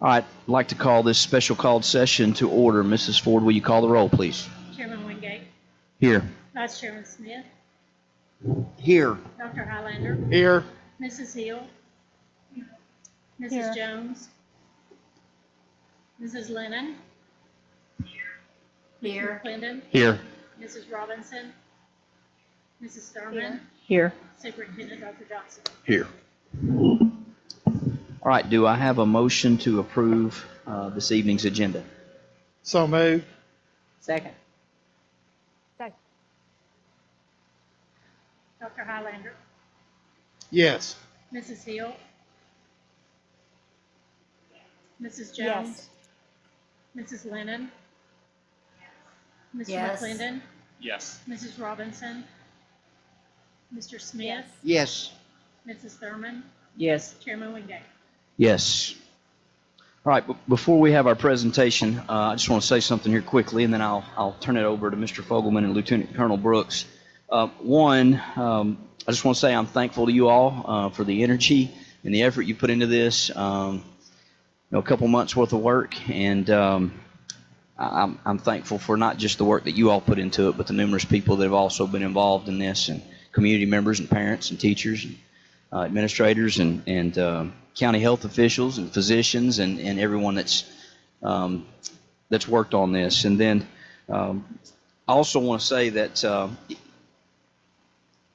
All right, I'd like to call this special called session to order. Mrs. Ford, will you call the roll, please? Chairman Wingate. Here. Vice Chairman Smith. Here. Dr. Highlander. Here. Mrs. Hill. Mrs. Here. Jones. Mrs. Lennon. Here. Mr. McClendon. Here. Mrs. Robinson. Mrs. Thurman. Here. Superintendent Dr. Johnson. Here. All right, do I have a motion to approve this evening's agenda? So moved. Second. Dr. Highlander. Yes. Mrs. Hill. Mrs. Jones. Mrs. Lennon. Mr. Yes. McClendon. Yes. Mrs. Robinson. Mr. Smith. Yes. Mrs. Thurman. Yes. Chairman Wingate. Yes. All right, before we have our presentation, I just want to say something here quickly, and then I'll turn it over to Mr. Fogelman and Lieutenant Colonel Brooks. I just want to say I'm thankful to you all for the energy and the effort you put into this. A couple months worth of work, and I'm thankful for not just the work that you all put into it, but the numerous people that have also been involved in this, and community members and parents and teachers and administrators and county health officials and physicians and everyone that's worked on this. And then I also want to say that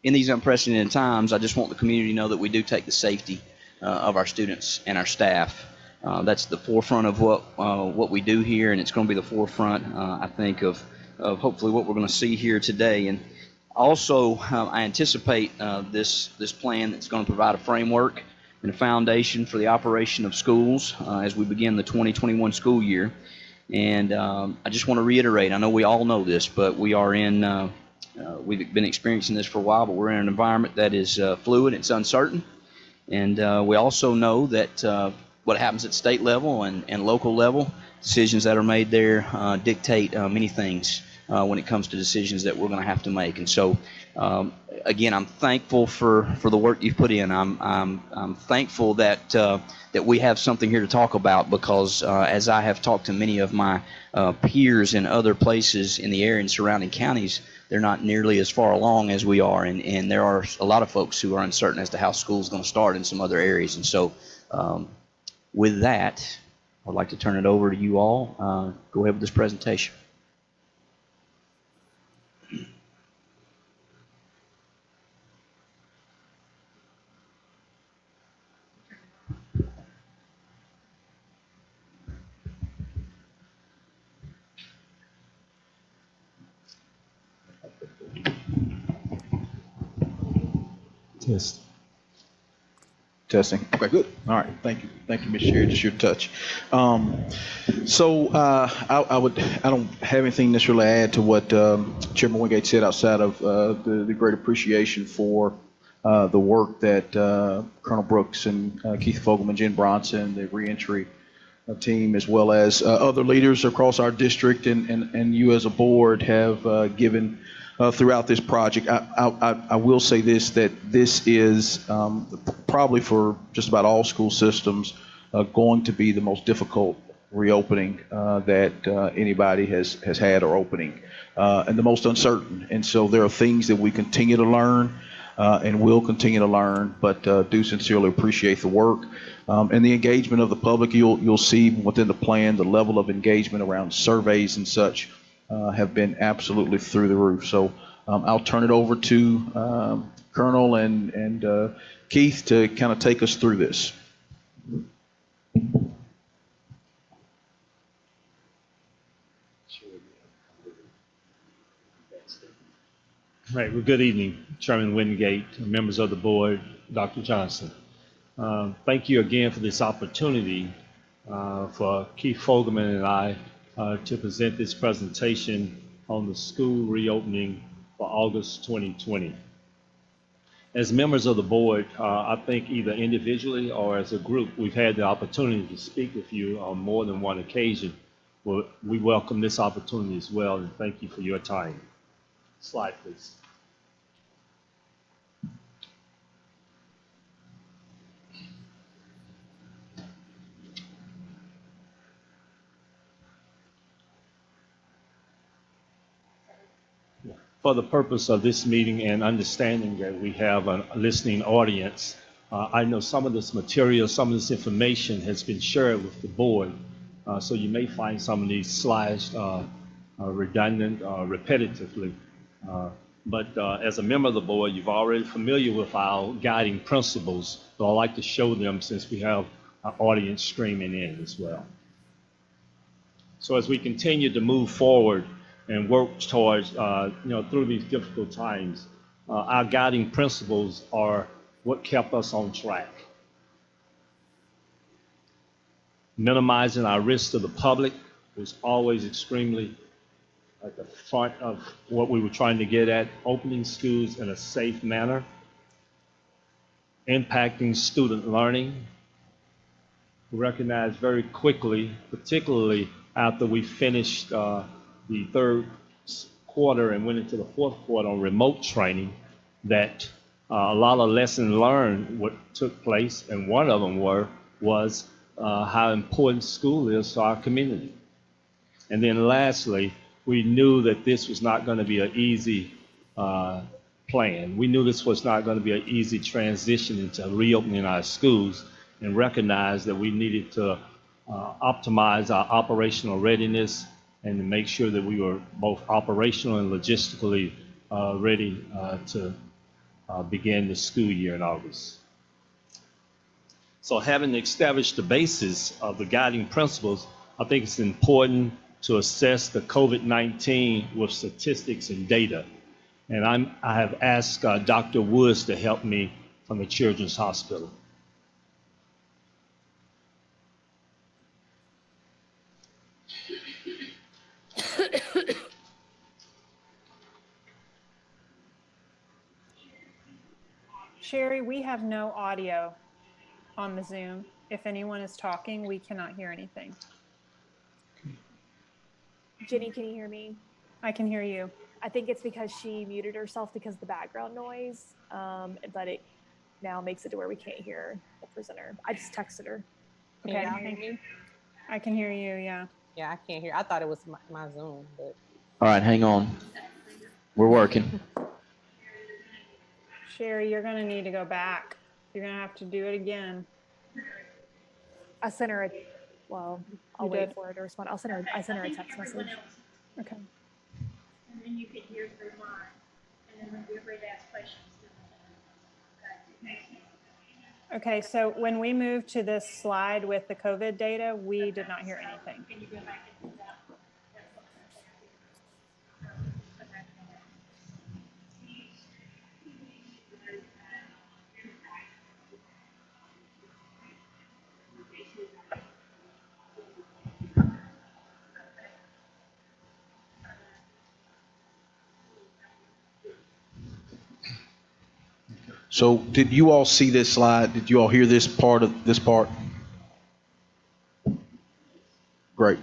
in these unprecedented times, I just want the community to know that we do take the safety of our students and our staff. That's the forefront of what we do here, and it's going to be the forefront, I think, of hopefully what we're going to see here today. And also, I anticipate this plan that's going to provide a framework and a foundation for the operation of schools as we begin the 2021 school year. And I just want to reiterate, I know we all know this, but we are we've been experiencing this for a while, but we're in an environment that is fluid, it's uncertain. And we also know that what happens at state level and local level, decisions that are made there dictate many things when it comes to decisions that we're going to have to make. And so, again, I'm thankful for the work you've put in. I'm thankful that we have something here to talk about, because as I have talked to many of my peers in other places in the area and surrounding counties, they're not nearly as far along as we are, and there are a lot of folks who are uncertain as to how school is going to start in some other areas. And so, with that, I'd like to turn it over to you all. Go ahead with this presentation. Testing. Okay, good. All right. Thank you, Ms. Sherry. Just your touch. I don't have anything necessarily to add to what Chairman Wingate said, outside of the great appreciation for the work that Colonel Brooks and Keith Fogelman, Jen Bronson, the reentry team, as well as other leaders across our district and you as a board have given throughout this project. I will say this, that this is probably for just about all school systems going to be the most difficult reopening that anybody has had, or opening, and the most uncertain. And so there are things that we continue to learn and will continue to learn, but do sincerely appreciate the work and the engagement of the public. You'll see within the plan the level of engagement around surveys and such have been absolutely through the roof. So I'll turn it over to Colonel and Keith to kind of take us through this. Right. Well, good evening, Chairman Wingate, members of the board, Dr. Johnson. Thank you again for this opportunity for Keith Fogelman and I to present this presentation on the school reopening for August 2020. As members of the board, I think either individually or as a group, we've had the opportunity to speak with you on more than one occasion. Well, we welcome this opportunity as well, and thank you for your time. Slide, please. For the purpose of this meeting and understanding that we have a listening audience, I know some of this material, some of this information has been shared with the board. So you may find some of these slides redundant, repetitively. But as a member of the board, you've already familiar with our guiding principles. So I like to show them since we have our audience streaming in as well. So as we continue to move forward and work towards, through these difficult times, our guiding principles are what kept us on track. Minimizing our risk to the public was always extremely at the front of what we were trying to get at, opening schools in a safe manner, impacting student learning. We recognized very quickly, particularly after we finished the third quarter and went into the fourth quarter on remote training, that a lot of lessons learned what took place, and one of them was how important school is to our community. And then lastly, we knew that this was not going to be an easy plan. We knew this was not going to be an easy transition into reopening our schools, and recognized that we needed to optimize our operational readiness and to make sure that we were both operational and logistically ready to begin the school year in August. So having established the basis of the guiding principles, I think it's important to assess the COVID-19 with statistics and data. And I have asked Dr. Woods to help me from the Children's Hospital. Sherry, we have no audio on the Zoom. If anyone is talking, we cannot hear anything. Jenny, can you hear me? I can hear you. I think it's because she muted herself because of the background noise, but it now makes it to where we can't hear the presenter. I just texted her. Okay, Can y'all hear me? I can hear you, yeah. Yeah, I can't hear. I thought it was my Zoom, but All right, hang on. We're working. Sherry, you're gonna need to go back. You're gonna have to do it again. I sent her I'll You wait did? for her to respond. I sent her a text message. Okay. And then you could hear through mine, and then when we're ready to ask questions. Okay, so when we moved to this slide with the COVID data, we did not hear anything. Can you go back and do that? So did you all see this slide? Did you all hear this part? Great.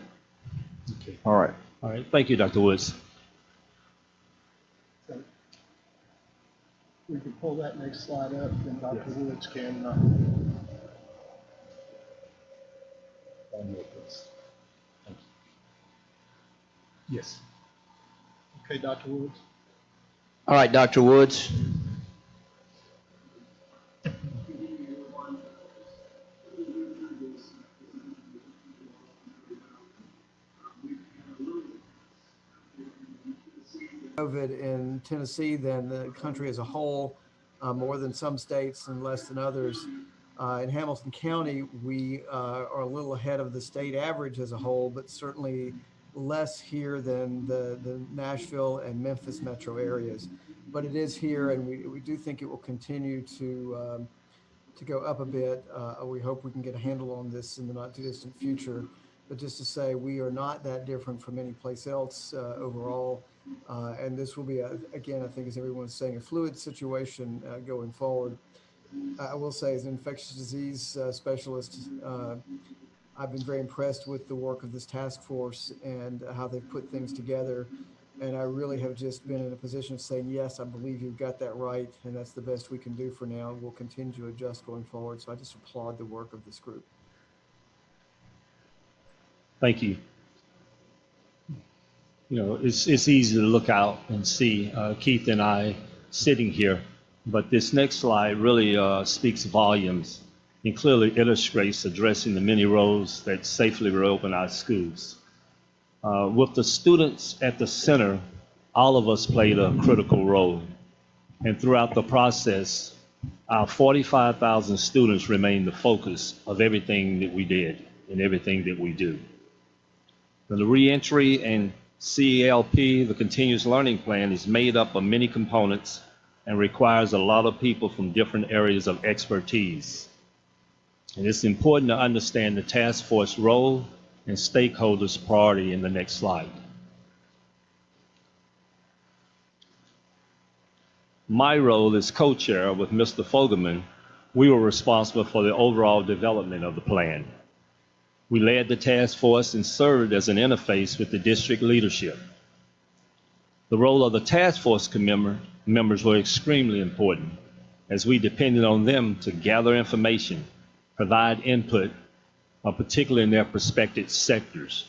Okay. All right. All right. Thank you, Dr. Woods. We can pull that next slide up, and Dr. Woods can. Yes. Okay, Dr. Woods. All right, Dr. Woods. COVID in Tennessee than the country as a whole, more than some states and less than others. In Hamilton County, we are a little ahead of the state average as a whole, but certainly less here than the Nashville and Memphis metro areas. But it is here, and we do think it will continue to go up a bit. We hope we can get a handle on this in the not too distant future. But just to say, we are not that different from any place else overall. And this will be, again, I think as everyone's saying, a fluid situation going forward. I will say, as an infectious disease specialist, I've been very impressed with the work of this task force and how they've put things together. And I really have just been in a position of saying, yes, I believe you've got that right. And that's the best we can do for now. We'll continue to adjust going forward. So I just applaud the work of this group. Thank you. You know, it's easy to look out and see Keith and I sitting here, but this next slide really speaks volumes and clearly illustrates addressing the many roles that safely reopen our schools. With the students at the center, all of us played a critical role. And throughout the process, our 45,000 students remain the focus of everything that we did and everything that we do. The reentry and CELP, the continuous learning plan, is made up of many components and requires a lot of people from different areas of expertise. And it's important to understand the task force role and stakeholders' priority in the next slide. My role as co-chair with Mr. Fogelman, we were responsible for the overall development of the plan. We led the task force and served as an interface with the district leadership. The role of the task force members were extremely important, as we depended on them to gather information, provide input, particularly in their prospective sectors.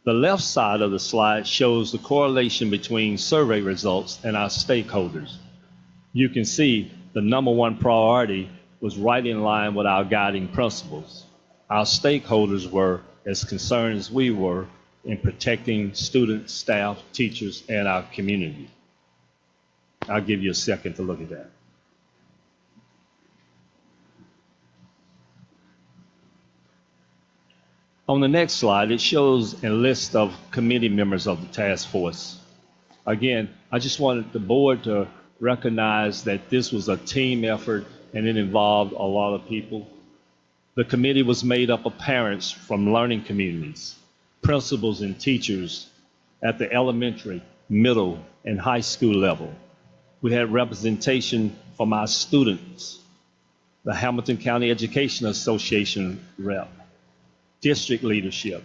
The left side of the slide shows the correlation between survey results and our stakeholders. You can see the number one priority was right in line with our guiding principles. Our stakeholders were as concerned as we were in protecting students, staff, teachers, and our community. I'll give you a second to look at that. On the next slide, it shows a list of committee members of the task force. Again, I just wanted the board to recognize that this was a team effort and it involved a lot of people. The committee was made up of parents from learning communities, principals and teachers at the elementary, middle, and high school level. We had representation from our students, the Hamilton County Education Association rep, district leadership,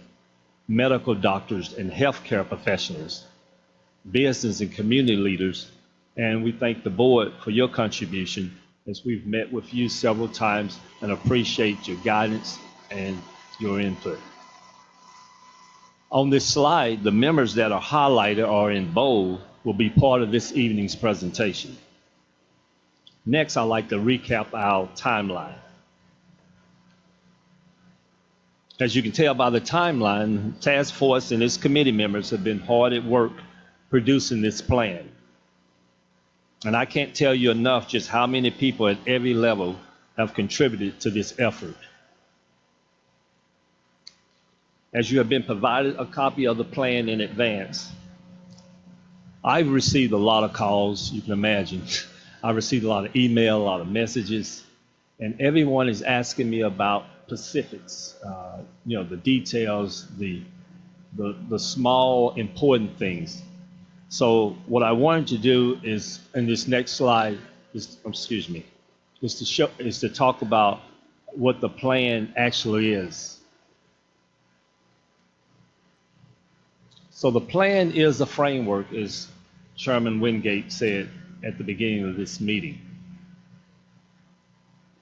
medical doctors and healthcare professionals, business and community leaders, and we thank the board for your contribution as we've met with you several times and appreciate your guidance and your input. On this slide, the members that are highlighted or in bold will be part of this evening's presentation. Next, I'd like to recap our timeline. As you can tell by the timeline, task force and its committee members have been hard at work producing this plan. And I can't tell you enough just how many people at every level have contributed to this effort. As you have been provided a copy of the plan in advance, I've received a lot of calls, you can imagine. I've received a lot of email, a lot of messages, and everyone is asking me about specifics, the details, the small important things. So what I wanted to do is, in this next slide, is to talk about what the plan actually is. So the plan is a framework, as Chairman Wingate said at the beginning of this meeting.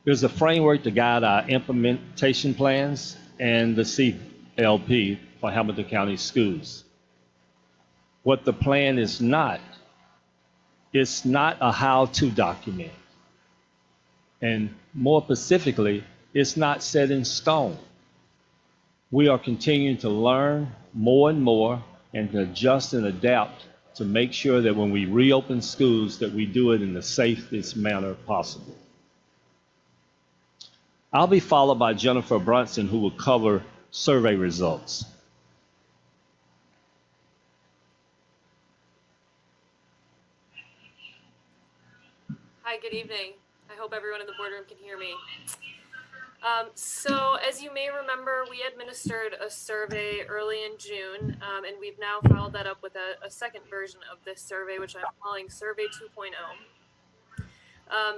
There's a framework to guide our implementation plans and the CLP for Hamilton County Schools. What the plan is not, it's not a how-to document. And more specifically, it's not set in stone. We are continuing to learn more and more and to adjust and adapt to make sure that when we reopen schools that we do it in the safest manner possible. I'll be followed by Jennifer Brunson, who will cover survey results. Hi, good evening. I hope everyone in the boardroom can hear me. So as you may remember, we administered a survey early in June, and we've now followed that up with a second version of this survey, which I'm calling Survey 2.0.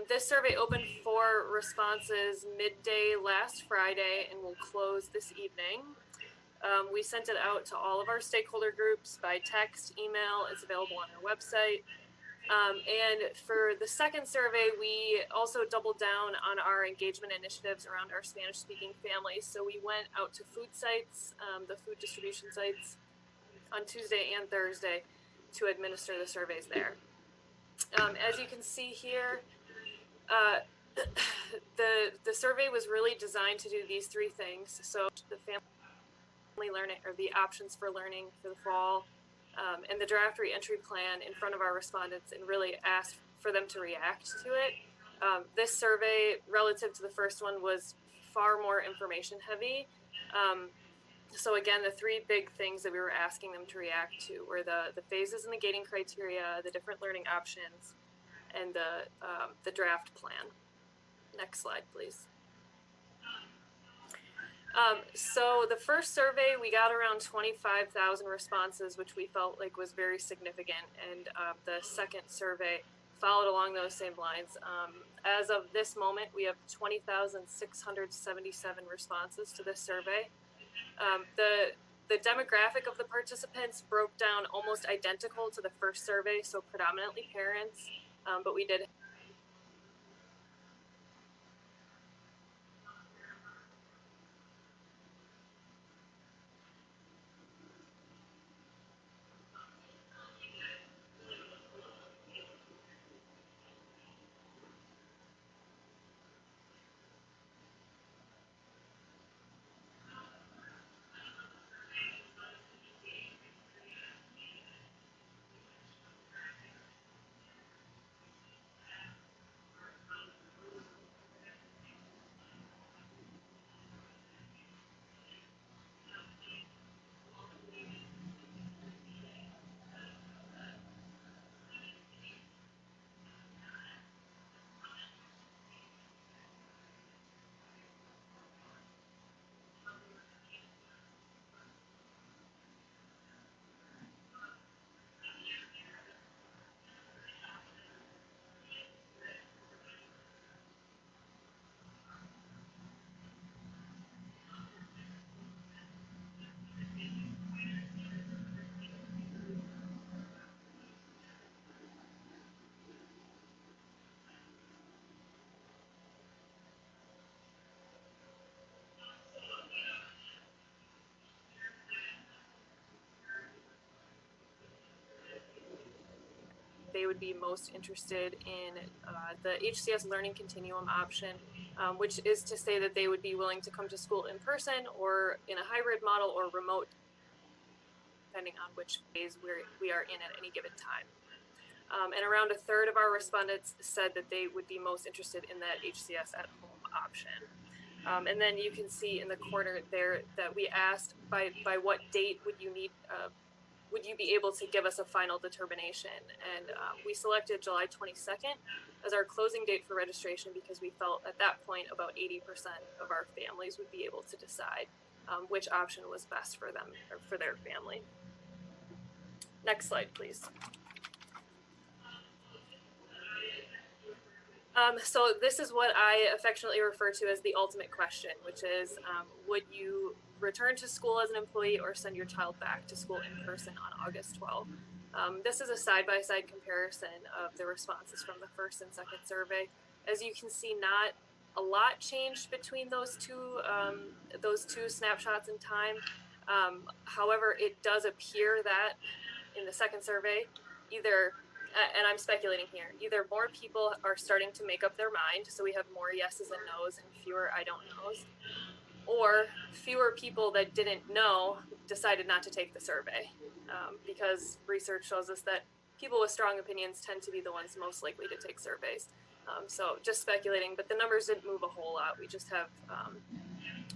This survey opened for responses midday last Friday and will close this evening. We sent it out to all of our stakeholder groups by text, email. It's available on our website. And for the second survey, we also doubled down on our engagement initiatives around our Spanish-speaking families. So we went out to food sites, the food distribution sites, on Tuesday and Thursday to administer the surveys there. As you can see here, the survey was really designed to do these three things. So the family learning, or the options for learning for the fall, and the draft reentry plan in front of our respondents, and really asked for them to react to it. This survey, relative to the first one, was far more information heavy. So again, the three big things that we were asking them to react to were the phases and the gating criteria, the different learning options, and the draft plan. Next slide, please. So the first survey, we got around 25,000 responses, which we felt like was very significant. And the second survey followed along those same lines. As of this moment, we have 20,677 responses to this survey. The demographic of the participants broke down almost identical to the first survey, so predominantly parents, but we did they would be most interested in the HCS learning continuum option, which is to say that they would be willing to come to school in person or in a hybrid model or remote, depending on which phase we are in at any given time. And around a third of our respondents said that they would be most interested in that HCS at home option. And then you can see in the corner there that we asked by what date would you need, would you be able to give us a final determination? And we selected July 22nd as our closing date for registration because we felt at that point about 80% of our families would be able to decide which option was best for them or for their family. Next slide, please. So this is what I affectionately refer to as the ultimate question, which is, would you return to school as an employee or send your child back to school in person on August 12th? This is a side-by-side comparison of the responses from the first and second survey. As you can see, not a lot changed between those two snapshots in time. However, it does appear that in the second survey, either and I'm speculating here, either more people are starting to make up their mind, so we have more yeses and nos and fewer I don't knows, or fewer people that didn't know decided not to take the survey, because research shows us that people with strong opinions tend to be the ones most likely to take surveys. So just speculating, but the numbers didn't move a whole lot. We just have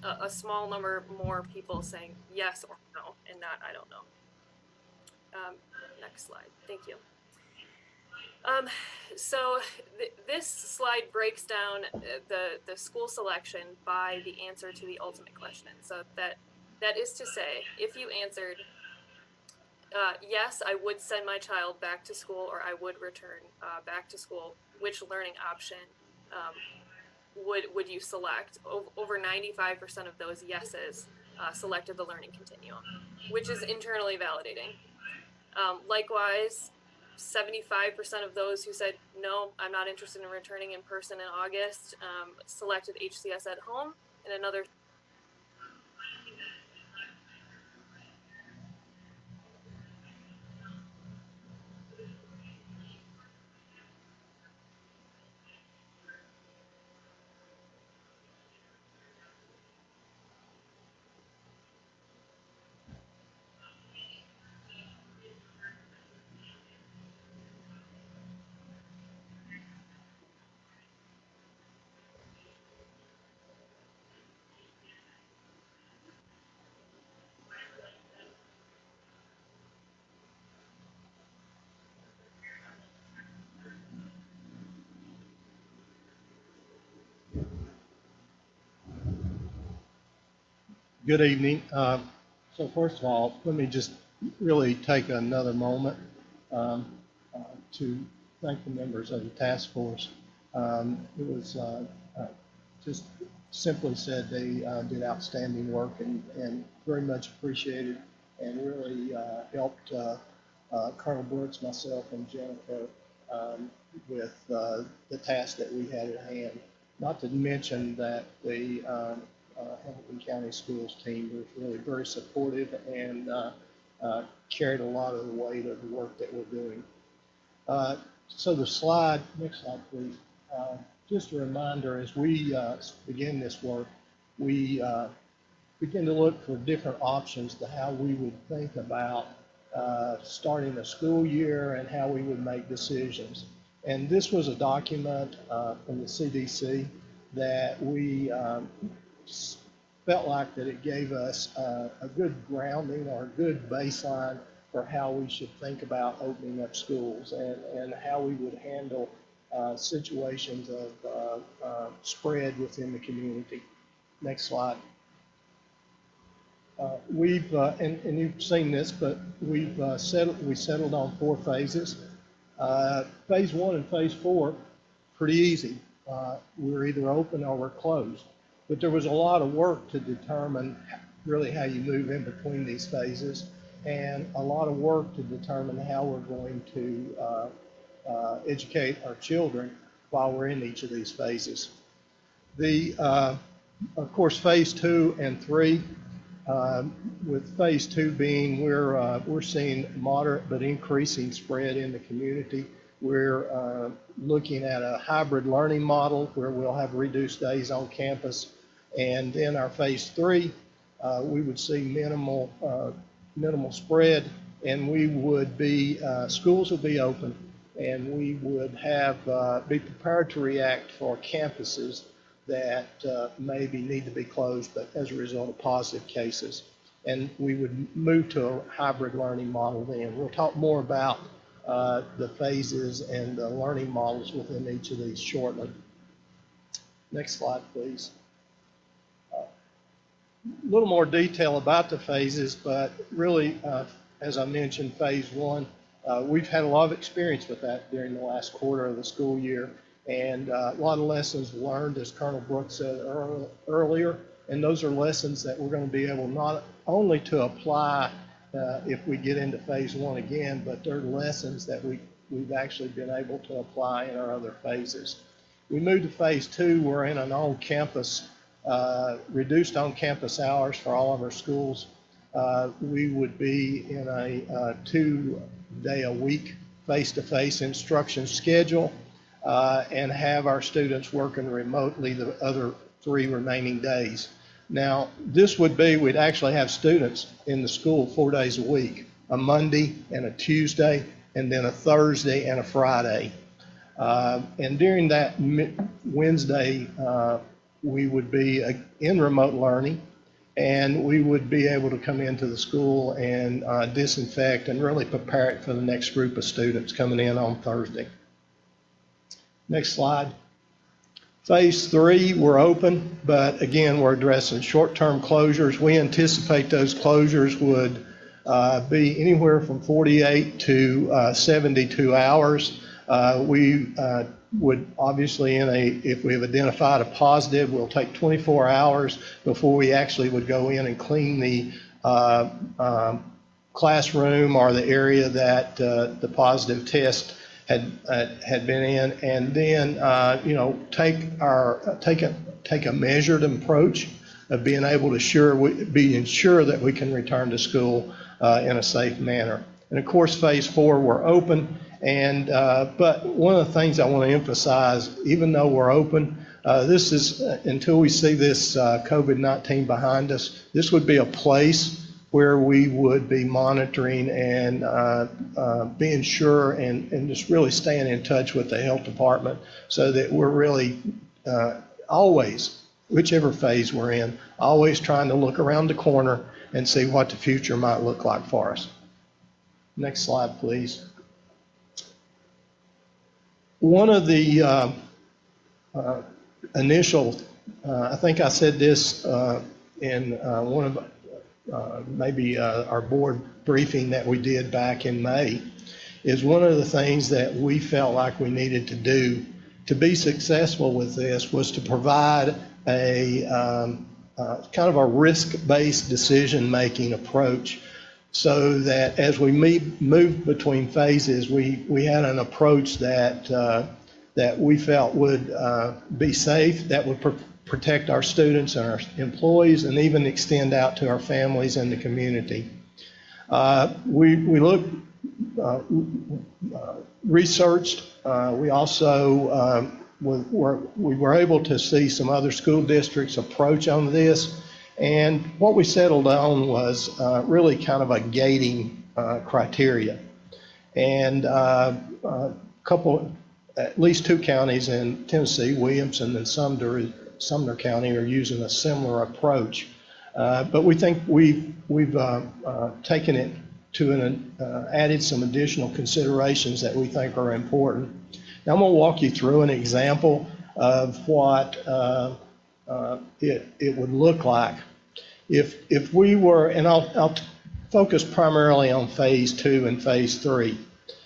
a small number more people saying yes or no and not I don't know. Next slide, thank you. So this slide breaks down the school selection by the answer to the ultimate question. So that is to say, if you answered, yes, I would send my child back to school or I would return back to school, which learning option would you select? Over 95% of those yeses selected the learning continuum, which is internally validating. Likewise, 75% of those who said, no, I'm not interested in returning in person in August, selected HCS at home, and another Good evening. So first of all, let me just really take another moment to thank the members of the task force. It was just simply said they did outstanding work and very much appreciated and really helped Colonel Brooks, myself, and Jennifer with the task that we had at hand. Not to mention that the Hamilton County Schools team was really very supportive and carried a lot of the weight of the work that we're doing. So the slide, next slide please. Just a reminder, as we begin this work, we begin to look for different options to how we would think about starting the school year and how we would make decisions. And this was a document from the CDC that we felt like that it gave us a good grounding or a good baseline for how we should think about opening up schools and how we would handle situations of spread within the community. Next slide. We've, and you've seen this, but we settled on 4 phases. Phase 1 and phase 4, pretty easy. We're either open or we're closed. But there was a lot of work to determine really how you move in between these phases, and a lot of work to determine how we're going to educate our children while we're in each of these phases. Of course, phase 2 and 3, with phase 2 being we're seeing moderate but increasing spread in the community. We're looking at a hybrid learning model where we'll have reduced days on campus. And in our phase 3, we would see minimal spread, and we would be, schools would be open, and we would have, be prepared to react for campuses that maybe need to be closed, but as a result of positive cases. And we would move to a hybrid learning model then. We'll talk more about the phases and the learning models within each of these shortly. Next slide, please. A little more detail about the phases, but really, as I mentioned, phase 1, we've had a lot of experience with that during the last quarter of the school year, and a lot of lessons learned, as Colonel Brooks said earlier, and those are lessons that we're going to be able not only to apply if we get into phase 1 again, but they're lessons that we've actually been able to apply in our other phases. We moved to phase 2, we're in an on-campus reduced on-campus hours for all of our schools. We would be in a 2-day-a-week face-to-face instruction schedule and have our students working remotely the other 3 remaining days. Now, this would be, we'd actually have students in the school 4 days a week, a Monday and a Tuesday, and then a Thursday and a Friday. And during that Wednesday, we would be in remote learning, and we would be able to come into the school and disinfect and really prepare it for the next group of students coming in on Thursday. Next slide. Phase 3, we're open, but again, we're addressing short-term closures. We anticipate those closures would be anywhere from 48 to 72 hours. We would obviously, if we have identified a positive, we'll take 24 hours before we actually would go in and clean the classroom or the area that the positive test had been in, and then take a measured approach of being able to be ensure that we can return to school in a safe manner. And of course, phase 4, we're open. And but one of the things I want to emphasize, even though we're open, this is until we see this COVID-19 behind us, this would be a place where we would be monitoring and being sure and just really staying in touch with the health department so that we're really always, whichever phase we're in, always trying to look around the corner and see what the future might look like for us. Next slide, please. One of the initial, I think I said this in one of maybe our board briefing that we did back in May, is one of the things that we felt like we needed to do to be successful with this was to provide a kind of a risk-based decision-making approach, so that as we moved between phases, we had an approach that that we felt would be safe, that would protect our students and our employees, and even extend out to our families and the community. We looked, researched. We also we were able to see some other school districts approach on this, and what we settled on was really kind of a gating criteria. And at least two counties in Tennessee, Williamson and Sumner County, are using a similar approach. But we think we've taken it to added some additional considerations that we think are important. Now I'm going to walk you through an example of what it would look like if we were, and I'll focus primarily on phase 2 and phase 3.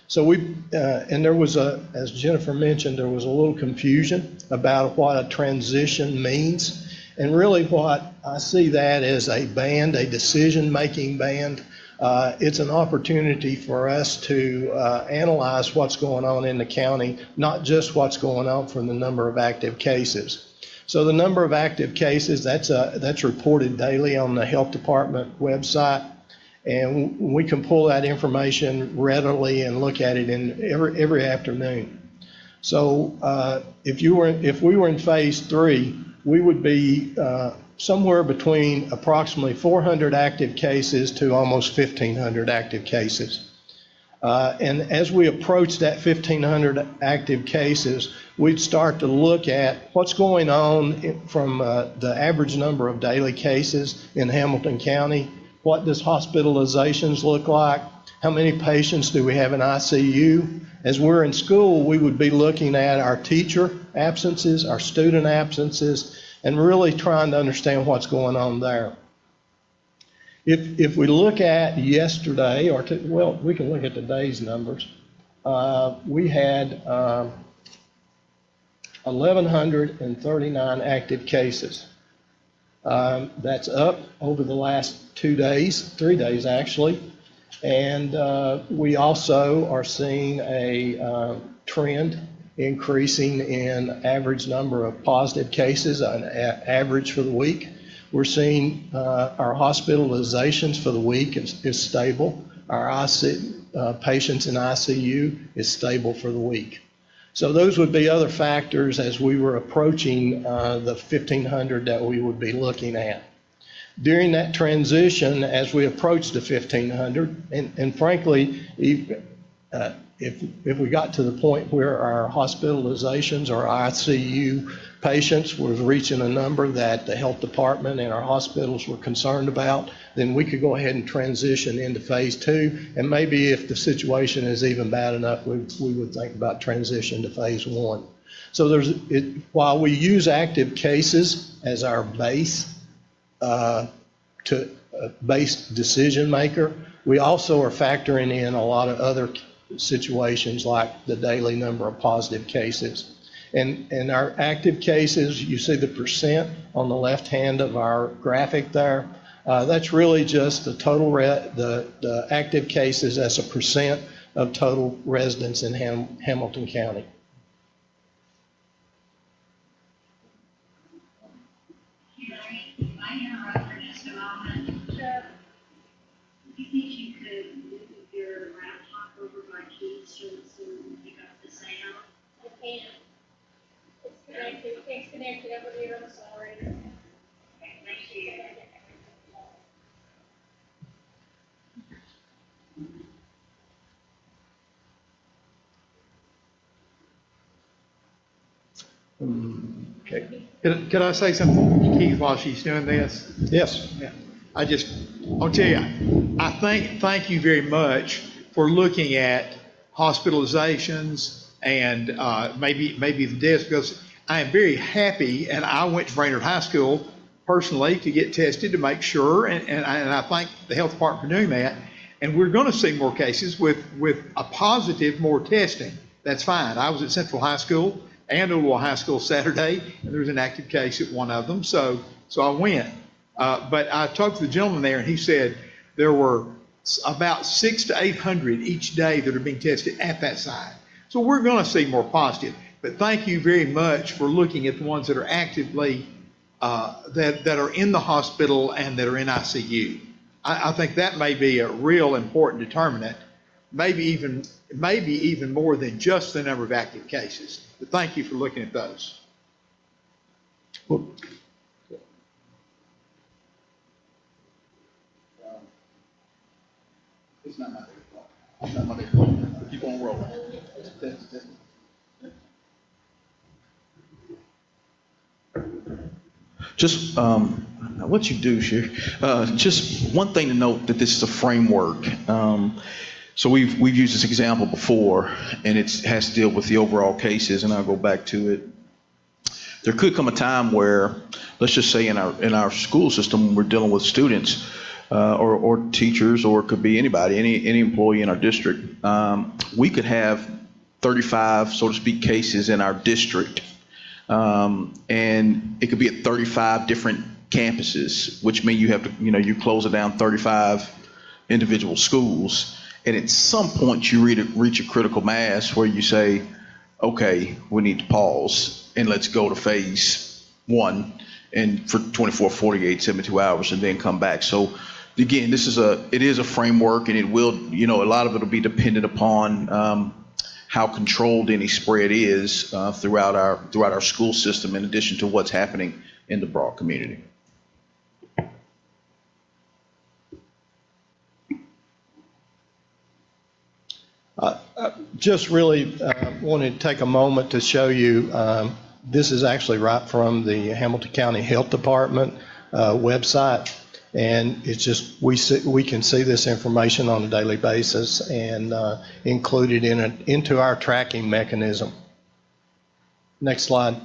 So and there was as Jennifer mentioned, there was a little confusion about what a transition means. And really what I see that as a band, a decision-making band. It's an opportunity for us to analyze what's going on in the county, not just what's going on from the number of active cases. So the number of active cases, that's reported daily on the health department website. And we can pull that information readily and look at it in every afternoon. So if we were in phase 3, we would be somewhere between approximately 400 active cases to almost 1,500 active cases. And as we approach that 1,500 active cases, we'd start to look at what's going on from the average number of daily cases in Hamilton County. What does hospitalizations look like? How many patients do we have in ICU? As we're in school, we would be looking at our teacher absences, our student absences, and really trying to understand what's going on there. If we look at yesterday, well, we can look at today's numbers. We had 1,139 active cases. That's up over the last 3 days actually. And we also are seeing a trend increasing in average number of positive cases on average for the week. We're seeing our hospitalizations for the week is stable. Our patients in ICU is stable for the week. So those would be other factors as we were approaching the 1,500 that we would be looking at. During that transition, as we approached the 1,500, and frankly, if we got to the point where our hospitalizations or ICU patients was reaching a number that the health department and our hospitals were concerned about, then we could go ahead and transition into phase 2. And maybe if the situation is even bad enough, we would think about transition to phase 1. So while we use active cases as our base base decision maker, we also are factoring in a lot of other situations like the daily number of positive cases. And our active cases, you see the percent on the left hand of our graphic there. That's really just the total the active cases as a percent of total residents in Hamilton County. I interrupt for just a moment. Sure. Do you think you could move your laptop over by keys so you pick up the sound? I can. It's connected over here. I'm sorry. Okay, thank you. Okay. Could I say something to Keith while she's doing this? Yes. Yeah. I'll tell you, I thank you very much for looking at hospitalizations and maybe the deaths, because I am very happy, and I went to Brainerd High School personally to get tested to make sure, and I thank the health department for doing that. And we're going to see more cases with a positive, more testing. That's fine. I was at Central High School and Oldwell High School Saturday, and there was an active case at one of them, so I went. But I talked to the gentleman there, and he said there were about 600 to 800 each day that are being tested at that site. So we're going to see more positive. But thank you very much for looking at the ones that are actively, that are in the hospital and that are in ICU. I think that may be a real important determinant, maybe even more than just the number of active cases. But thank you for looking at those. Well, it's not my day. It's not my day. Keep on rolling. Just what you do, Sherry. Just one thing to note that this is a framework. So we've used this example before, and it has to deal with the overall cases, and I'll go back to it. There could come a time where, let's just say in our school system, we're dealing with students or teachers, or it could be anybody, any employee in our district. We could have 35, so to speak, cases in our district. And it could be at 35 different campuses, which means you have to, you close it down 35 individual schools. And at some point you reach a critical mass where you say, okay, we need to pause and let's go to phase 1 and for 24, 48, 72 hours and then come back. So again, it is a framework, and it will, a lot of it will be dependent upon, how controlled any spread is throughout our school system, in addition to what's happening in the broad community. Just really wanted to take a moment to show you, this is actually right from the Hamilton County Health Department website. And it's just, we can see this information on a daily basis and include it into our tracking mechanism. Next slide.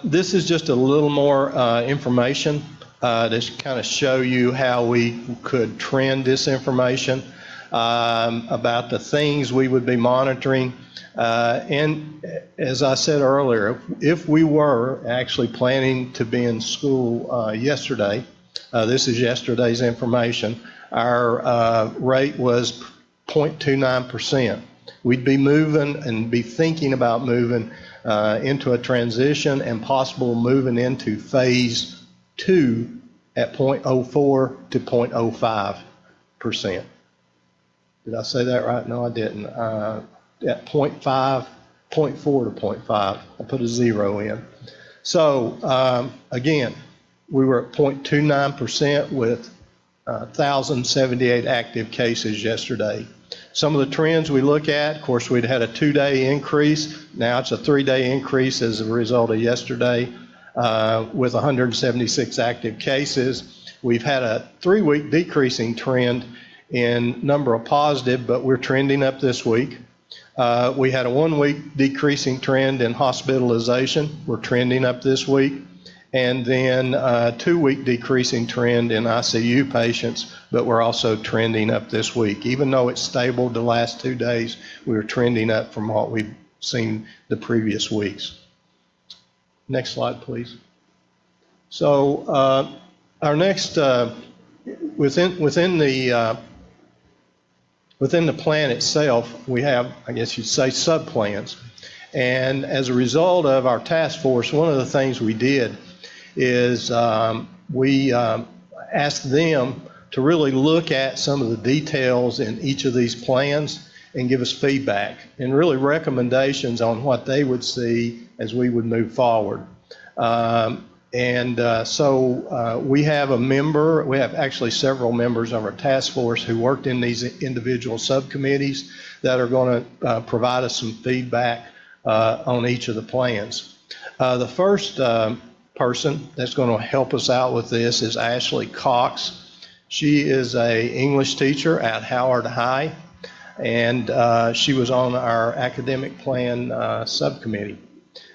This is just a little more information to kind of show you how we could trend this information about the things we would be monitoring. And as I said earlier, if we were actually planning to be in school yesterday, this is yesterday's information, our rate was 0.29%. We'd be moving and be thinking about moving into a transition and possible moving into phase 2 at 0.04 to 0.05%. Did I say that right? No, I didn't. At 0.4 to 0.5. I put a 0 in. So again, we were at 0.29% with 1,078 active cases yesterday. Some of the trends we look at, of course, we'd had a 2-day increase. Now it's a 3-day increase as a result of yesterday with 176 active cases. We've had a 3-week decreasing trend in number of positive, but we're trending up this week. We had a 1-week decreasing trend in hospitalization. We're trending up this week. And then a 2-week decreasing trend in ICU patients, but we're also trending up this week. Even though it's stable the last 2 days, we're trending up from what we've seen the previous weeks. Next slide, please. So our next, within the plan itself, we have, I guess you'd say, sub-plans. And as a result of our task force, one of the things we did is we asked them to really look at some of the details in each of these plans and give us feedback and really recommendations on what they would see as we would move forward. So we have a member, we have actually several members of our task force who worked in these individual subcommittees that are going to provide us some feedback on each of the plans. The first person that's going to help us out with this is Ashley Cox. She is an English teacher at Howard High, and she was on our academic plan subcommittee.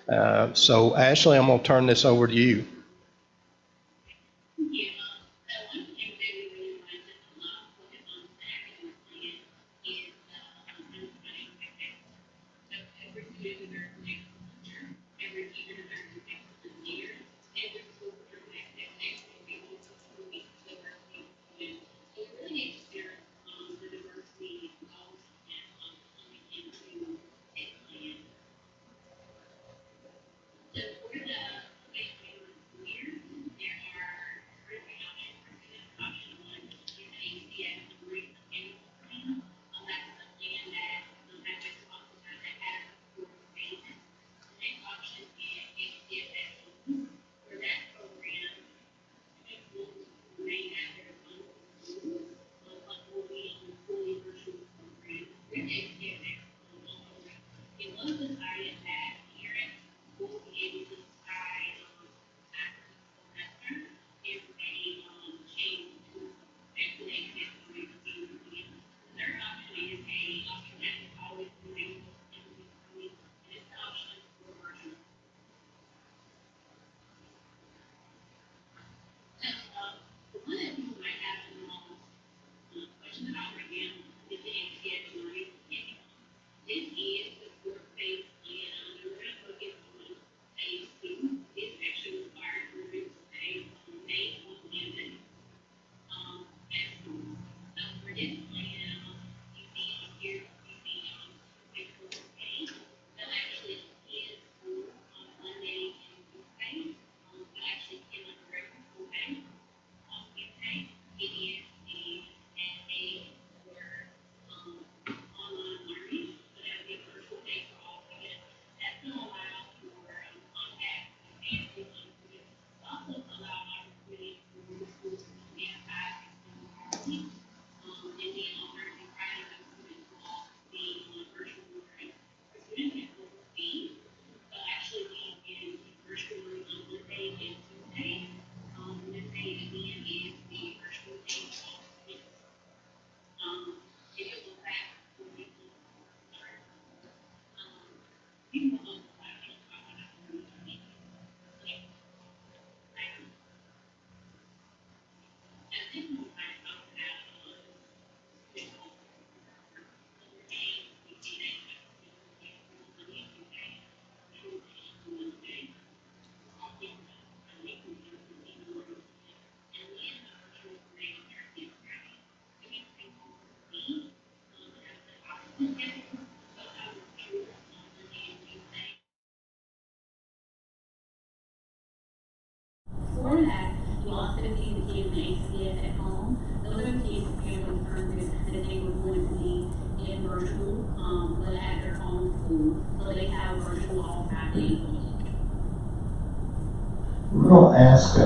So Ashley, I'm going to turn this over to you. For that, you also see the kids in HCS at home. Those are the kids who parents confirmed that they were going to be in virtual, but at their home school. So they have virtual all 5 days a week. We're going to ask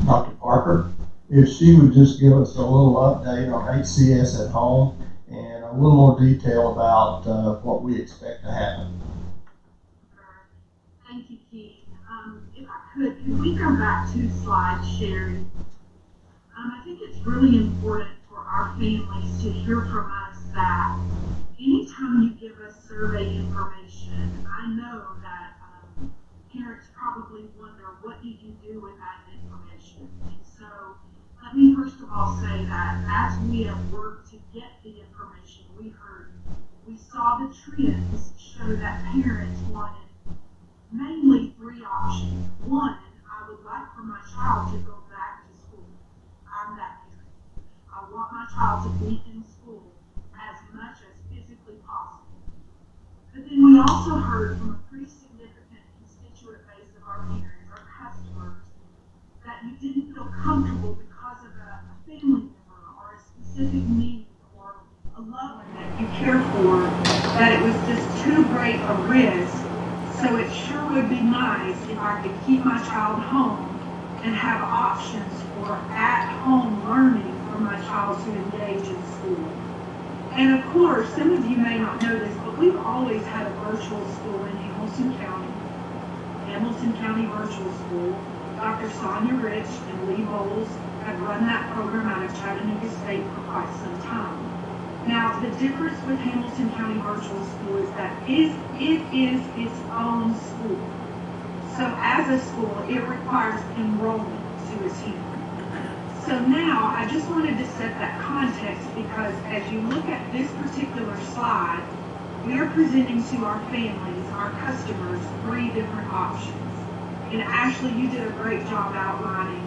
Dr. Parker if she would just give us a little update on HCS at home and a little more detail about what we expect to happen. Thank you, Keith. If I could we go back to slide sharing? I think it's really important for our families to hear from us that anytime you give us survey information, I know that parents probably wonder, what do you do with that information? And so let me first of all say that as we have worked to get the information we heard, we saw the trends show that parents wanted mainly 3 options. One, I would like for my child to go back to school. I'm that parent. I want my child to be in school as much as physically possible. But then we also heard from a pretty significant constituent base of our parents, our customers, that you didn't feel comfortable because of a family member or a specific need or a loved one that you care for, that it was just too great a risk. So it sure would be nice if I could keep my child home and have options for at-home learning for my child to engage in school. And of course, some of you may not know this, but we've always had a virtual school in Hamilton County. Hamilton County Virtual School. Dr. Sonia Rich and Lee Bowles have run that program out of Chattanooga State for quite some time. Now, the difference with Hamilton County Virtual School is that it is its own school. So as a school, it requires enrollment to attend. So now I just wanted to set that context because as you look at this particular slide, we are presenting to our families, our customers, 3 different options. And Ashley, you did a great job outlining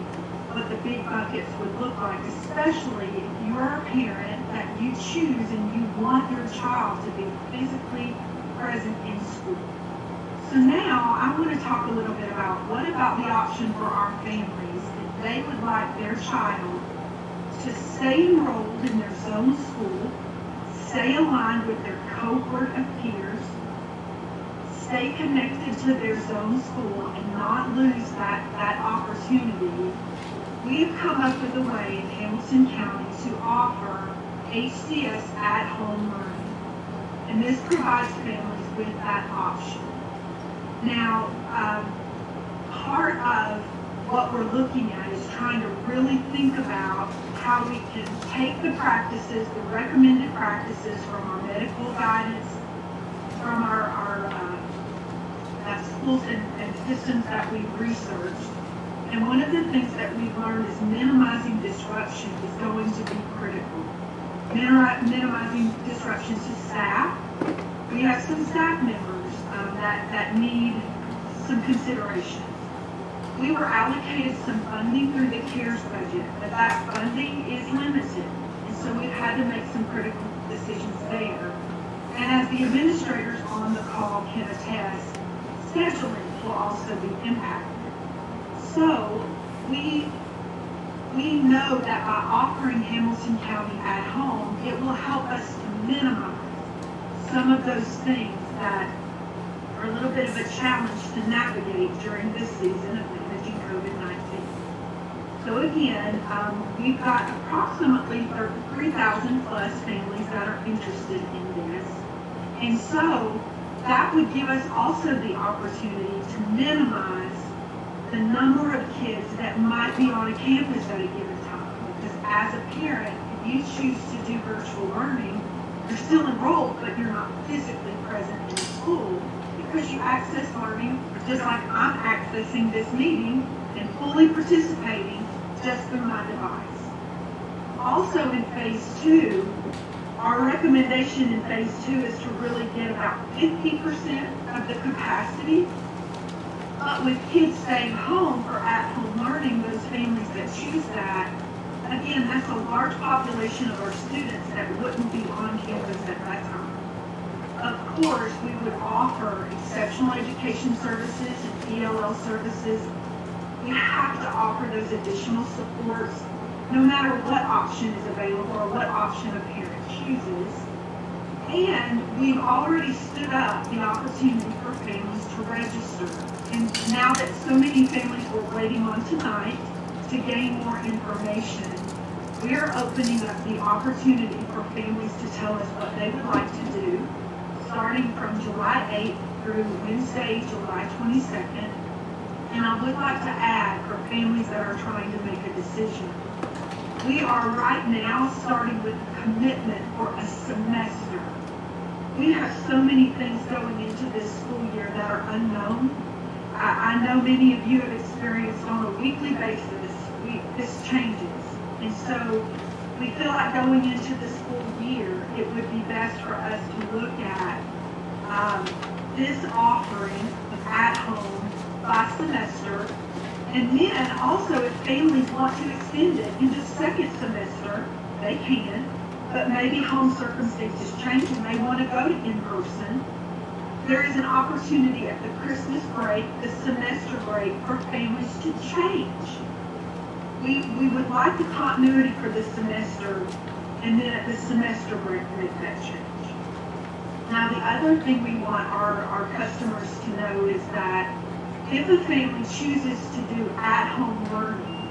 what the big buckets would look like, especially if you're a parent that you choose and you want your child to be physically present in school. So now I want to talk a little bit about what about the option for our families if they would like their child to stay enrolled in their zone school, stay aligned with their cohort of peers, stay connected to their zone school and not lose that opportunity. We have come up with a way in Hamilton County to offer HCS at-home learning, and this provides families with that option. Now, part of what we're looking at is trying to really think about how we can take the practices, the recommended practices from our medical guidance, from our schools and systems that we've researched. And one of the things that we've learned is minimizing disruption is going to be critical. Minimizing disruption to staff. We have some staff members that need some consideration. We were allocated some funding through the CARES budget, but that funding is limited. And so we've had to make some critical decisions there. And as the administrators on the call can attest, scheduling will also be impacted. So we know that by offering Hamilton County at home, it will help us to minimize some of those things that are a little bit of a challenge to navigate during this season of managing COVID-19. So again, we've got approximately 3,000 plus families that are interested in this. And so that would give us also the opportunity to minimize the number of kids that might be on a campus at a given time. Because as a parent, if you choose to do virtual learning, you're still enrolled, but you're not physically present in the school because you access learning just like I'm accessing this meeting and fully participating just through my device. Also in phase 2, our recommendation in phase 2 is to really get about 50% of the capacity. But with kids staying home for at-home learning, those families that choose that, again, that's a large population of our students that wouldn't be on campus at that time. Of course, we would offer exceptional education services and ELL services. We have to offer those additional supports no matter what option is available or what option a parent chooses. And we've already stood up the opportunity for families to register. And now that so many families were waiting on tonight to gain more information, we are opening up the opportunity for families to tell us what they would like to do, starting from July 8th through Wednesday, July 22nd. And I would like to add for families that are trying to make a decision, we are right now starting with a commitment for a semester. We have so many things going into this school year that are unknown. I know many of you have experienced on a weekly basis, this changes. And so we feel like going into the school year, it would be best for us to look at this offering of at home by semester. And then also if families want to extend it into second semester, they can, but maybe home circumstances change and they want to go to in-person. There is an opportunity at the Christmas break, the semester break, for families to change. We would like the continuity for the semester, and then at the semester break make that change. Now the other thing we want our customers to know is that if a family chooses to do at-home learning,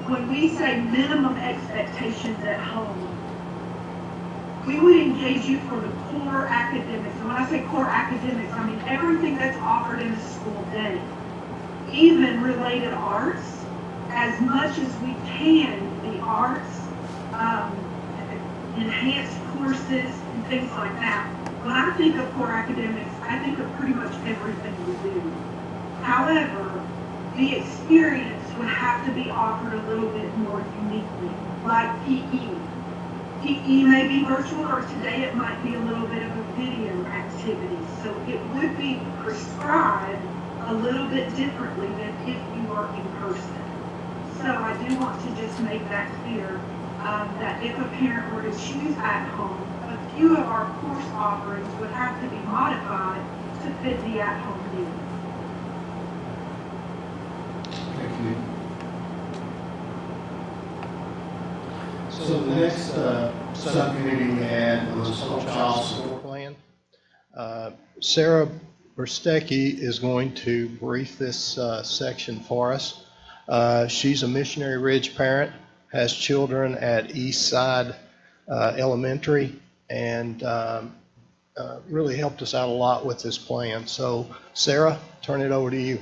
when we say minimum expectations at home, we would engage you for the core academics. And when I say core academics, I mean everything that's offered in a school day, even related arts, as much as we can, the arts, enhanced courses, and things like that. When I think of core academics, I think of pretty much everything we do. However, the experience would have to be offered a little bit more uniquely, like PE. PE may be virtual, or today it might be a little bit of a video activity. So it would be prescribed a little bit differently than if you were in person. So I do want to just make that clear, that if a parent were to choose at home, a few of our course offerings would have to be modified to fit the at-home need. Thank you. So the next subcommittee we had was whole child support plan. Sarah Berstecki is going to brief this section for us. She's a Missionary Ridge parent, has children at East Side Elementary, and really helped us out a lot with this plan. So Sarah, turn it over to you.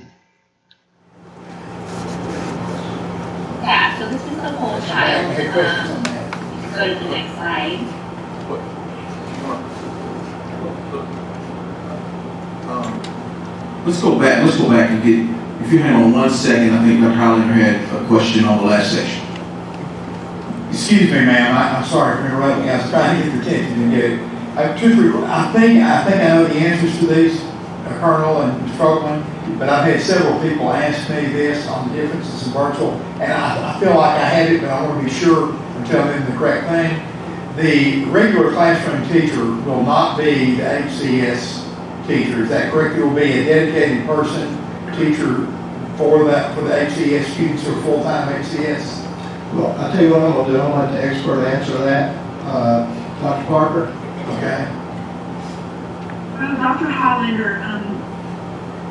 Yeah, so this is the whole child. Go to the next slide. Let's go back and get, if you hang on 1 second, I think Dr. Hollander had a question on the last section. Excuse me, ma'am. I'm sorry for interrupting. I was trying to get your attention and get it. I think I know the answers to these, Colonel and Mr. Fogelman, but I've had several people ask me this on the differences in virtual, and I feel like I had it, but I want to be sure and tell them the correct thing. The regular classroom teacher will not be the HCS teacher. Is that correct? It will be a dedicated person, teacher for the HCS students who are full-time HCS. Well, I'll tell you what I'm going to do. I'm going to let the expert answer that. Dr. Parker? Okay. Dr. Hollander,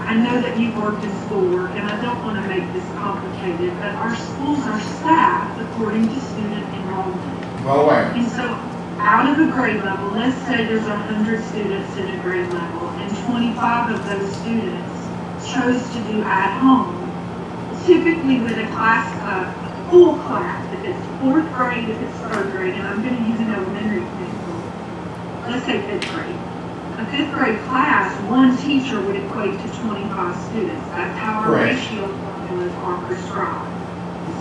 I know that you've worked in schoolwork, and I don't want to make this complicated, but our schools are staffed according to student enrollment. Well aware. And so out of a grade level, let's say there's 100 students in a grade level, and 25 of those students chose to do at home. Typically with a class, full class, if it's 4th grade, if it's 3rd grade, and I'm going to use an elementary example, let's say 5th grade. A 5th grade class, one teacher would equate to 25 students. That's how our ratio formulas are prescribed.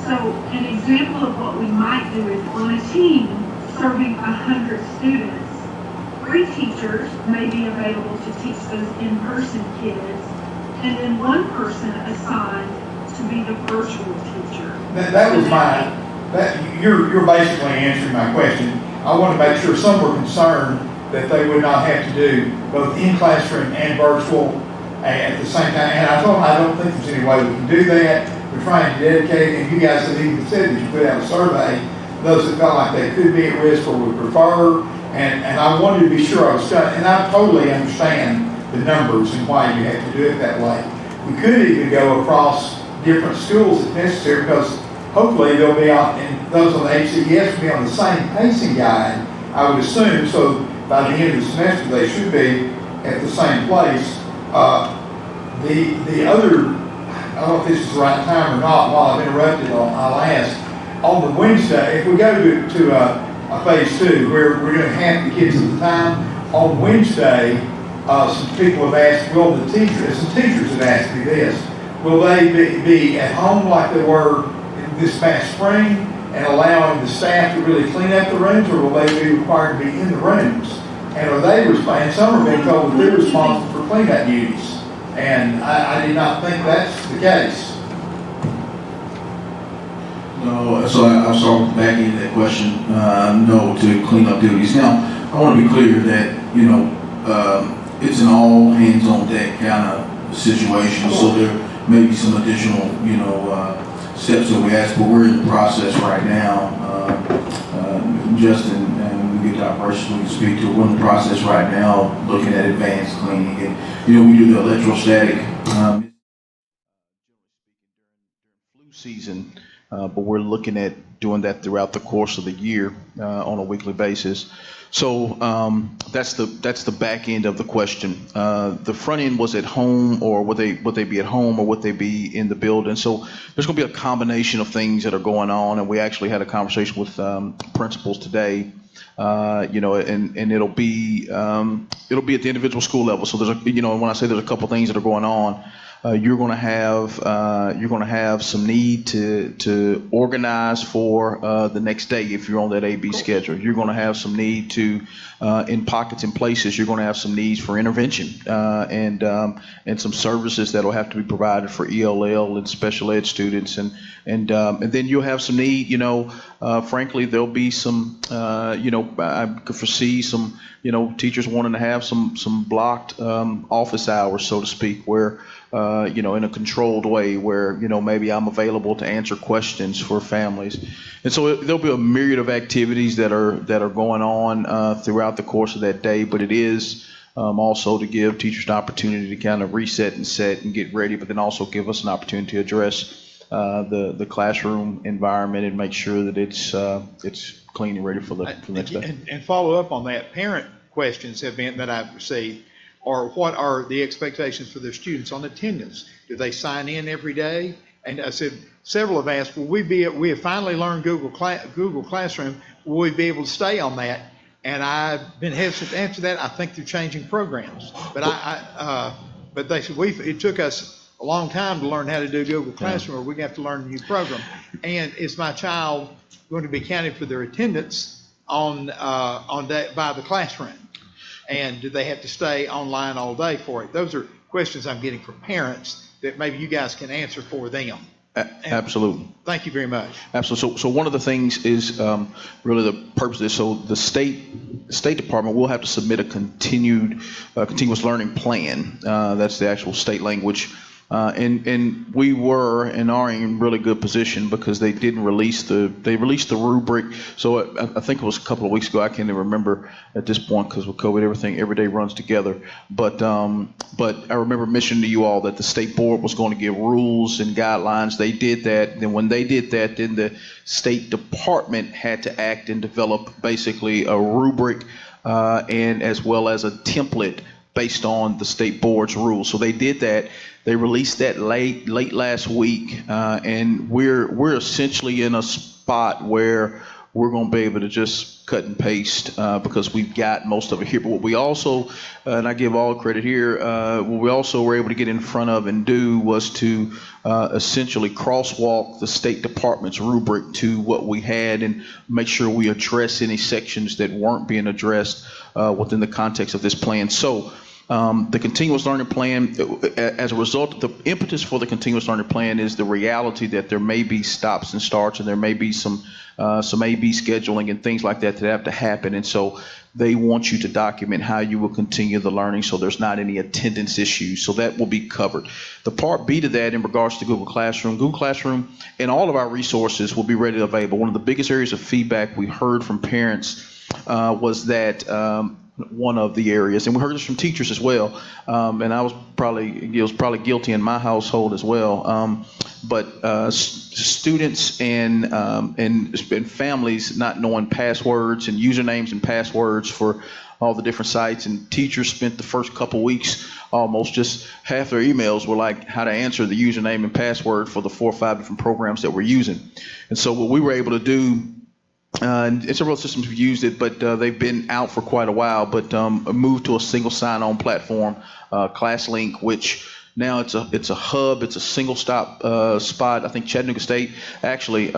So an example of what we might do is on a team serving 100 students, 3 teachers may be available to teach those in-person kids, and then one person assigned to be the virtual teacher. That was you're basically answering my question. I want to make sure some were concerned that they would not have to do both in-classroom and virtual at the same time. And I told them I don't think there's any way we can do that. We're trying to dedicate, and you guys have even said that you put out a survey, those that felt like they could be at risk or would prefer, and I wanted to be sure I was done. And I totally understand the numbers and why you have to do it that way. We could even go across different schools if necessary, because hopefully they'll be on, and those on the HCS will be on the same pacing guide, I would assume, so by the end of the semester they should be at the same place. The other, I don't know if this is the right time or not, while I've interrupted, I'll ask. On the Wednesday, if we go to a phase 2 where we're doing half the kids at the time, on Wednesday, some people have asked, will the teachers, some teachers have asked me this, will they be at home like they were this past spring and allowing the staff to really clean up the rooms, or will they be required to be in the rooms? And are they responsible? Some are being told that they're responsible for cleanup duties. And I did not think that's the case. No, so I'll start with the back end of that question. No to cleanup duties. Now, I want to be clear that, it's an all hands on deck kind of situation. So there may be some additional, steps that we ask, but we're in the process right now. Justin and we get to our person we can speak to. We're in the process right now looking at advanced cleaning. And, we do the electrostatic flu season, but we're looking at doing that throughout the course of the year on a weekly basis. So that's the back end of the question. The front end was at home, or would they be at home, or would they be in the building? So there's going to be a combination of things that are going on, and we actually had a conversation with principals today. And it'll be at the individual school level. So there's when I say there's a couple things that are going on, you're going to have some need to organize for the next day if you're on that AB schedule. You're going to have some need to in pockets and places. You're going to have some needs for intervention and some services that will have to be provided for ELL and special ed students, and then you'll have some need. Frankly, there'll be some. I could foresee some. Teachers wanting to have some blocked office hours, so to speak, where in a controlled way, where maybe I'm available to answer questions for families, and so there'll be a myriad of activities that are going on throughout the course of that day. But it is also to give teachers an opportunity to kind of reset and set and get ready, but then also give us an opportunity to address the classroom environment and make sure that it's clean and ready for the next day. And follow up on that, parent questions that I've received are, what are the expectations for their students on attendance? Do they sign in every day? And I said, several have asked, we have finally learned Google Classroom, will we be able to stay on that? And I've been hesitant to answer that. I think they're changing programs. But but they said, it took us a long time to learn how to do Google Classroom, or we're going to have to learn a new program. And is my child going to be counted for their attendance on day by the classroom? And do they have to stay online all day for it? Those are questions I'm getting from parents that maybe you guys can answer for them. Absolutely. Thank you very much. Absolutely. So one of the things is really the purpose of this. So the State Department will have to submit a continuous learning plan. That's the actual state language. And we were and are in really good position because they released the rubric. So I think it was a couple of weeks ago. I can't even remember at this point because with COVID, every day runs together. But I remember mentioning to you all that the state board was going to give rules and guidelines. They did that. Then when they did that, then the State Department had to act and develop basically a rubric and as well as a template based on the state board's rules. So they did that. They released that late last week, and we're essentially in a spot where we're going to be able to just cut and paste because we've got most of it here. But what we also, and I give all credit here, what we also were able to get in front of and do was to essentially crosswalk the State Department's rubric to what we had and make sure we address any sections that weren't being addressed within the context of this plan. So the continuous learning plan, as a result, the impetus for the continuous learning plan is the reality that there may be stops and starts and there may be some A/B scheduling and things like that have to happen. And so they want you to document how you will continue the learning so there's not any attendance issues. So that will be covered. The part B to that in regards to Google Classroom and all of our resources will be readily available. One of the biggest areas of feedback we heard from parents was that one of the areas, and we heard this from teachers as well, and I was probably guilty in my household as well. But students and families not knowing passwords and usernames and passwords for all the different sites, and teachers spent the first couple weeks almost just half their emails were like how to answer the username and password for the 4 or 5 different programs that we're using. And so what we were able to do, and several systems have used it, but they've been out for quite a while, but moved to a single sign-on platform, ClassLink, which now it's a hub, it's a single stop spot. I think Chattanooga State, actually,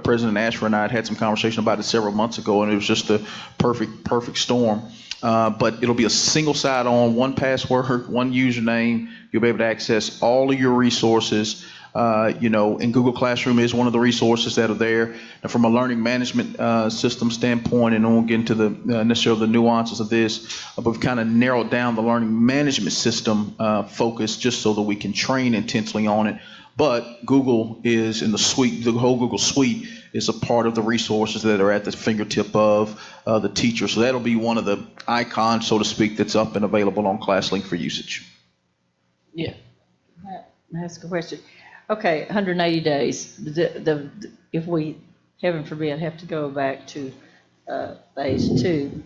President Ashford and I had some conversation about it several months ago, and it was just the perfect storm. But it'll be a single sign-on, one password, one username. You'll be able to access all of your resources. And Google Classroom is one of the resources that are there. And from a learning management system standpoint, and I won't get into the necessarily the nuances of this, but we've kind of narrowed down the learning management system focus just so that we can train intensely on it. But Google is in the suite, the whole Google suite is a part of the resources that are at the fingertip of the teacher. So that'll be one of the icons, so to speak, that's up and available on ClassLink for usage. Yeah. May I ask a question? Okay, 180 days. If we, heaven forbid, have to go back to phase 2,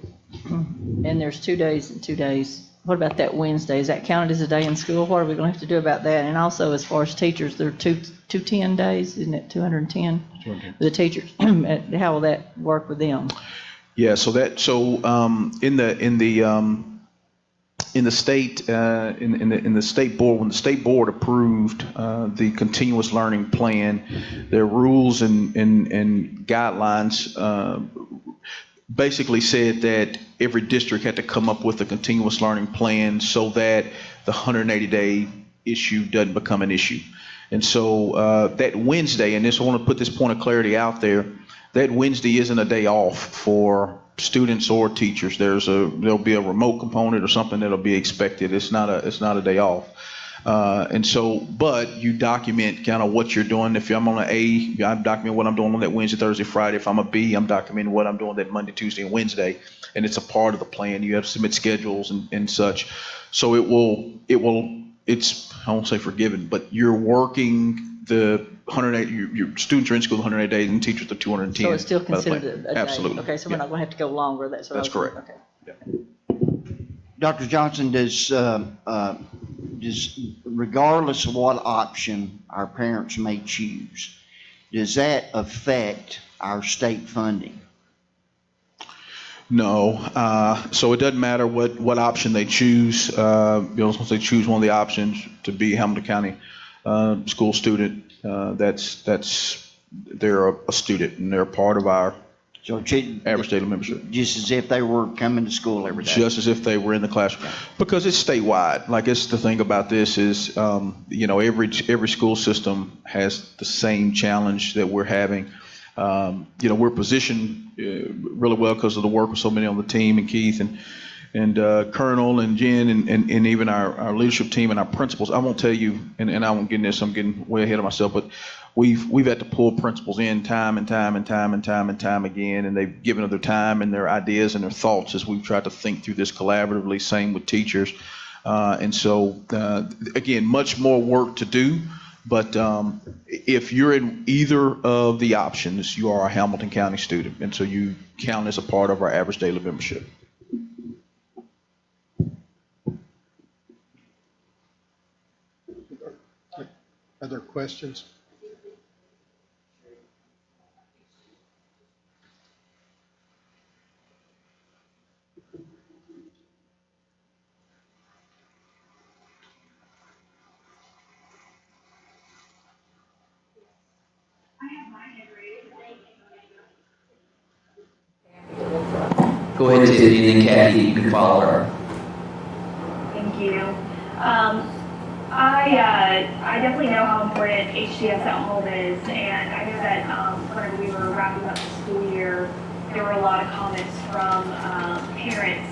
and there's 2 days and 2 days, what about that Wednesday? Is that counted as a day in school? What are we going to have to do about that? And also, as far as teachers, there are 210 days, isn't it? 210 for the teachers. How will that work with them? Yeah. In the in the state, in the state board, when the state board approved the continuous learning plan, their rules and guidelines basically said that every district had to come up with a continuous learning plan so that the 180-day issue doesn't become an issue. And so that Wednesday, and this, I want to put this point of clarity out there, that Wednesday isn't a day off for students or teachers. There'll be a remote component or something that'll be expected. It's not a day off. And so, but you document kind of what you're doing. If I'm on an A, I document what I'm doing on that Wednesday, Thursday, Friday. If I'm a B, I'm documenting what I'm doing that Monday, Tuesday, and Wednesday. And it's a part of the plan. You have to submit schedules and such. So it's, I won't say forgiven, but you're working the 180, your students are in school 180 days and teachers are 210. So it's still considered a day? Absolutely. Okay, so we're not going to have to go longer. That's correct. Okay. Yeah. Dr. Johnson, does regardless of what option our parents may choose, does that affect our state funding? No. So it doesn't matter what option they choose. Once they choose one of the options to be Hamilton County school student, they're a student and they're a part of our average daily membership. Just as if they were coming to school every day. Just as if they were in the classroom, because it's statewide. Like, it's the thing about this is, every school system has the same challenge that we're having. We're positioned really well because of the work of so many on the team, and Keith and Colonel and Jen and even our leadership team and our principals. I won't tell you, and I won't get in this, I'm getting way ahead of myself, but we've had to pull principals in time and time again, and they've given of their time and their ideas and their thoughts as we've tried to think through this collaboratively. Same with teachers. And so, again, much more work to do. But if you're in either of the options, you are a Hamilton County student, and so you count as a part of our average daily membership. Other questions? Go ahead, Tiffany, and then Kathy, you can follow her. Thank you. I definitely know how important HCS at home is, and I know that whenever we were wrapping up the school year, there were a lot of comments from parents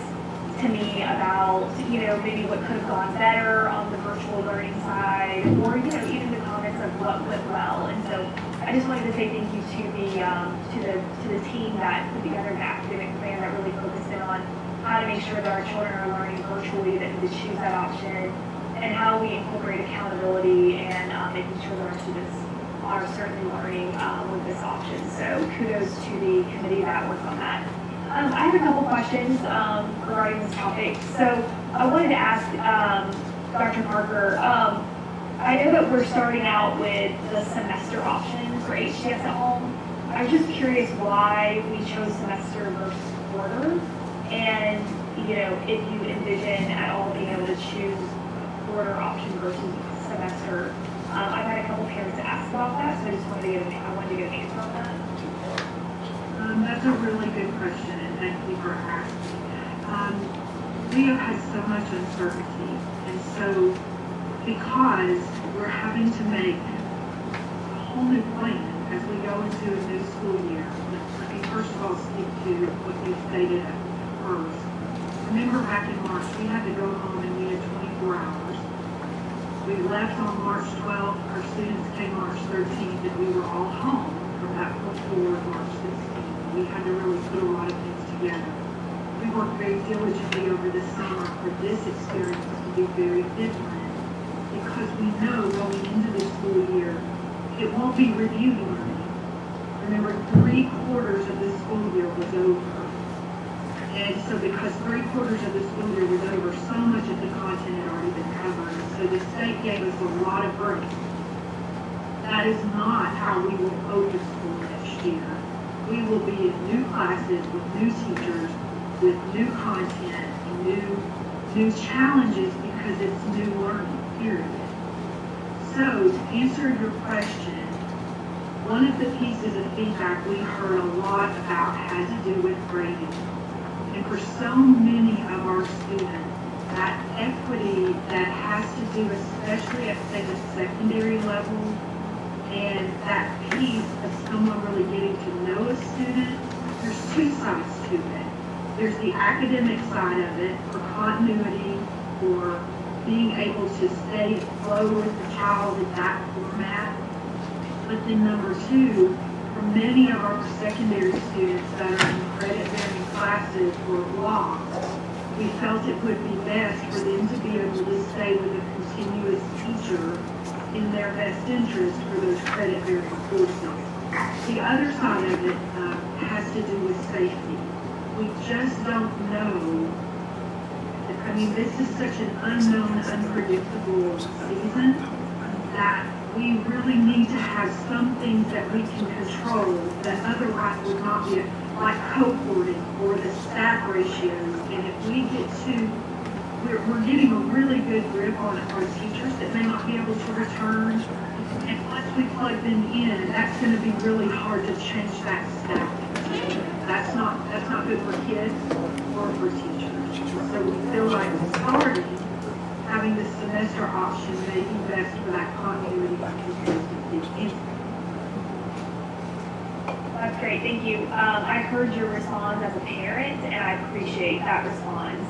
to me about, maybe what could have gone better on the virtual learning side, or, even the comments of what went well. And so I just wanted to say thank you to the team that put together the academic plan that really focused in on how to make sure that our children are learning virtually, that we choose that option, and how we incorporate accountability and making sure that our students are certainly learning with this option. So kudos to the committee that worked on that. I have a couple questions regarding this topic. So I wanted to ask Dr. Parker, I know that we're starting out with the semester option for HCS at home. I was just curious why we chose semester versus quarter, and if you envision at all being able to choose quarter option versus semester. I've had a couple parents ask about that, so I just wanted to get an answer on that. That's a really good question, and thank you for asking. We have had so much uncertainty, and so because we're having to make a whole new plan as we go into a new school year. Let me first of all speak to what you stated first. Remember back in March, we had to go home and we had 24 hours. We left on March 12th, our students came March 13th, and we were all home from that point forward March 16th. We had to really put a lot of things together. We worked very diligently over the summer for this experience to be very different, because we know going into the school year, it won't be review learning. Remember, 3/4 of the school year was over. And so because 3/4 of the school year was over, so much of the content had already been covered. So the state gave us a lot of breaks. That is not how we will open school next year. We will be in new classes with new teachers, with new content and new new challenges because it's new learning, period. So to answer your question, one of the pieces of feedback we heard a lot about had to do with grading. And for so many of our students, that equity that has to do especially at say the secondary level, and that piece of someone really getting to know a student, there's two sides to it. There's the academic side of it for continuity, for being able to stay flow with the child in that format. But then number two, for many of our secondary students that are in credit-bearing classes or blocks, we felt it would be best for them to be able to stay with a continuous teacher in their best interest for those credit-bearing courses. The other side of it has to do with safety. We just don't know. I mean, this is such an unknown, unpredictable season that we really need to have some things that we can control that otherwise would not be, like cohorting or the staff ratios. And if we get to, we're getting a really good grip on our teachers that may not be able to return. And once we plug them in, that's going to be really hard to change that staff. That's not good for kids or for teachers. So we feel like starting, having the semester option may be best for that continuity and consistency. That's great, thank you. I heard your response as a parent, and I appreciate that response.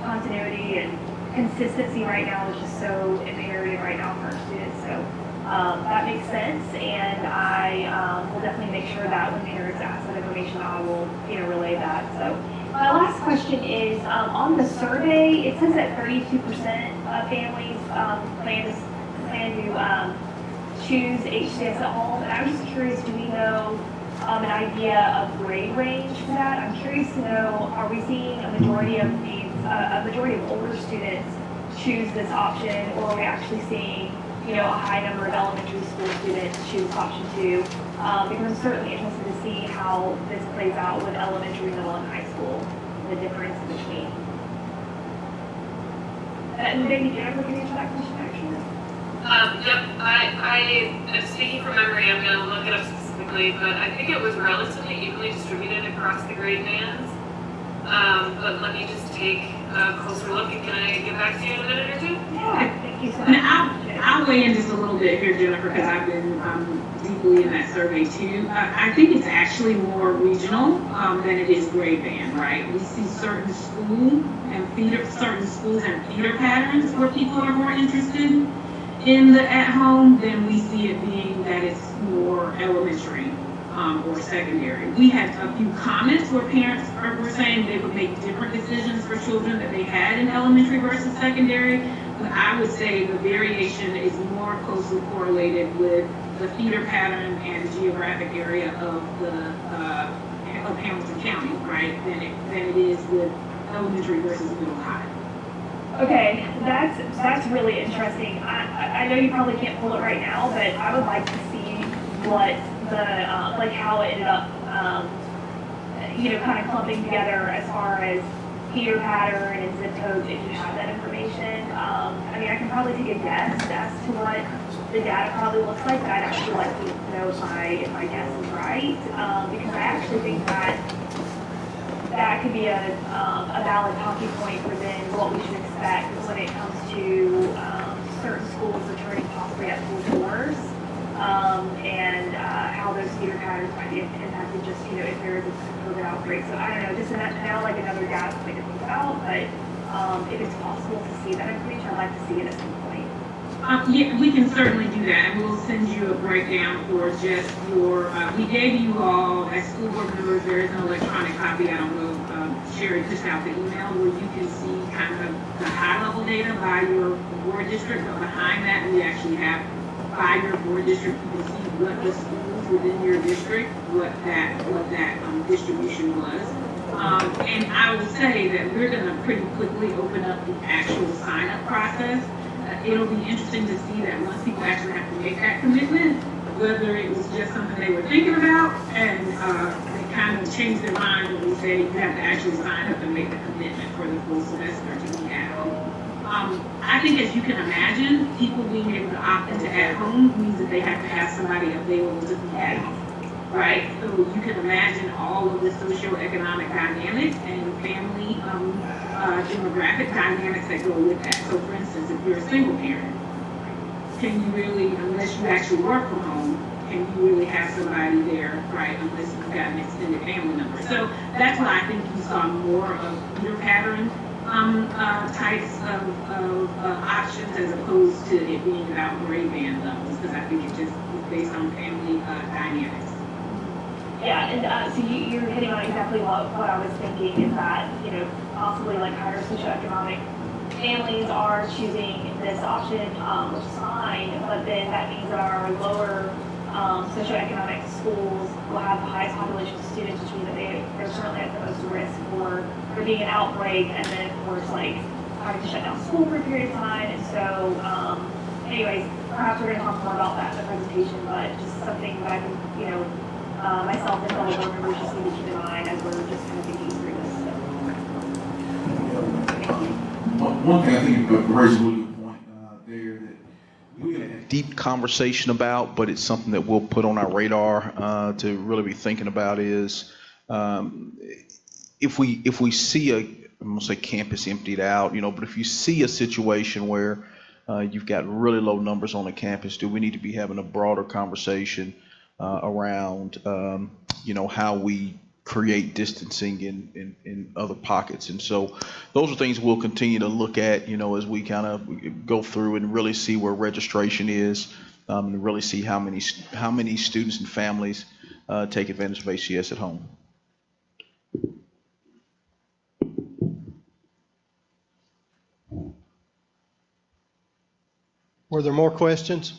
Continuity and consistency right now is just so imperative right now for our students. So that makes sense, and I will definitely make sure that when parents ask that information, I will relay that. So my last question is on the survey. It says that 32% of families plan to choose HCS at home, and I was just curious, do we know an idea of grade range for that? I'm curious to know, are we seeing a majority of older students choose this option, or are we actually seeing a high number of elementary school students choose option 2? Because I'm certainly interested to see how this plays out with elementary, middle, and high school, the difference in between. And maybe Jennifer can answer that question actually. Yep, I am speaking from memory. I'm going to look it up specifically, but I think it was relatively evenly distributed across the grade bands. But let me just take a closer look, and can I get back to you in a minute or two? Yeah, thank you so much. And I'll weigh in just a little bit here, Jennifer, because I've been deeply in that survey too. I think it's actually more regional than it is grade band, right? We see certain schools and feeder patterns where people are more interested in the at-home than we see it being that it's more elementary or secondary. We had a few comments where parents were saying they would make different decisions for children that they had in elementary versus secondary, but I would say the variation is more closely correlated with the feeder pattern and geographic area of Hamilton County, right, than it is with elementary versus middle high. Okay, that's really interesting. I know you probably can't pull it right now, but I would like to see what the how it ended up kind of clumping together as far as feeder pattern and zip codes if you have that information. I mean, I can probably take a guess as to what the data probably looks like, but I'd actually like to know if my guess is right, because I actually think that could be a valid talking point for then what we should expect when it comes to certain schools returning possibly at full doors, and how those feeder patterns might be impacted just, if there is a COVID outbreak. So I don't know, just now like another data point to think about, but if it's possible to see that information, I'd like to see it at some point. Yeah, we can certainly do that, and we'll send you a breakdown for just your, we gave you all, as school board members, there is an electronic copy, I don't know, Sherry pushed out the email where you can see kind of the high level data by your board district, but behind that we actually have by your board district, you can see what the schools within your district, what that distribution was. And I will say that we're gonna pretty quickly open up the actual sign up process. It'll be interesting to see that once people actually have to make that commitment, whether it was just something they were thinking about and they kind of changed their mind when we said you have to actually sign up and make the commitment for the full semester to be at home. I think, as you can imagine, people being able to opt into at home means that they have to have somebody available to be at home, right? So you can imagine all of the socioeconomic dynamics and family demographic dynamics that go with that. So, for instance, if you're a single parent, can you really, unless you actually work from home, can you really have somebody there, right, unless you've got an extended family member? So that's why I think you saw more of feeder pattern types of options as opposed to it being about grade band levels, because I think it just is based on family dynamics. Yeah, and so you're hitting on exactly what I was thinking, is that, you know, possibly like higher socioeconomic families are choosing this option, which is fine, but then that means that our lower socioeconomic schools will have the highest population of students, which means that they're certainly at the most risk for there being an outbreak, and then of course like having to shut down school for a period of time. And so anyways, perhaps we're going to talk more about that in the presentation, but just something that I think, you know, myself and fellow board members just need to keep in mind as we're just kind of thinking through this. So. Thank you. One thing I think raises a really good point there that we're going to have deep conversation about, but it's something that we'll put on our radar to really be thinking about is if we see I'm going to say campus emptied out, you know, but if you see a situation where you've got really low numbers on the campus, do we need to be having a broader conversation around, you know, how we create distancing in other pockets? And so those are things we'll continue to look at, you know, as we kind of go through and really see where registration is, and really see how many students and families take advantage of HCS at home. Were there more questions?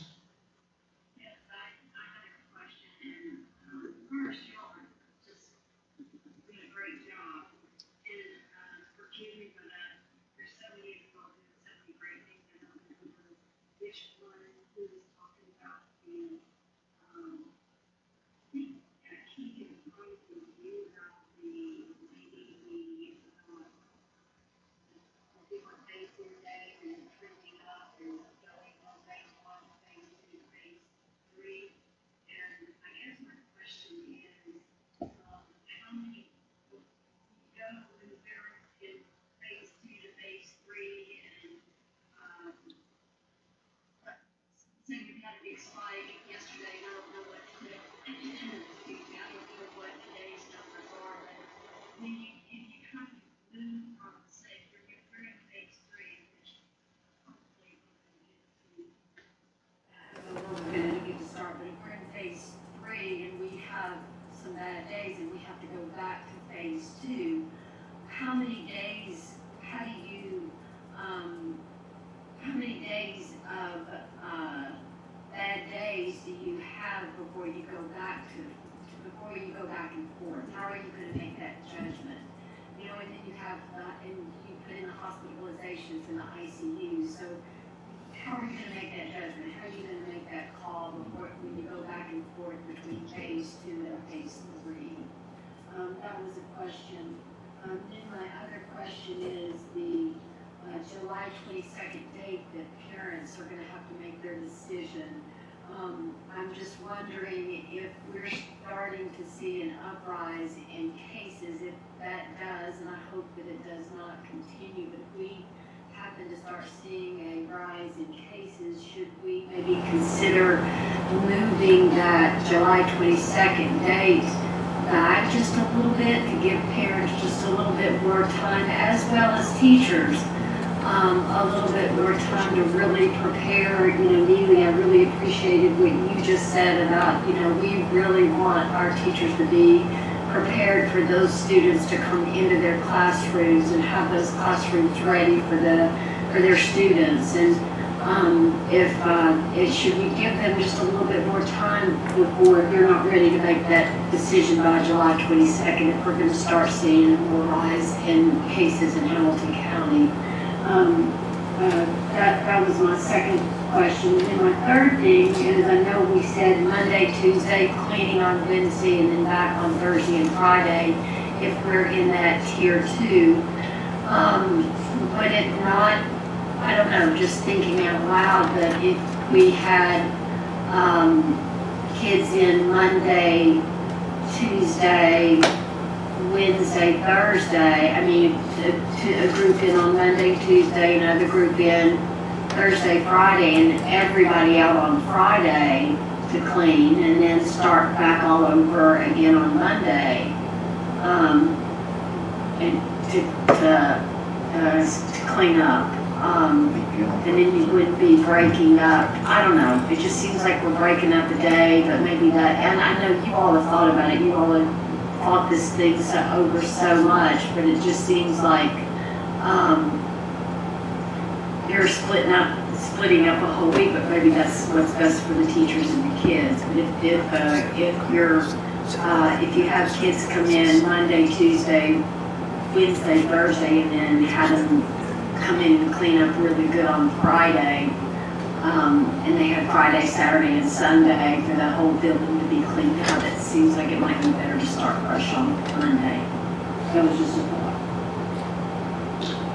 How are you going to make that judgment? You know, and then you have, and you put in the hospitalizations and the ICU. So how are you going to make that judgment? How are you going to make that call before, when you go back and forth between phase 2 and phase 3? That was a question. Then my other question is the July 22nd date that parents are going to have to make their decision. I'm just wondering if we're starting to see an uprise in cases. If that does, and I hope that it does not continue, but if we happen to start seeing a rise in cases, should we maybe consider moving that July 22nd date back just a little bit to give parents just a little bit more time, as well as teachers? A little bit more time to really prepare. You know, Neely, I really appreciated what you just said about, you know, we really want our teachers to be prepared for those students to come into their classrooms and have those classrooms ready for their students. And should we give them just a little bit more time before they're not ready to make that decision by July 22nd if we're going to start seeing a rise in cases in Hamilton County? That was my second question. And my third thing is, I know we said Monday, Tuesday, cleaning on Wednesday, and then back on Thursday and Friday if we're in that tier 2. But it not, I don't know, just thinking out loud, that if we had kids in Monday, Tuesday, Wednesday, Thursday, I mean, a group in on Monday, Tuesday, another group in Thursday, Friday, and everybody out on Friday to clean, and then start back all over again on Monday, and to clean up. And then you wouldn't be breaking up. I don't know. It just seems like we're breaking up a day, but maybe that. And I know you all have thought about it. You all have thought this thing over so much, but it just seems like you're splitting up a whole week. But maybe that's what's best for the teachers and the kids. But if you have kids come in Monday, Tuesday, Wednesday, Thursday, and then have them come in and clean up really good on Friday, and they have Friday, Saturday, and Sunday for the whole building to be cleaned out, it seems like it might be better to start fresh on Monday. That was just a thought.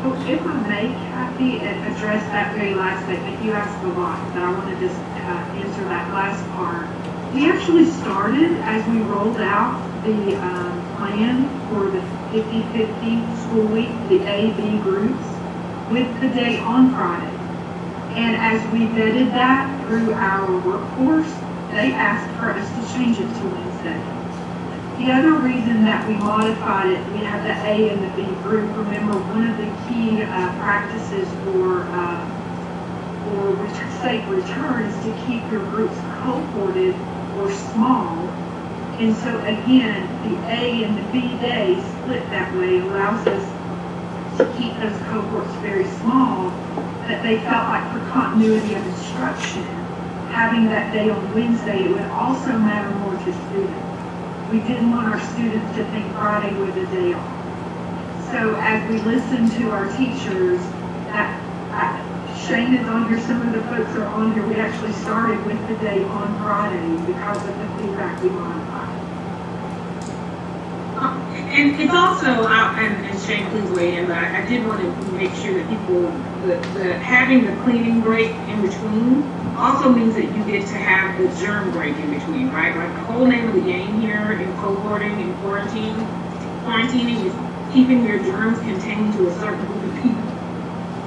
Well, if I may, Kathy, address that very last statement. You asked a lot, but I want to just answer that last part. We actually started, as we rolled out the plan for the 50-50 school week, the A-B groups, with the day on Friday. And as we vetted that through our workforce, they asked for us to change it to Wednesday. The other reason that we modified it, we have the A and the B group. Remember, one of the key practices for safe return is to keep your groups cohorted or small. And so again, the A and the B days split that way allows us to keep those cohorts very small, that they felt like for continuity of instruction, having that day on Wednesday, it would also matter more to students. We didn't want our students to think Friday was a day off. So as we listened to our teachers, Shane is on here, some of the folks are on here, we actually started with the day on Friday because of the feedback we modified. And it's also, and Shane, please weigh in, but I did want to make sure that people, having the cleaning break in between also means that you get to have the germ break in between, right? Like the whole name of the game here in cohorting and quarantining is keeping your germs contained to a certain group of people.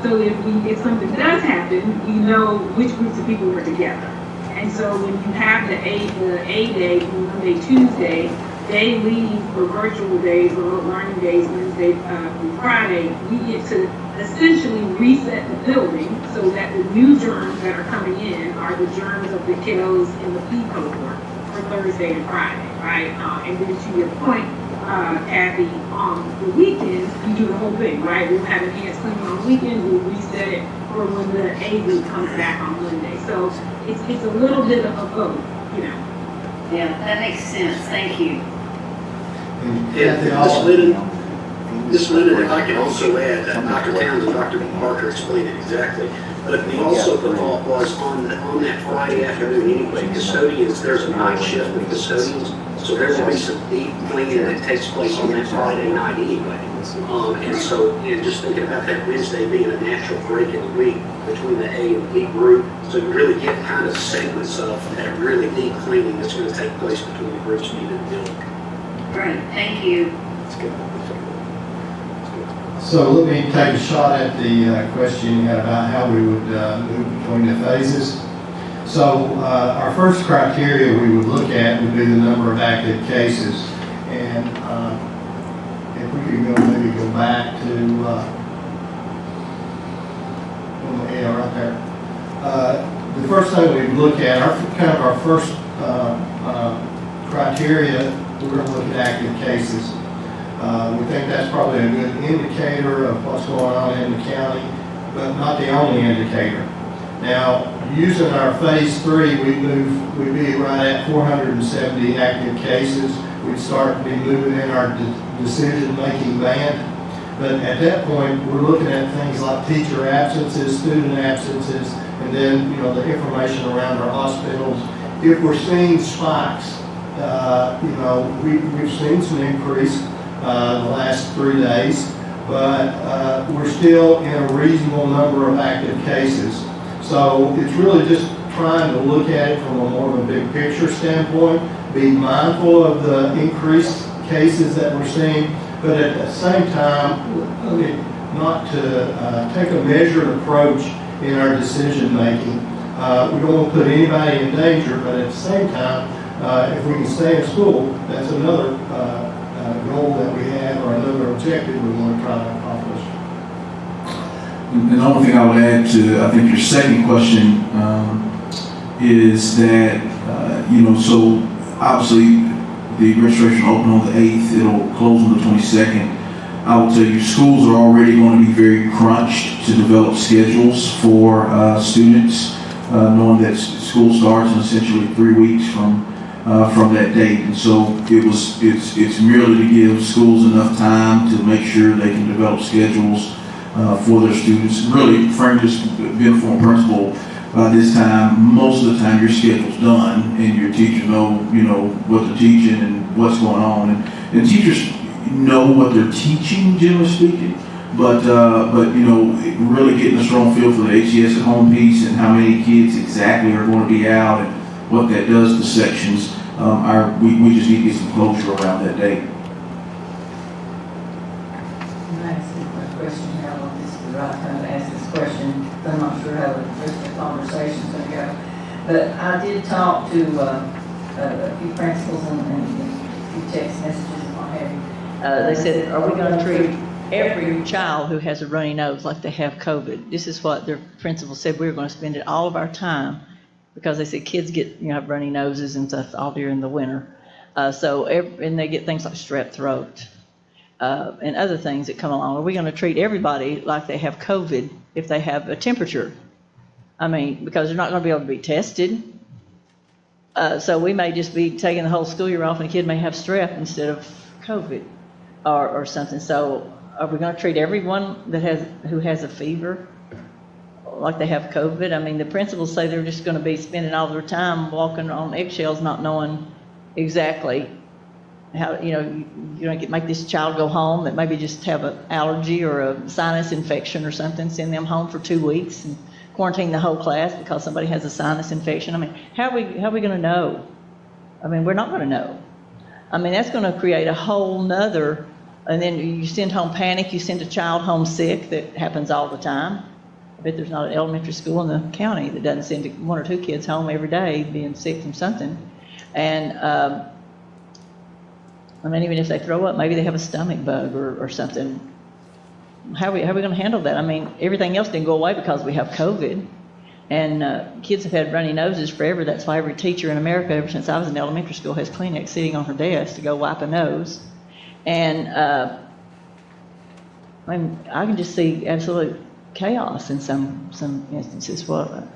So if something does happen, you know which groups of people were together. And so when you have the A day, Monday, Tuesday, they leave for virtual days, remote learning days, Wednesday through Friday, we get to essentially reset the building so that the new germs that are coming in are the germs of the kiddos in the P cohort for Thursday and Friday, right? And then to your point, Kathy, on the weekends, we do the whole thing, right? We'll have enhanced cleaning on the weekend, we'll reset it for when the A group comes back on Monday. So it's a little bit of a both, you know. Yeah, that makes sense. Thank you. This minute, if I can also add, Dr. Towns and Dr. Parker explained it exactly. But also the thought was on that Friday afternoon anyway, custodians, there's a night shift with custodians, so there will be some deep cleaning that takes place on that Friday night anyway. And so, just thinking about that Wednesday being a natural break in the week between the A and B group, so you really get kind of segments of that really deep cleaning that's going to take place between the groups needed to build. Great, thank you. So let me take a shot at the question you had about how we would move between the phases. So our first criteria we would look at would be the number of active cases. And if we could maybe go back to, yeah, right there. The first thing we'd look at, our first criteria, we're going to look at active cases. We think that's probably a good indicator of what's going on in the county, but not the only indicator. Now, using our phase 3, we'd be right at 470 active cases. We'd start to be moving in our decision-making band. But at that point, we're looking at things like teacher absences, student absences, and then, you know, the information around our hospitals. If we're seeing spikes, you know, we've seen some increase the last 3 days, but we're still in a reasonable number of active cases. So it's really just trying to look at it from a more of a big picture standpoint, be mindful of the increased cases that we're seeing, but at the same time, not to take a measured approach in our decision making. We don't want to put anybody in danger, but at the same time, if we can stay in school, that's another goal that we have, or another objective we want to try to accomplish. And the only thing I would add to, I think, your second question is that, you know, so obviously the registration will open on the 8th, it'll close on the 22nd. I will tell you, schools are already going to be very crunched to develop schedules for students, knowing that school starts in essentially 3 weeks from that date. And so it's merely to give schools enough time to make sure they can develop schedules for their students. Really, frankly, just being a former principal, by this time, most of the time your schedule's done and your teachers know, you know, what they're teaching and what's going on. And teachers know what they're teaching, generally speaking, but you know, really getting a strong feel for the HCS at home piece and how many kids exactly are going to be out and what that does to sections. We just need to get some closure around that date. Can I ask you a question, Harold? This is the right time to ask this question. I'm not sure how the rest of the conversation's going to go. But I did talk to a few principals and a few text messages and what have you. They said, are we going to treat every child who has a runny nose like they have COVID? This is what their principal said. We were going to spend it all of our time, because they said kids get, you know, have runny noses and stuff all during the winter. And they get things like strep throat and other things that come along. Are we going to treat everybody like they have COVID if they have a temperature? I mean, because they're not going to be able to be tested. So we may just be taking the whole school year off and a kid may have strep instead of COVID or something. So are we going to treat everyone who has a fever like they have COVID? I mean, the principals say they're just going to be spending all their time walking on eggshells, not knowing exactly how, you know, make this child go home that maybe just have an allergy or a sinus infection or something, send them home for 2 weeks and quarantine the whole class because somebody has a sinus infection. I mean, how are we going to know? I mean, we're not going to know. I mean, that's going to create a whole nother, and then you send home panic, you send a child home sick. That happens all the time. I bet there's not an elementary school in the county that doesn't send 1 or 2 kids home every day being sick from something. And I mean, even if they throw up, maybe they have a stomach bug or something. How are we going to handle that? I mean, everything else didn't go away because we have COVID. And kids have had runny noses forever. That's why every teacher in America, ever since I was in elementary school, has Kleenex sitting on her desk to go wipe a nose. And I can just see absolute chaos in some instances. Well,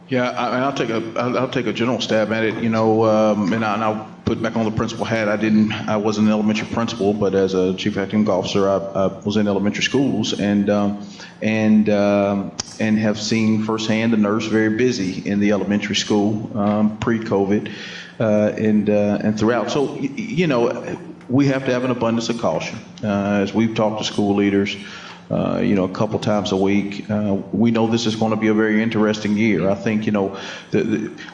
yeah, I'll take a general stab at it. You know, and I'll put back on the principal hat. I wasn't an elementary principal, but as a chief academic officer, I was in elementary schools and have seen firsthand the nurse very busy in the elementary school pre-COVID and throughout. So you know, we have to have an abundance of caution as we've talked to school leaders. You know, a couple times a week. We know this is going to be a very interesting year. I think, you know,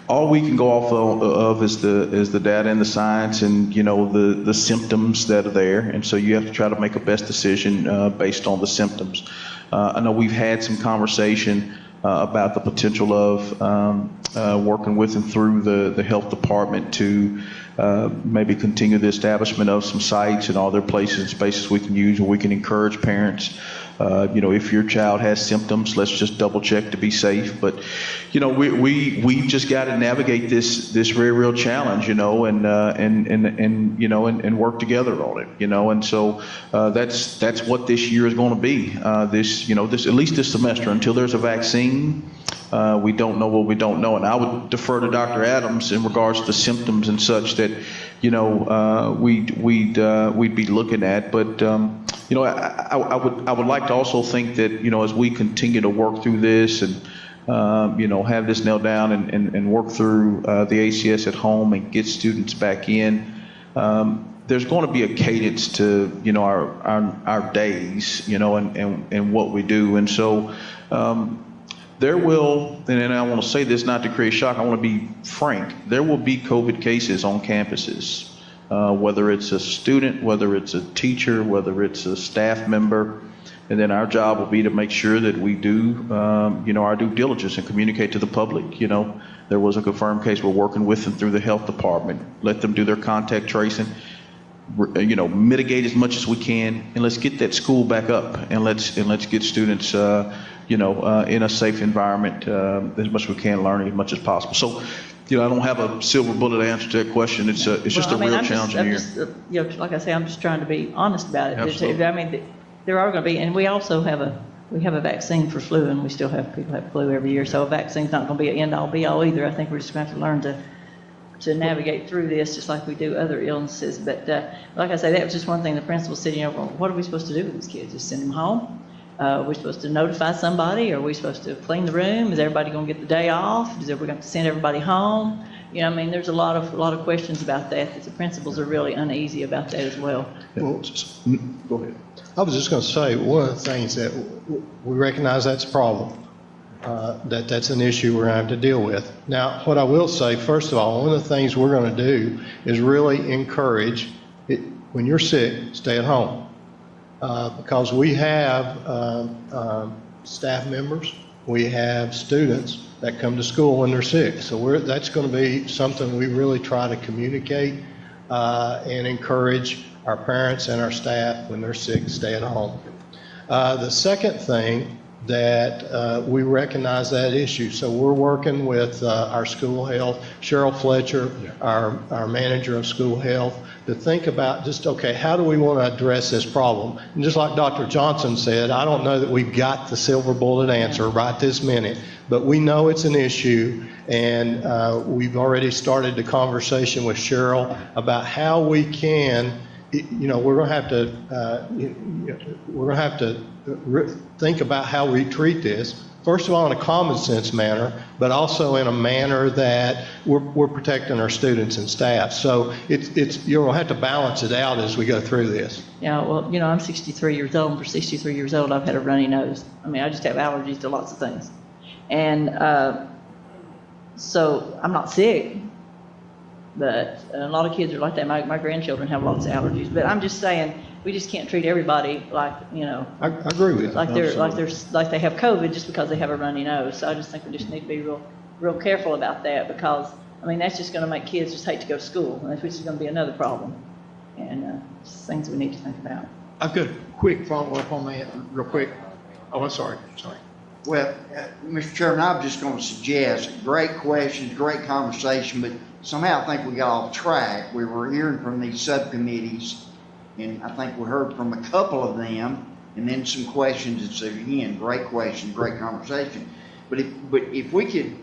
all we can go off of is the data and the science and, you know, the symptoms that are there. And so you have to try to make a best decision based on the symptoms. I know we've had some conversation about the potential of working with and through the health department to maybe continue the establishment of some sites and other places and spaces we can use where we can encourage parents. You know, if your child has symptoms, let's just double check to be safe. But, you know, we just got to navigate this very real challenge, you know, and you know, and work together on it, you know. And so that's what this year is going to be. This, you know, at least this semester, until there's a vaccine. We don't know what we don't know. And I would defer to Dr. Adams in regards to symptoms and such that, we'd be looking at. But, I would like to also think that, as we continue to work through this and, have this nailed down and work through the HCS at home and get students back in, there's going to be a cadence to, our days, and what we do. And so, there will, and I want to say this not to create shock, I want to be frank, there will be COVID cases on campuses, whether it's a student, whether it's a teacher, whether it's a staff member, and then our job will be to make sure that we do, our due diligence and communicate to the public. There was a confirmed case, we're working with them through the health department, let them do their contact tracing, mitigate as much as we can, and let's get that school back up, and let's get students, in a safe environment as much as we can, learning as much as possible. So, I don't have a silver bullet answer to that question. It's just a real challenging year. Like I say, I'm just trying to be honest about it. Absolutely. There are going to be, and we also have a vaccine for flu, and we still have people have flu every year. So a vaccine's not going to be an end all be all either. I think we're just going to have to learn to navigate through this just like we do other illnesses. But like I say, that was just one thing the principal said, what are we supposed to do with these kids? Just send them home? Are we supposed to notify somebody? Are we supposed to clean the room? Is everybody going to get the day off? Is we going to send everybody home? There's a lot of questions about that the principals are really uneasy about that as well. Well, go ahead. I was just going to say, one of the things that we recognize that's a problem, that's an issue we're going to have to deal with. Now, what I will say, first of all, one of the things we're going to do is really encourage it, when you're sick, stay at home. Because we have staff members, we have students that come to school when they're sick. So that's going to be something we really try to communicate and encourage our parents and our staff when they're sick, stay at home. The second thing that we recognize that issue. So we're working with our school health, Cheryl Fletcher, our manager of school health, to think about just, okay, how do we want to address this problem? And just like Dr. Johnson said, I don't know that we've got the silver bullet answer right this minute, but we know it's an issue, and we've already started the conversation with Cheryl about how we can, we're going to have to think about how we treat this. First of all, in a common sense manner, but also in a manner that we're protecting our students and staff. So you're going to have to balance it out as we go through this. Yeah, well, I'm 63 years old, and for 63 years old, I've had a runny nose. I just have allergies to lots of things. And so I'm not sick, but a lot of kids are like that. My grandchildren have lots of allergies, but I'm just saying, we just can't treat everybody like, I agree with you. like they have COVID just because they have a runny nose. So I just think we just need to be real careful about that, because that's just going to make kids just hate to go to school, which is going to be another problem, and just things we need to think about. I've got a quick follow-up on that real quick. Oh, I'm sorry. Well, Mr. Chairman, I'm just going to suggest, great questions, great conversation, but somehow I think we got off track. We were hearing from these subcommittees, and I think we heard from a couple of them, and then some questions. And so again, great question, great conversation. But if we could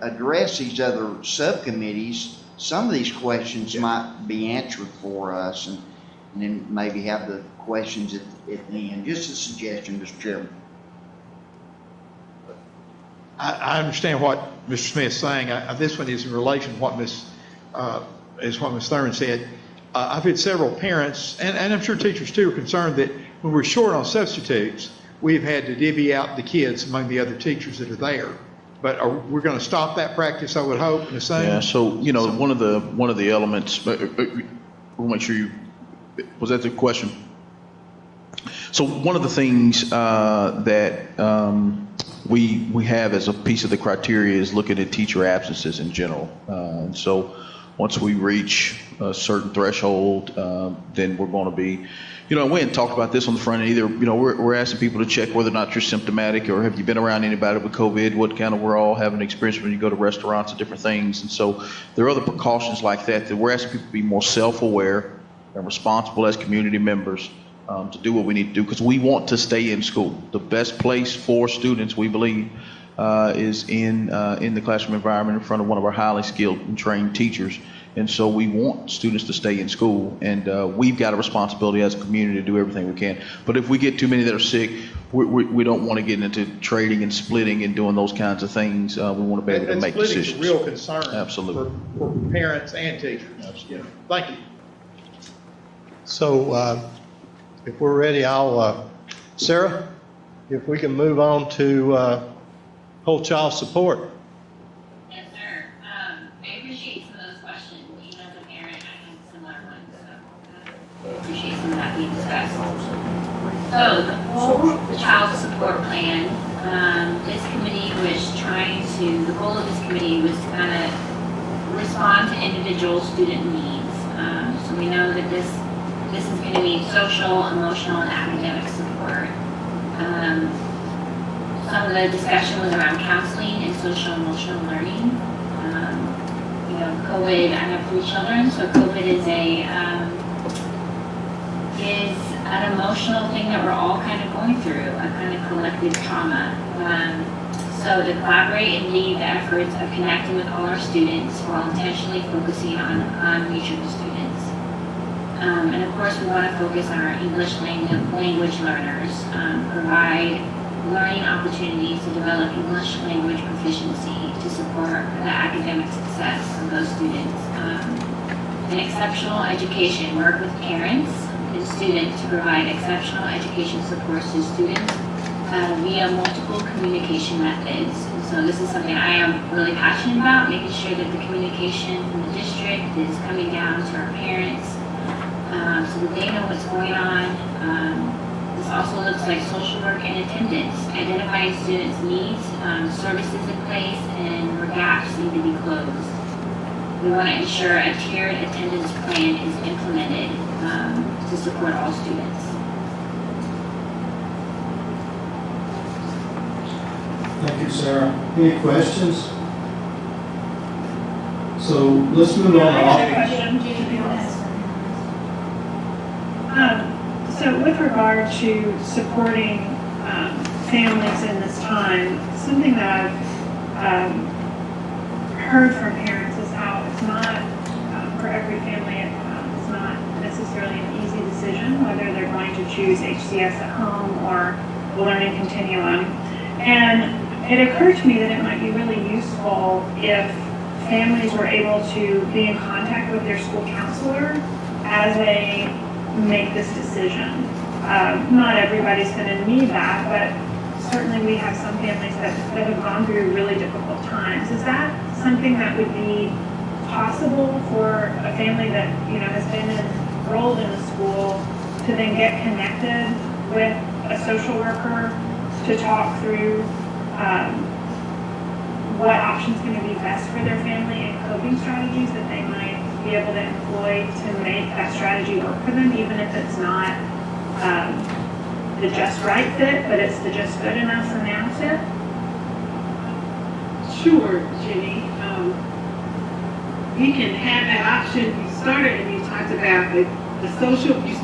address these other subcommittees, some of these questions might be answered for us, and then maybe have the questions at the end. Just a suggestion, Mr. Chairman. I understand what Mr. Smith's saying. This one is in relation to what Ms. Thurman said. I've had several parents, and I'm sure teachers too, are concerned that when we're short on substitutes, we've had to divvy out the kids among the other teachers that are there. But we're going to stop that practice, I would hope, and assume. Yeah. So one of the elements. We'll make sure was that the question? So one of the things that we have as a piece of the criteria is looking at teacher absences in general. And so once we reach a certain threshold, then we're going to be, we hadn't talked about this on the front end either. We're asking people to check whether or not you're symptomatic, or have you been around anybody with COVID, what kind of, we're all having experience when you go to restaurants and different things. And so there are other precautions like that we're asking people to be more self-aware and responsible as community members to do what we need to do, because we want to stay in school. The best place for students, we believe, is in the classroom environment in front of one of our highly skilled and trained teachers. And so we want students to stay in school, and we've got a responsibility as a community to do everything we can. But if we get too many that are sick, we don't want to get into trading and splitting and doing those kinds of things. We want to be able to make decisions. Splitting is a real concern. Absolutely. For parents and teachers. Absolutely. Thank you. So if we're ready, Sarah, if we can move on to whole child support. Yes, sir. I appreciate some of those questions. Even as a parent, I had similar ones, so I appreciate some of that being discussed. So the whole child support plan, this committee was the goal of this committee was to kind of respond to individual student needs. So we know that this is going to be social, emotional, and academic support. Some of the discussion was around counseling and social emotional learning. COVID, I have 3 children, so COVID is an emotional thing that we're all kind of going through, a kind of collective trauma. So to collaborate and lead the efforts of connecting with all our students while intentionally focusing on each of the students. And of course, we want to focus on our English language learners, provide learning opportunities to develop English language proficiency to support the academic success of those students. An exceptional education, work with parents and students to provide exceptional education supports to students via multiple communication methods. And so this is something I am really passionate about, making sure that the communication from the district is coming down to our parents so that they know what's going on. This also looks like social work and attendance, identifying students' needs, services in place, and where gaps need to be closed. We want to ensure a tiered attendance plan is implemented to support all students. Thank you, Sarah. Any questions? So let's move on. I have a question. So with regard to supporting families in this time, something that I've heard from parents is how it's not, for every family, it's not necessarily an easy decision whether they're going to choose HCS at home or the learning continuum. And it occurred to me that it might be really useful if families were able to be in contact with their school counselor as they make this decision. Not everybody's going to need that, but certainly we have some families that have gone through really difficult times. Is that something that would be possible for a family that has been enrolled in a school to then get connected with a social worker to talk through what options going to be best for their family and coping strategies that they might be able to employ to make that strategy work for them, even if it's not the just right fit, but it's the just good enough for now fit? Sure, Jenny. We can have that option. You started and you talked about the social, you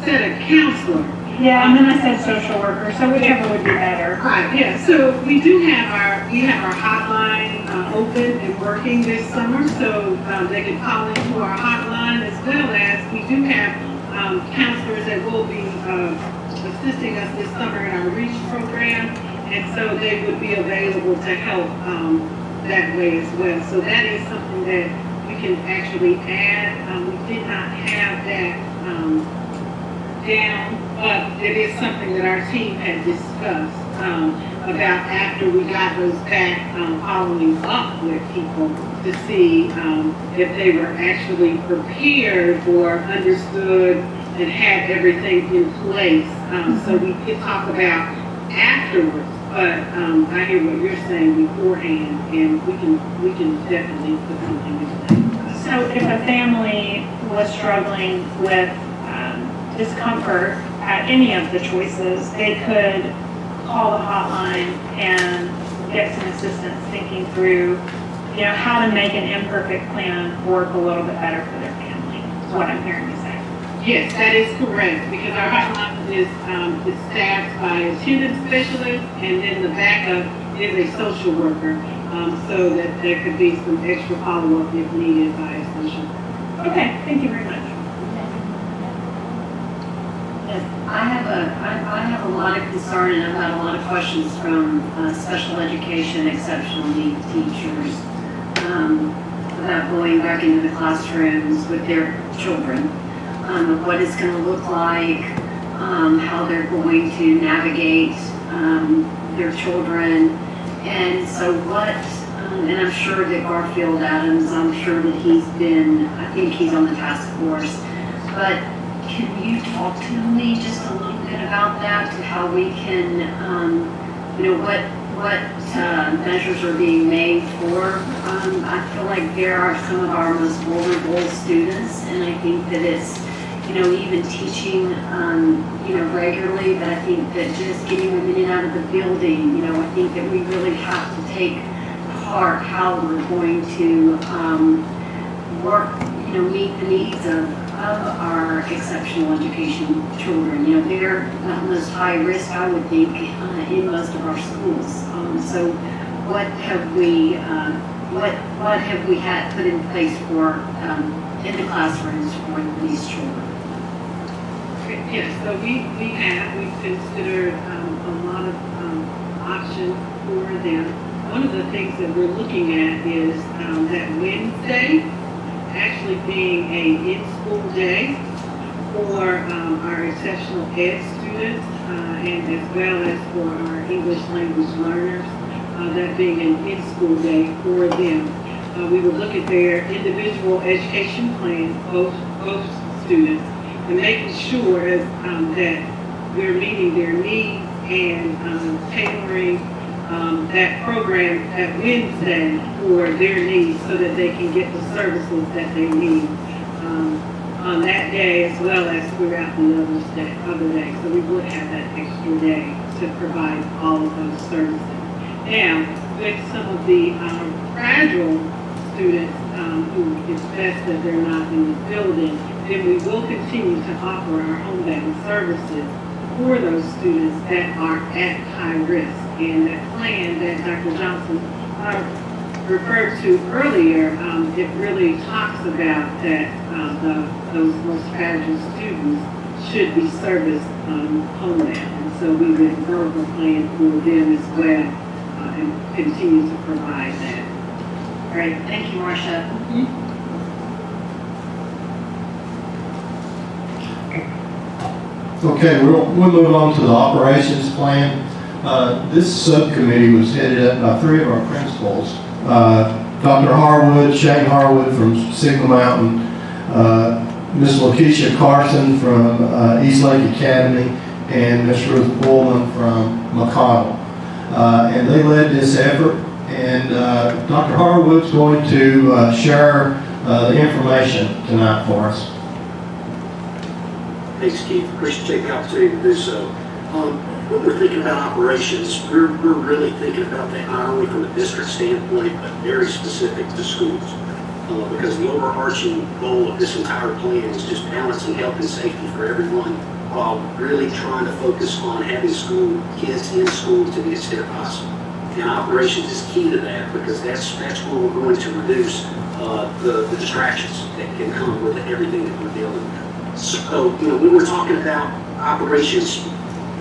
said a counselor. Yeah, and then I said social worker, so whichever would be better. Right, yeah, so we have our hotline open and working this summer, so they can call into our hotline, as well as we do have counselors that will be assisting us this summer in our REACH program, and so they would be available to help that way as well. So that is something that we can actually add. We did not have that down, but it is something that our team had discussed about after we got those back, following up with people to see if they were actually prepared or understood and had everything in place. So we could talk about afterwards, but I hear what you're saying beforehand, and we can definitely put something in place. So if a family was struggling with discomfort at any of the choices, they could call the hotline and get some assistance thinking through, how to make an imperfect plan work a little bit better for their family, is what I'm hearing you say. Yes, that is correct, because our hotline is staffed by attendance specialists, and then the backup is a social worker, so that there could be some extra follow-up if needed by a social worker. Okay, thank you very much. I have a lot of concern, and I've had a lot of questions from special education, exceptional needs teachers about going back into the classrooms with their children, what it's going to look like, how they're going to navigate their children, and so what, and I'm sure that Garfield Adams, I'm sure that I think he's on the task force, but can you talk to me just a little bit about that, to how we can, what measures are being made for? I feel like there are some of our most vulnerable students, and I think that it's, even teaching, regularly, but I think that just getting them in and out of the building, I think that we really have to take to heart how we're going to work, meet the needs of our exceptional education children. They're most high risk, I would think, in most of our schools. So what have we had put in place for in the classrooms for these children? Yes, so we've considered a lot of options for them. One of the things that we're looking at is that Wednesday actually being a in-school day for our exceptional ed students, and as well as for our English language learners, that being an in-school day for them. We would look at their individual education plans, both students, and making sure that we're meeting their needs and tailoring that program that Wednesday for their needs so that they can get the services that they need on that day as well as throughout the other days. So we would have that extra day to provide all of those services. Now, with some of the fragile students who it's best that they're not in the building, then we will continue to offer our homebound services for those students that are at high risk. And that plan that Dr. Johnson referred to earlier, it really talks about that those most fragile students should be serviced homebound. And so we would develop a plan for them as well and continue to provide that. Great, thank you, Marsha. Okay, we'll move on to the operations plan. This subcommittee was headed up by three of our principals, Dr. Harwood, Shane Harwood from Signal Mountain, Ms. Lakeisha Carson from East Lake Academy, and Ms. Ruth Pullman from McConnell. And they led this effort, and Dr. Harwood's going to share the information tonight for us. Thanks, Keith. Appreciate the opportunity to do so. When we're thinking about operations, we're really thinking about that not only from a district standpoint, but very specific to schools. Because the overarching goal of this entire plan is just balancing health and safety for everyone, while really trying to focus on having kids in school to the extent possible. And operations is key to that, because that's where we're going to reduce the distractions that can come with everything that we're dealing with. So, when we're talking about operations,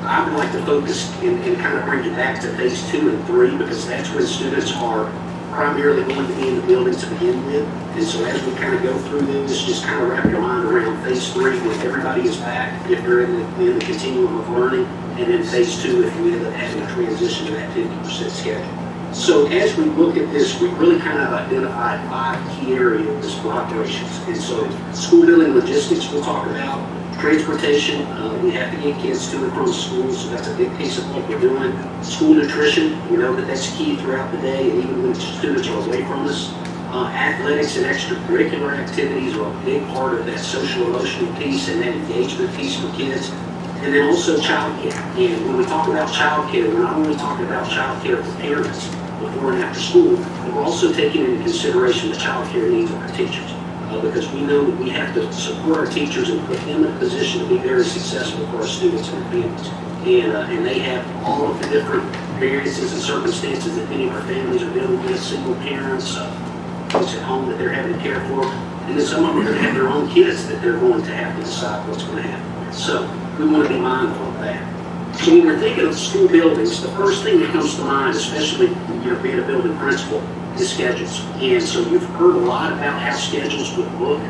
I would like to focus and kind of bring it back to phase 2 and 3, because that's when students are primarily going to be in the building to begin with. And so as we kind of go through this, just kind of wrap your mind around phase 3 when everybody is back, if they're in the continuum of learning, and then phase 2 if we end up having to transition to that 50% schedule. So as we look at this, we really kind of identified 5 key areas for operations. And so school building logistics we'll talk about, transportation, we have to get kids to and from school, so that's a big piece of what we're doing. School nutrition, we know that that's key throughout the day, and even when students are away from us. Athletics and extracurricular activities are a big part of that social emotional piece and that engagement piece for kids. And then also childcare. And when we talk about childcare, we're not only talking about childcare for parents before and after school, but we're also taking into consideration the childcare needs of our teachers. Because we know that we have to support our teachers and put them in a position to be very successful for our students and their families. And they have all of the different variances and circumstances that many of our families are dealing with, single parents, folks at home that they're having to care for, and then some of them are going to have their own kids that they're going to have to decide what's going to happen. So we want to be mindful of that. So when we're thinking of school buildings, the first thing that comes to mind, especially being a building principal, is schedules. And so you've heard a lot about how schedules would look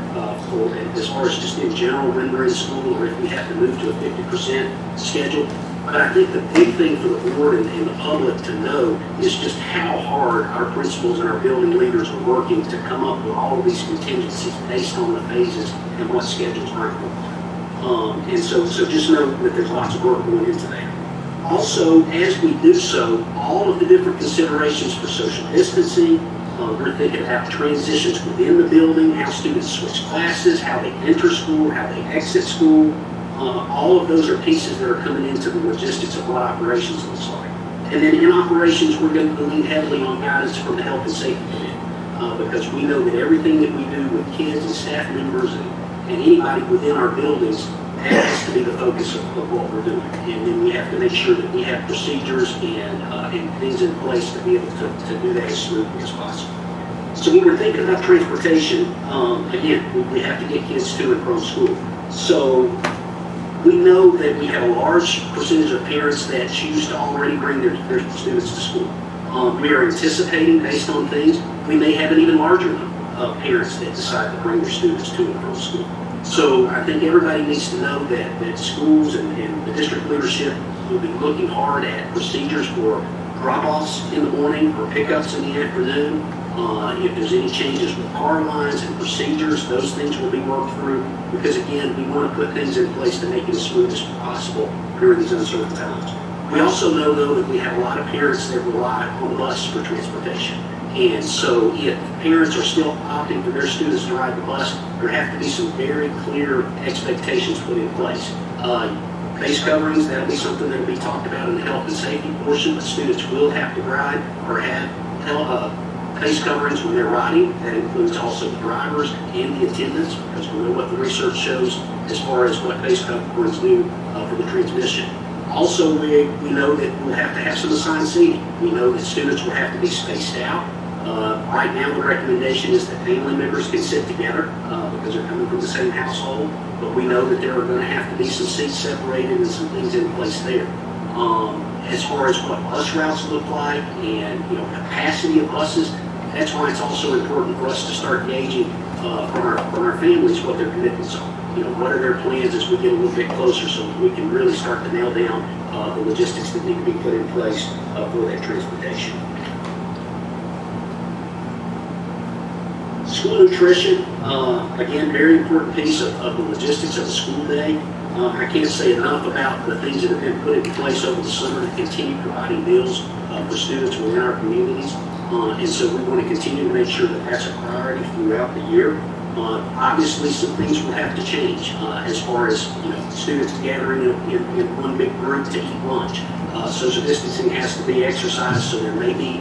for, as far as just in general when we're in school, or if we have to move to a 50% schedule. But I think the big thing for the board and the public to know is just how hard our principals and our building leaders are working to come up with all of these contingencies based on the phases and what schedules might look like. And so just know that there's lots of work going into that. Also, as we do so, all of the different considerations for social distancing, we're thinking about transitions within the building, how students switch classes, how they enter school, how they exit school. All of those are pieces that are coming into the logistics of what operations looks like. And then in operations, we're going to lean heavily on guidance from the Health and Safety Committee, because we know that everything that we do with kids and staff members and anybody within our buildings, that has to be the focus of what we're doing. And then we have to make sure that we have procedures and things in place to be able to do that as smoothly as possible. So when we're thinking about transportation, again, we have to get kids to and from school. So we know that we have a large percentage of parents that choose to already bring their students to school. We are anticipating, based on things, we may have an even larger number of parents that decide to bring their students to and from school. So I think everybody needs to know that schools and the district leadership will be looking hard at procedures for drop-offs in the morning, for pickups in the afternoon. If there's any changes with car lines and procedures, those things will be worked through, because again, we want to put things in place to make it as smooth as possible during these uncertain times. We also know, though, that we have a lot of parents that rely on the bus for transportation. And so if parents are still opting for their students to ride the bus, there have to be some very clear expectations put in place. Face coverings, that'll be something that'll be talked about in the health and safety portion, but students will have to ride or have face coverings when they're riding. That includes also the drivers and the attendants, because we know what the research shows as far as what face coverings do for the transmission. Also, we know that we'll have to have some assigned seating. We know that students will have to be spaced out. Right now, the recommendation is that family members can sit together because they're coming from the same household, but we know that there are going to have to be some seats separated and some things in place there. As far as what bus routes look like and capacity of buses, that's why it's also important for us to start gauging from our families what their commitments are. What are their plans as we get a little bit closer, so that we can really start to nail down the logistics that need to be put in place for that transportation. School nutrition, again, very important piece of the logistics of the school day. I can't say enough about the things that have been put in place over the summer to continue providing meals for students within our communities. And so we want to continue to make sure that that's a priority throughout the year. Obviously, some things will have to change as far as students gathering in one big group to eat lunch. Social distancing has to be exercised, so there may be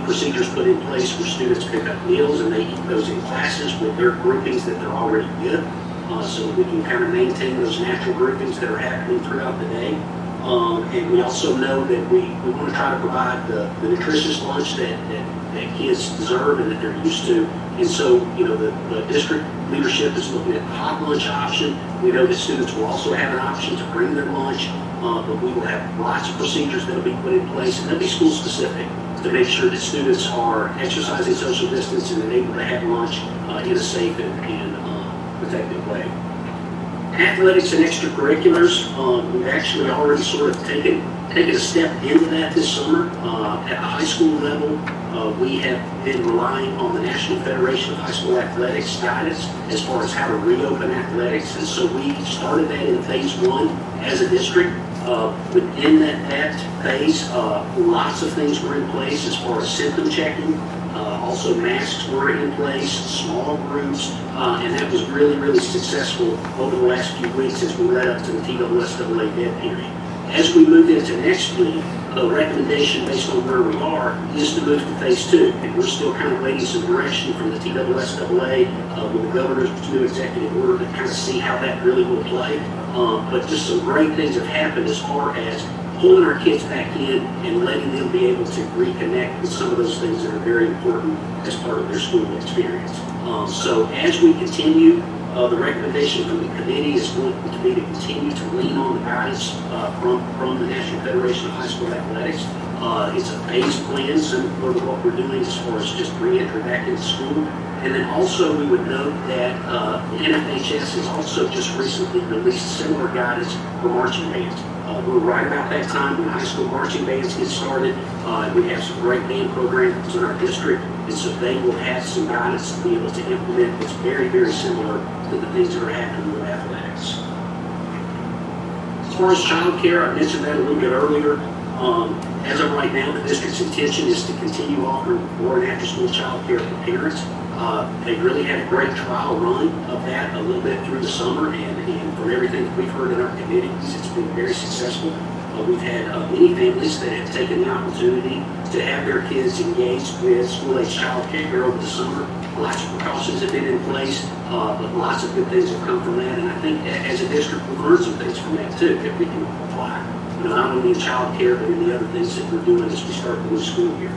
procedures put in place where students pick up meals and they eat those in classes with their groupings that they're already with, so that we can kind of maintain those natural groupings that are happening throughout the day. And we also know that we want to try to provide the nutritious lunch that kids deserve and that they're used to. And so, the district leadership is looking at the hot lunch option. We know that students will also have an option to bring their lunch, but we will have lots of procedures that will be put in place, and they'll be school specific to make sure that students are exercising social distance and able to have lunch in a safe and protected way. Athletics and extracurriculars, we've actually already sort of taken a step into that this summer. At the high school level, we have been relying on the National Federation of High School Athletics guidance as far as how to reopen athletics. And so we started that in phase 1 as a district. Within that phase, lots of things were in place as far as symptom checking. Also, masks were in place, small groups, and that was really, really successful over the last few weeks as we led up to the TSSAA dead period. As we move into next week, the recommendation based on where we are is to move to phase 2, and we're still kind of waiting some direction from the TSSAA with the governor's new executive order to kind of see how that really will play. But just some great things have happened as far as pulling our kids back in and letting them be able to reconnect with some of those things that are very important as part of their school experience. So as we continue, the recommendation from the committee is going to be to continue to lean on the guidance from the National Federation of High School Athletics. It's a phased plan similar to what we're doing as far as just re-entry back into school. And then also we would note that the NFHS has also just recently released similar guidance for marching bands. We're right about that time when high school marching bands get started. We have some great band programs in our district, and so they will have some guidance to be able to implement that's very, very similar to the things that are happening with athletics. As far as child care, I mentioned that a little bit earlier. As of right now, the district's intention is to continue offering before and after school child care for parents. They really had a great trial run of that a little bit through the summer, and from everything that we've heard in our communities, it's been very successful. We've had many families that have taken the opportunity to have their kids engaged with school-age child care over the summer. Lots of precautions have been in place, but lots of good things have come from that, and I think as a district we've learned some things from that too that we can apply. Not only in child care, but in the other things that we're doing as we start the new school year.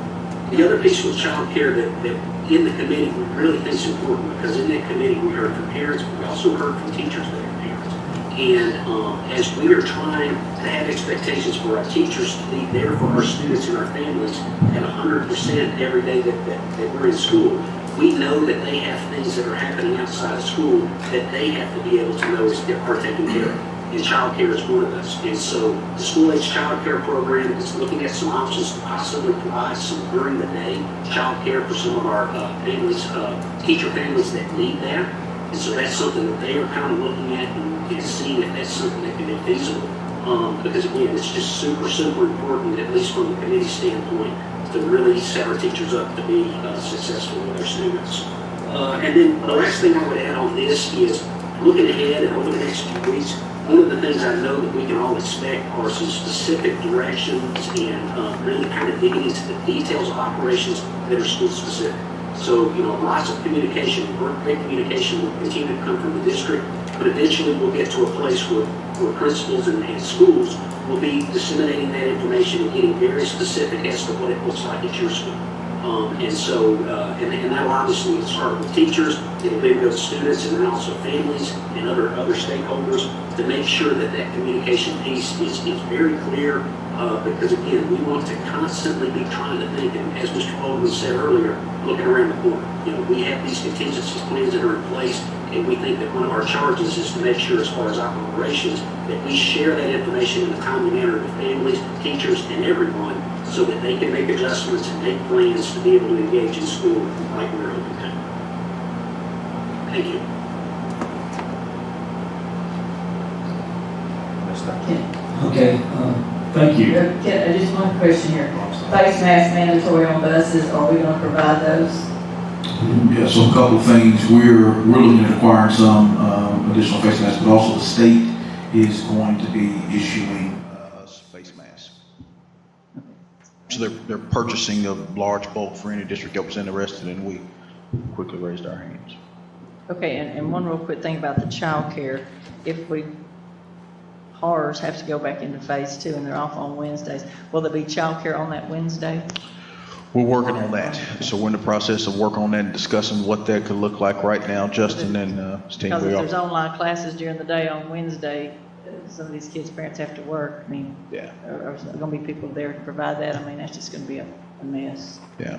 The other piece with child care that in the committee we really think is important, because in that committee we heard from parents, but we also heard from teachers that are parents. And as we are trying to have expectations for our teachers to be there for our students and our families at 100% every day that we're in school, we know that they have things that are happening outside of school that they have to be able to know are taken care of. And child care is one of those. And so the school-age child care program is looking at some options to possibly provide some during the day child care for some of our families, teacher families that need that. And so that's something that they are kind of looking at and seeing if that's something that can be feasible. Because again, it's just super, super important, at least from the committee standpoint, to really set our teachers up to be successful with their students. And then the last thing I would add on this is looking ahead and over the next few weeks, one of the things I know that we can all expect are some specific directions and really kind of digging into the details of operations that are school specific. So, lots of communication, great communication will continue to come from the district, but eventually we'll get to a place where principals and schools will be disseminating that information and getting very specific as to what it looks like at your school. And so, and that'll obviously start with teachers, it'll then go to students, and then also families and other stakeholders to make sure that that communication piece is very clear, because again, we want to constantly be trying to think, and as Mr. Baldwin said earlier, looking around the corner. We have these contingency plans that are in place, and we think that one of our charges is to make sure, as far as operations, that we share that information in a timely manner with families, teachers, and everyone, so that they can make adjustments and make plans to be able to engage in school like we're hoping to. Thank you. Okay, thank you. Just one question here. Face mask mandatory on buses, are we going to provide those? Yeah, so a couple of things. We're looking at acquiring some additional face masks, but also the state is going to be issuing face masks. So they're purchasing a large bulk for any district that was interested, and we quickly raised our hands. Okay, and one real quick thing about the child care. If HARs have to go back into phase 2 and they're off on Wednesdays, will there be child care on that Wednesday? We're working on that. So we're in the process of working on that and discussing what that could look like right now. Justin and Steve. Because if there's online classes during the day on Wednesday, some of these kids' parents have to work. I mean, yeah. Are there going to be people there to provide that? I mean, that's just going to be a mess. Yeah.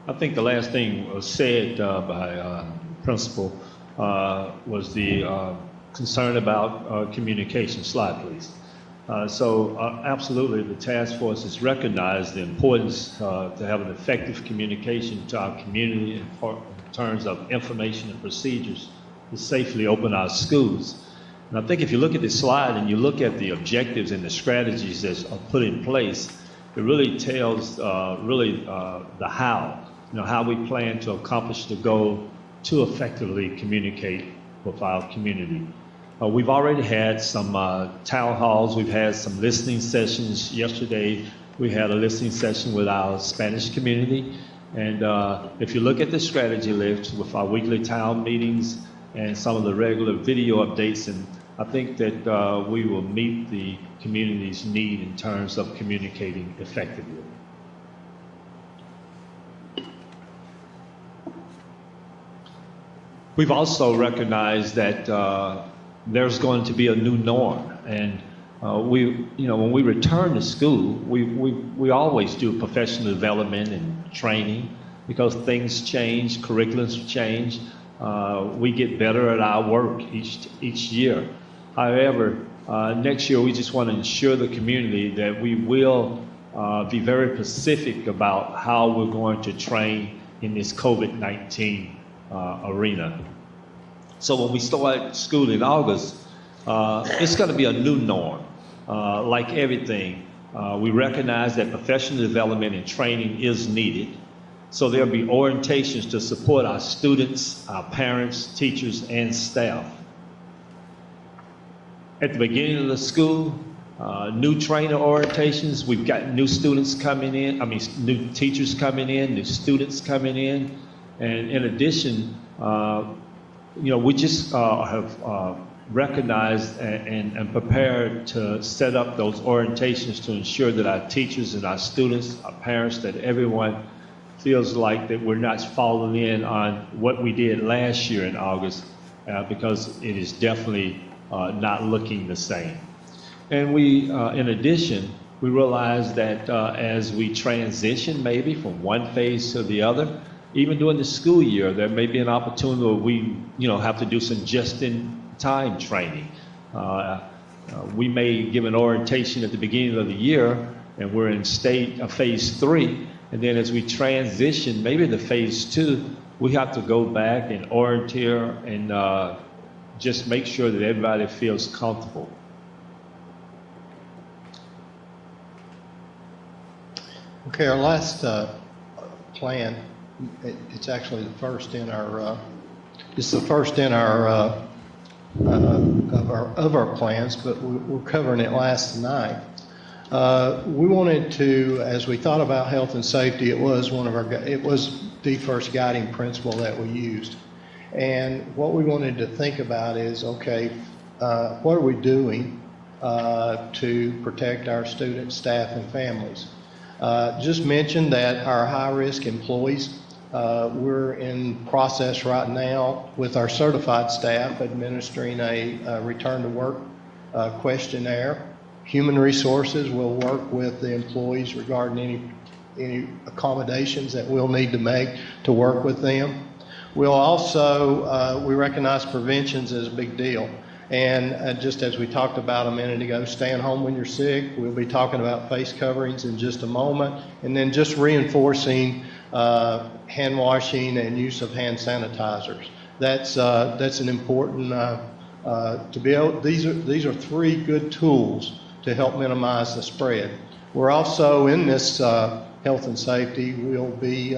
I think the last thing was said by principal was the concern about communication. Slide, please. So absolutely, the task force has recognized the importance to have an effective communication to our community in terms of information and procedures to safely open our schools. And I think if you look at this slide and you look at the objectives and the strategies that are put in place, it really tells the how we plan to accomplish the goal to effectively communicate with our community. We've already had some town halls. We've had some listening sessions. Yesterday, we had a listening session with our Spanish community. And if you look at the strategy list with our weekly town meetings and some of the regular video updates and I think that we will meet the community's need in terms of communicating effectively. We've also recognized that there's going to be a new norm, and when we return to school, we always do professional development and training because things change, curriculums change. We get better at our work each year. However, next year we just want to ensure the community that we will be very specific about how we're going to train in this COVID-19 arena. So when we start school in August, it's going to be a new norm. Like everything, we recognize that professional development and training is needed. So there'll be orientations to support our students, our parents, teachers, and staff. At the beginning of the school, new trainer orientations, we've got new students coming in, new teachers coming in, new students coming in. And in addition, we just have recognized and prepared to set up those orientations to ensure that our teachers and our students, our parents, that everyone feels like that we're not following in on what we did last year in August, because it is definitely not looking the same. And we, in addition, we realize that as we transition maybe from one phase to the other, even during the school year, there may be an opportunity where we, have to do some just-in-time training. We may give an orientation at the beginning of the year, and we're in phase 3, and then as we transition, maybe to phase 2, we have to go back and orienteer and just make sure that everybody feels comfortable. Okay, our last plan, it's actually the first in our, of our plans, but we're covering it last tonight. We wanted to, as we thought about health and safety, it was the first guiding principle that we used. And what we wanted to think about is, okay, what are we doing to protect our students, staff, and families? Just mentioned that our high-risk employees, we're in process right now with our certified staff administering a return-to-work questionnaire. Human Resources will work with the employees regarding any accommodations that we'll need to make to work with them. We'll also, we recognize preventions as a big deal. And just as we talked about a minute ago, staying home when you're sick, we'll be talking about face coverings in just a moment. And then just reinforcing hand washing and use of hand sanitizers. That's an important, to be able, these are 3 good tools to help minimize the spread. We're also in this health and safety, we'll be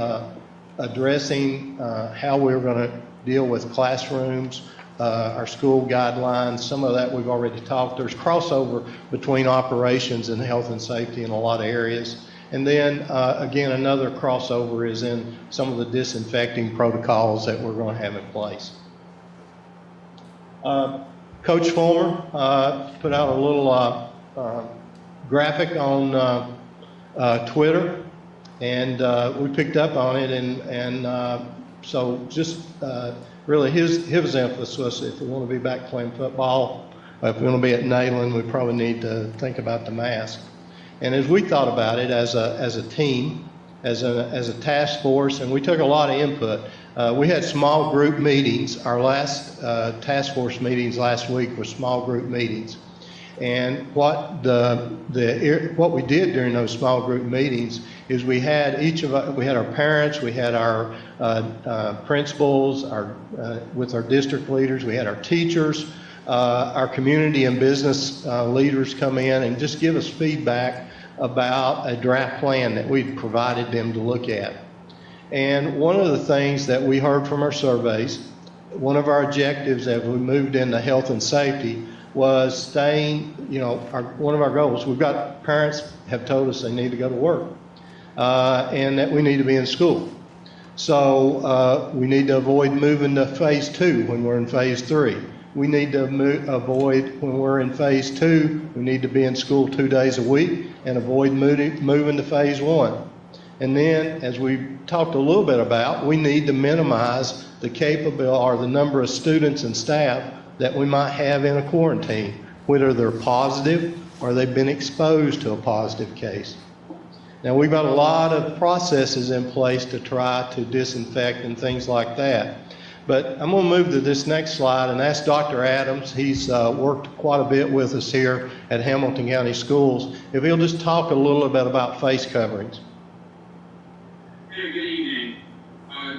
addressing how we're going to deal with classrooms, our school guidelines. Some of that we've already talked. There's crossover between operations and health and safety in a lot of areas. And then again, another crossover is in some of the disinfecting protocols that we're going to have in place. Coach Fulmer put out a little graphic on Twitter, and we picked up on it, and so just really his emphasis was, if we want to be back playing football, if we want to be at Nayland, we probably need to think about the mask. And as we thought about it as a team, as a task force, and we took a lot of input. We had small group meetings. Our last task force meetings last week were small group meetings. And what we did during those small group meetings is we had our parents, we had our principals, with our district leaders, we had our teachers, our community and business leaders come in and just give us feedback about a draft plan that we'd provided them to look at. And one of the things that we heard from our surveys, one of our objectives as we moved into health and safety was staying, one of our goals, parents have told us they need to go to work and that we need to be in school. So we need to avoid moving to phase 2 when we're in phase 3. we need to avoid, when we're in phase 2, we need to be in school 2 days a week and avoid moving to phase 1. And then, as we talked a little bit about, we need to minimize the capability or the number of students and staff that we might have in a quarantine, whether they're positive or they've been exposed to a positive case. Now, we've got a lot of processes in place to try to disinfect and things like that. But I'm going to move to this next slide and ask Dr. Adams. He's worked quite a bit with us here at Hamilton County Schools. If he'll just talk a little bit about face coverings. Hey, good evening.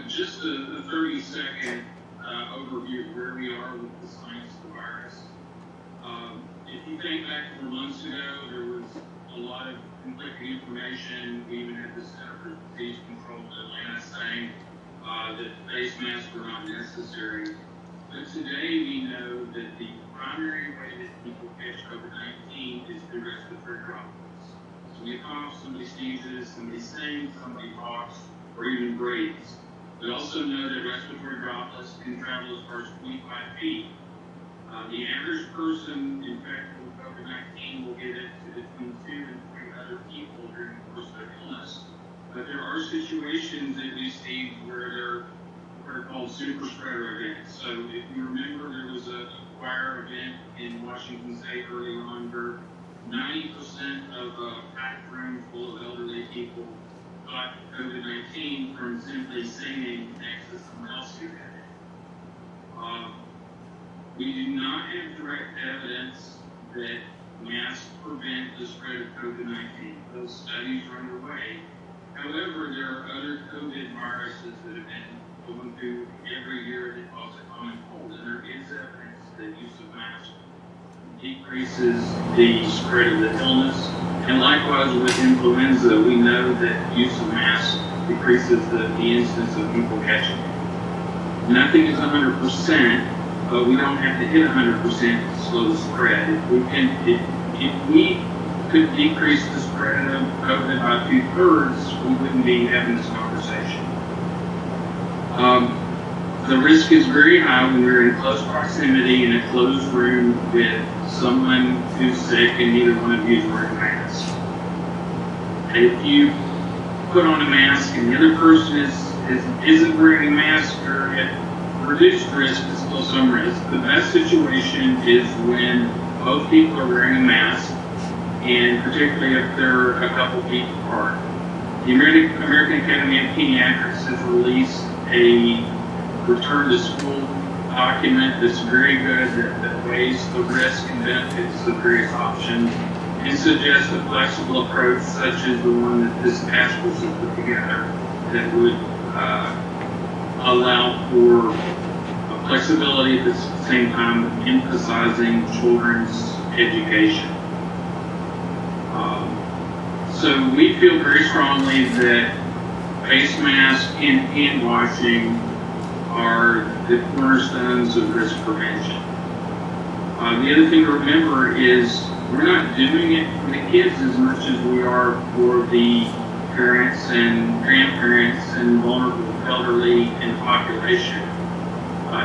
Just a 30-second overview of where we are with the science of the virus. If you think back 4 months ago, there was a lot of conflicting information. We even had the Center for Disease Control in Atlanta saying that face masks were not necessary. But today we know that the primary way that people catch COVID-19 is through respiratory droplets. So we cough, somebody sneezes, somebody sings, somebody talks, or even breathes. We also know that respiratory droplets can travel as far as 25 feet. The average person infected with COVID-19 will get it to between 2 and 3 other people during the course of their illness. But there are situations that we see where they're what are called super spreader events. So if you remember, there was a choir event in Washington State early on where 90% of a packed room full of elderly people got COVID-19 from simply singing next to someone else who had it. We do not have direct evidence that masks prevent the spread of COVID-19. Those studies are underway. However, there are other COVID viruses that have been going through every year that cause a common cold, and there is evidence that use of masks decreases the spread of the illness. And likewise with influenza, we know that use of masks decreases the incidence of people catching it. Nothing is 100%, but we don't have to hit 100% to slow the spread. If we could decrease the spread of COVID by 2/3, we wouldn't be having this conversation. The risk is very high when we're in close proximity in a closed room with someone who's sick and neither one of you is wearing a mask. If you put on a mask and the other person isn't wearing a mask, or at reduced risk, but still some risk, the best situation is when both people are wearing a mask, and particularly if they're a couple feet apart. The American Academy of Pediatrics has released a return to school document that's very good, that weighs the risk and benefits of various options and suggests a flexible approach such as the one that this task force has put together that would allow for flexibility at the same time emphasizing children's education. So we feel very strongly that face masks and hand washing are the cornerstones of risk prevention. The other thing to remember is we're not doing it for the kids as much as we are for the parents and grandparents and vulnerable elderly and population.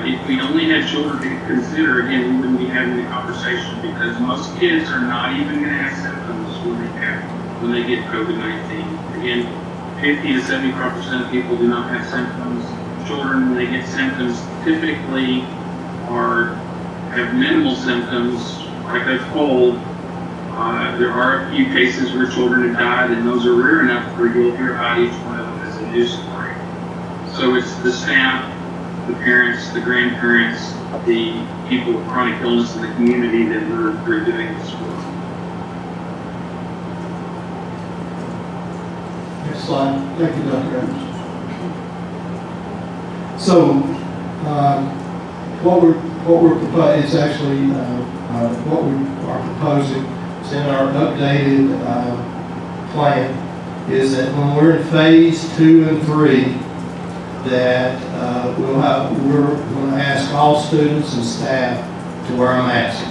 If we only had children to consider, again, we wouldn't be having the conversation because most kids are not even going to have symptoms when they get COVID-19. Again, 50 to 75% of people do not have symptoms. Children, when they get symptoms, typically have minimal symptoms, like a cold. There are a few cases where children have died, and those are rare enough where you'll hear about each one of them as a news story. So it's the staff, the parents, the grandparents, the people with chronic illness in the community that we're doing this for. Next slide. Thank you, Dr. Adams. So, what we're proposing is actually what we are proposing is in our updated plan is that when we're in phase 2 and 3, that we're going to ask all students and staff to wear a mask,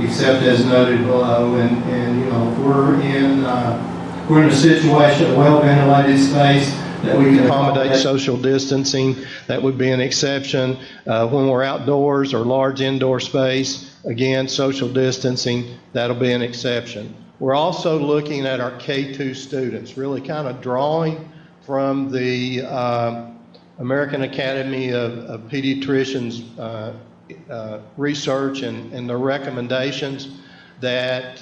except as noted below. And you know, if we're in a situation, a well-ventilated space, that we can accommodate social distancing. That would be an exception. When we're outdoors or large indoor space, again, social distancing, that'll be an exception. We're also looking at our K-2 students, really kind of drawing from the American Academy of Pediatricians research and their recommendations that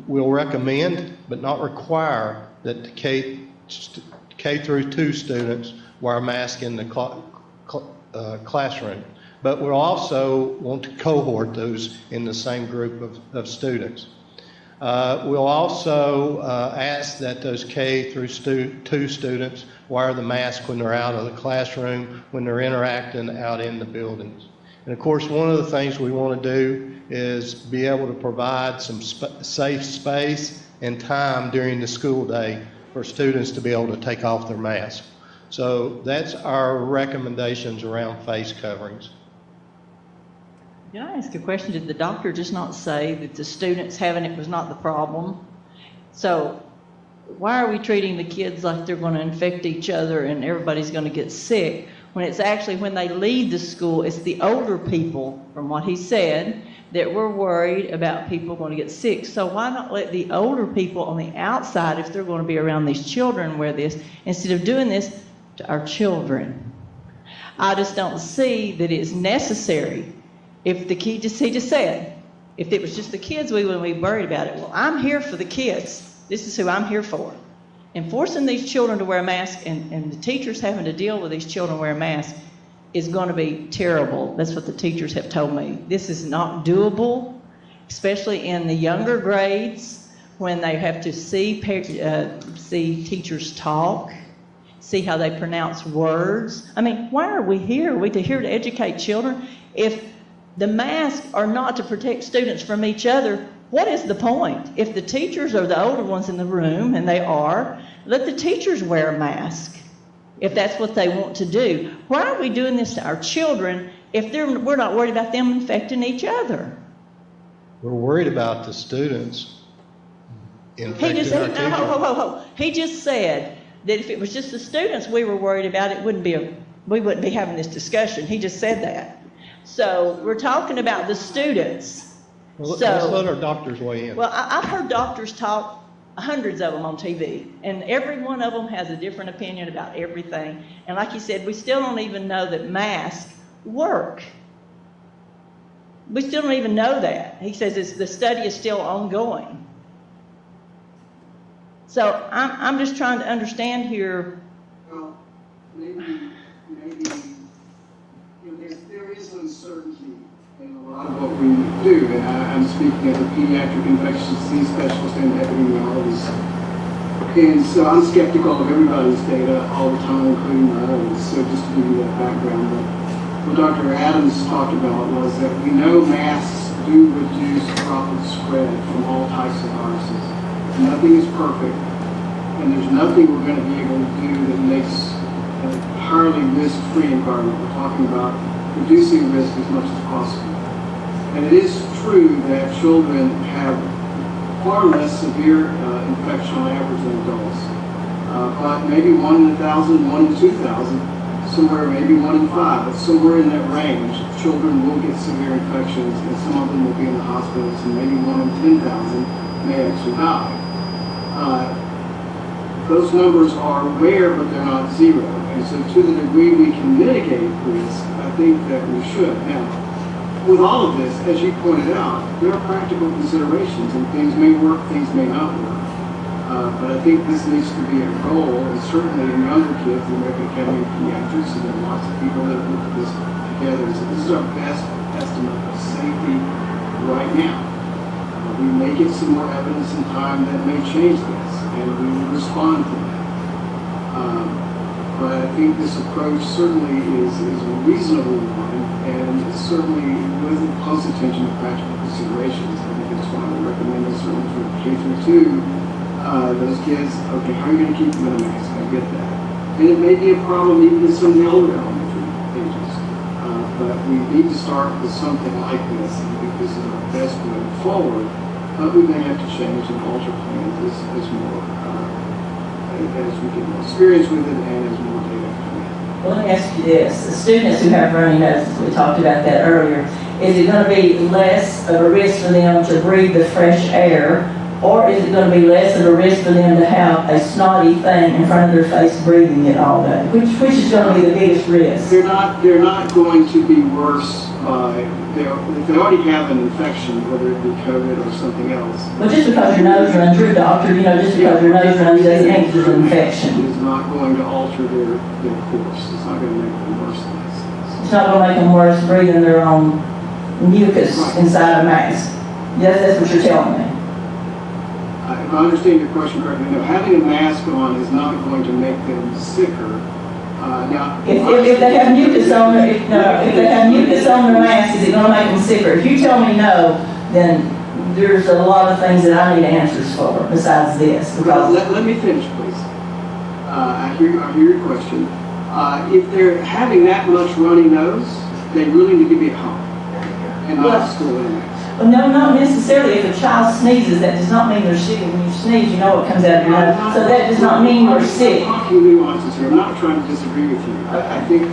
we'll recommend but not require that the K through 2 students wear a mask in the classroom. But we'll also want to cohort those in the same group of students. We'll also ask that those K through 2 students wear the mask when they're out of the classroom, when they're interacting out in the buildings. And of course, one of the things we want to do is be able to provide some safe space and time during the school day for students to be able to take off their mask. So that's our recommendations around face coverings. Can I ask a question? Did the doctor just not say that the students having it was not the problem? So why are we treating the kids like they're going to infect each other and everybody's going to get sick, when it's actually when they leave the school, it's the older people, from what he said, that we're worried about people going to get sick. So why not let the older people on the outside, if they're going to be around these children, wear this, instead of doing this to our children? I just don't see that it's necessary. If the kid he just said, if it was just the kids, we wouldn't be worried about it. Well, I'm here for the kids. This is who I'm here for. And forcing these children to wear a mask and the teachers having to deal with these children wearing masks is going to be terrible. That's what the teachers have told me. This is not doable, especially in the younger grades when they have to see teachers talk, see how they pronounce words. I mean, why are we here? Are we here to educate children? If the masks are not to protect students from each other, what is the point? If the teachers are the older ones in the room, and they are, let the teachers wear a mask if that's what they want to do. Why are we doing this to our children if we're not worried about them infecting each other? We're worried about the students infecting our teachers. He just said that if it was just the students we were worried about, we wouldn't be having this discussion. He just said that. So we're talking about the students. Well, let's let our doctors weigh in. Well, I've heard doctors talk, hundreds of them on TV, and every one of them has a different opinion about everything. And like you said, we still don't even know that masks work. We still don't even know that. He says the study is still ongoing. So I'm just trying to understand here. Well, maybe there is uncertainty in a lot of what we do, and I'm speaking as a pediatric infectious disease specialist and epidemiologist. And so I'm skeptical of everybody's data all the time, including my own. So just to give you that background, but what Dr. Adams talked about was that we know masks do reduce droplet spread from all types of viruses. Nothing is perfect, and there's nothing we're going to be able to do that makes an entirely risk-free environment. We're talking about reducing risk as much as possible. And it is true that children have far less severe infection on average than adults. But maybe 1 in 1,000, 1 in 2,000, somewhere maybe 1 in 5, but somewhere in that range, children will get severe infections, and some of them will be in the hospitals, and maybe 1 in 10,000 may actually die. Those numbers are rare, but they're not zero. And so to the degree we can mitigate risk, I think that we should. Now, with all of this, as you pointed out, there are practical considerations, and things may work, things may not work. But I think this needs to be a goal, and certainly in younger kids, the American Academy of Pediatrics, and there are lots of people that have looked at this together. So this is our best estimate of safety right now. We may get some more evidence in time that may change this, and we will respond to that. But I think this approach certainly is a reasonable one, and certainly with close attention to practical considerations. I think it's why we recommend this certainly for K through 2. Those kids, okay, how are you going to keep them in a mask? I get that. And it may be a problem even in some of the older elementary ages. But we need to start with something like this. I think this is our best way forward. But we may have to change and alter plans as more as we get more experience with it and as more data come in. Well, let me ask you this. The students who have runny noses, we talked about that earlier, is it going to be less of a risk for them to breathe the fresh air, or is it going to be less of a risk for them to have a snotty thing in front of their face breathing it all day? Which is going to be the biggest risk? They're not going to be worse by, if they already have an infection, whether it be COVID or something else. Well, just because your nose runs, you're a doctor, just because your nose runs doesn't mean it's an infection. It's not going to alter their course. It's not going to make them worse than this. It's not going to make them worse breathing their own mucus inside a mask. Yes, that's what you're telling me. If I understand your question correctly, no, having a mask on is not going to make them sicker. Now, if they have mucus on their, if they have mucus on their mask, is it going to make them sicker? If you tell me no, then there's a lot of things that I need answers for besides this. Because let me finish, please. I hear your question. If they're having that much runny nose, they really need to be at home and not at school anyway. Well, no, not necessarily. If a child sneezes, that does not mean they're sick. When you sneeze, you know what comes out of your nose. So that does not mean you're sick. I'm talking nuances here. I'm not trying to disagree with you. I think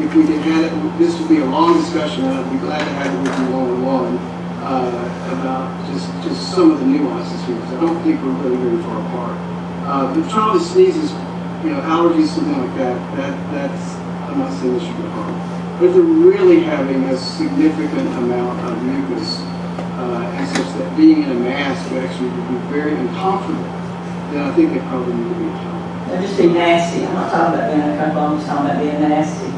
if we did have it, this would be a long discussion, and I'd be glad to have it with you one-on-one about just some of the nuances here, because I don't think we're really very far apart. If a child sneezes, allergies, something like that's, I'm not saying this should go harm. But if they're really having a significant amount of mucus, and such that being in a mask actually would be very uncomfortable, then I think they probably need to be at home. They'll just be nasty. I'm not talking about being uncomfortable, I'm just talking about being nasty.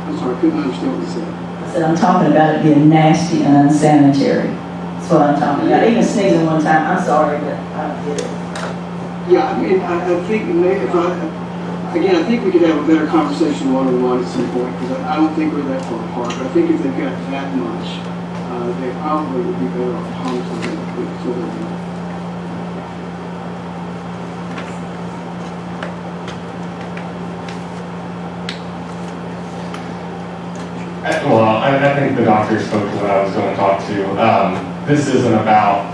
I'm sorry, I couldn't understand what you said. I said I'm talking about it being nasty and unsanitary. That's what I'm talking about. Even sneezing one time, I'm sorry, but I don't get it. Yeah, I mean, I think maybe I think we could have a better conversation one-on-one at some point, because I don't think we're that far apart. But I think if they've got that much, they probably would be better off home for their Well, I think the doctor spoke to what I was going to talk to. This isn't about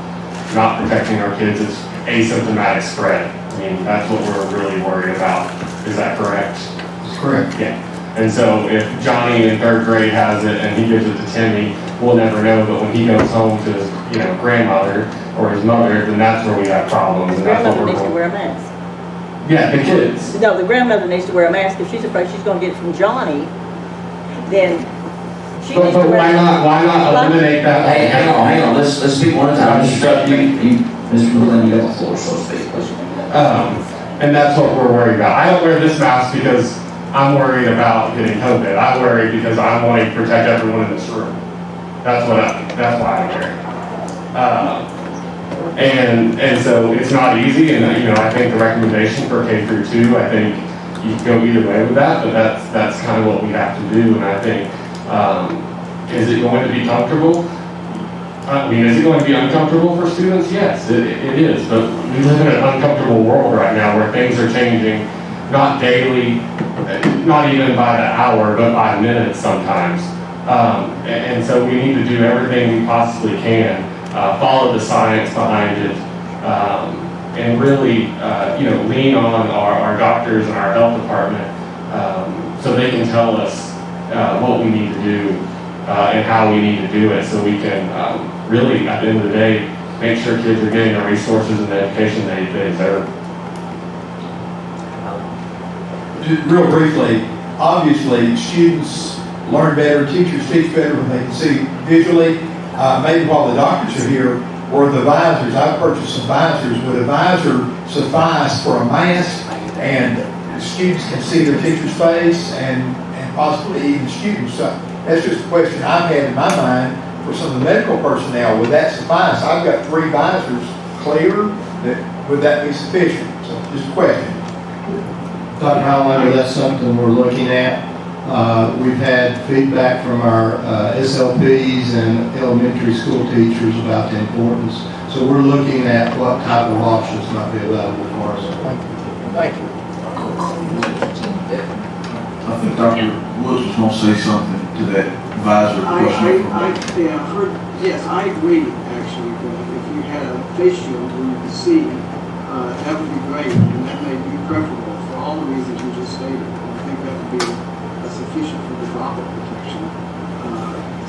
not protecting our kids. It's asymptomatic spread. I mean, that's what we're really worried about. Is that correct? That's correct. Yeah. And so if Johnny in 3rd grade has it and he gives it to Timmy, we'll never know. But when he goes home to his, grandmother or his mother, then that's where we have problems. The grandmother needs to wear a mask. Yeah, the kids. No, the grandmother needs to wear a mask. If she's afraid she's going to get it from Johnny, then she needs to wear a mask. Why not eliminate that? Hey, hang on. Let's speak one at a time. Mr. McLean, you got the floor, so to speak. And that's what we're worried about. I don't wear this mask because I'm worried about getting COVID. I worry because I want to protect everyone in this room. That's why I wear it. And so it's not easy. And I think the recommendation for K through 2, I think you can go either way with that. But that's kind of what we have to do. And I think, is it going to be comfortable? I mean, is it going to be uncomfortable for students? Yes, it is. But we live in an uncomfortable world right now where things are changing, not daily, not even by the hour, but by minutes sometimes. And so we need to do everything we possibly can, follow the science behind it, and really, lean on our doctors and our health department so they can tell us what we need to do and how we need to do it, so we can really, at the end of the day, make sure kids are getting the resources and the education they deserve. Just real briefly, obviously, students learn better, teachers teach better when they can see visually. Maybe while the doctors are here, or the visors, I've purchased some visors. Would a visor suffice for a mask, and the students can see their teacher's face, and possibly even students? So that's just a question I've had in my mind for some of the medical personnel. Would that suffice? I've got 3 visors clear. Would that be sufficient? So just a question. Dr. Highlander, that's something we're looking at. We've had feedback from our SLPs and elementary school teachers about the importance. So we're looking at what type of options might be available for us. Thank you. I think Dr. Woods was going to say something to that visor question. Yes, I agree, actually, that if you had a face shield where you can see, that would be great, and that may be preferable for all the reasons you just stated. And I think that would be sufficient for the droplet protection.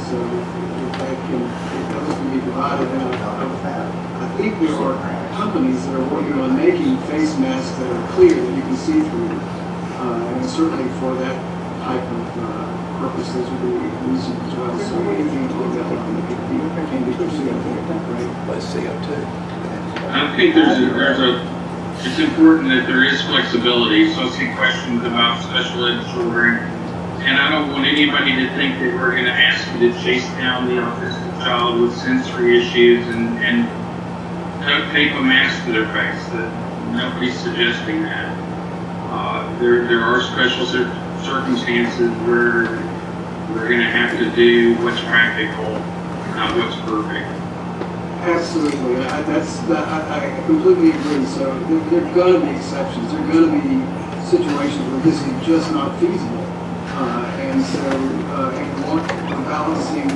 So if that can, if those can be provided, I think there are companies that are working on making face masks that are clear that you can see through. And certainly for that type of purpose, those would be reasonable as well. So anything along that line that can be pursued, I think would be great. Less CO2. I think it's important that there is flexibility. So I see questions about special ed children, and I don't want anybody to think that we're going to ask you to chase down the autistic child with sensory issues and duct tape a mask to their face. That nobody's suggesting that. There are special circumstances where we're going to have to do what's practical, not what's perfect. Absolutely, I completely agree. So there are going to be exceptions. There are going to be situations where this is just not feasible, and so and balancing,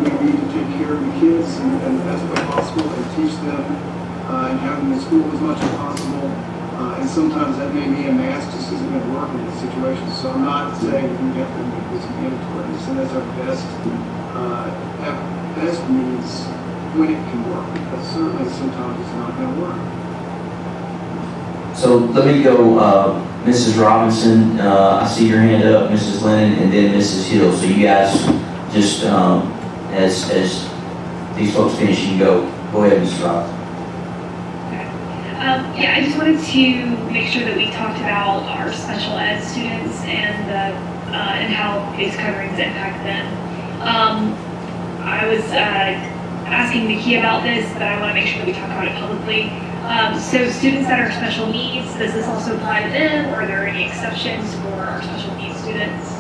we need to take care of the kids and as much as possible and teach them and have them in school as much as possible. And sometimes that may be a mask just isn't going to work in this situation. So I'm not saying that we have to make this mandatory. I'm saying that's our best means when it can work, but certainly sometimes it's not going to work. So let me go, Mrs. Robinson, I see your hand up, Mrs. Lennon, and then Mrs. Hill. So you guys just, as these folks finish, you go ahead, Mrs. Robinson. Yeah, I just wanted to make sure that we talked about our special ed students and and how face coverings impact them. I was asking Nikki about this, but I want to make sure that we talk about it publicly. So students that are special needs, does this also apply to them, or are there any exceptions for our special needs students?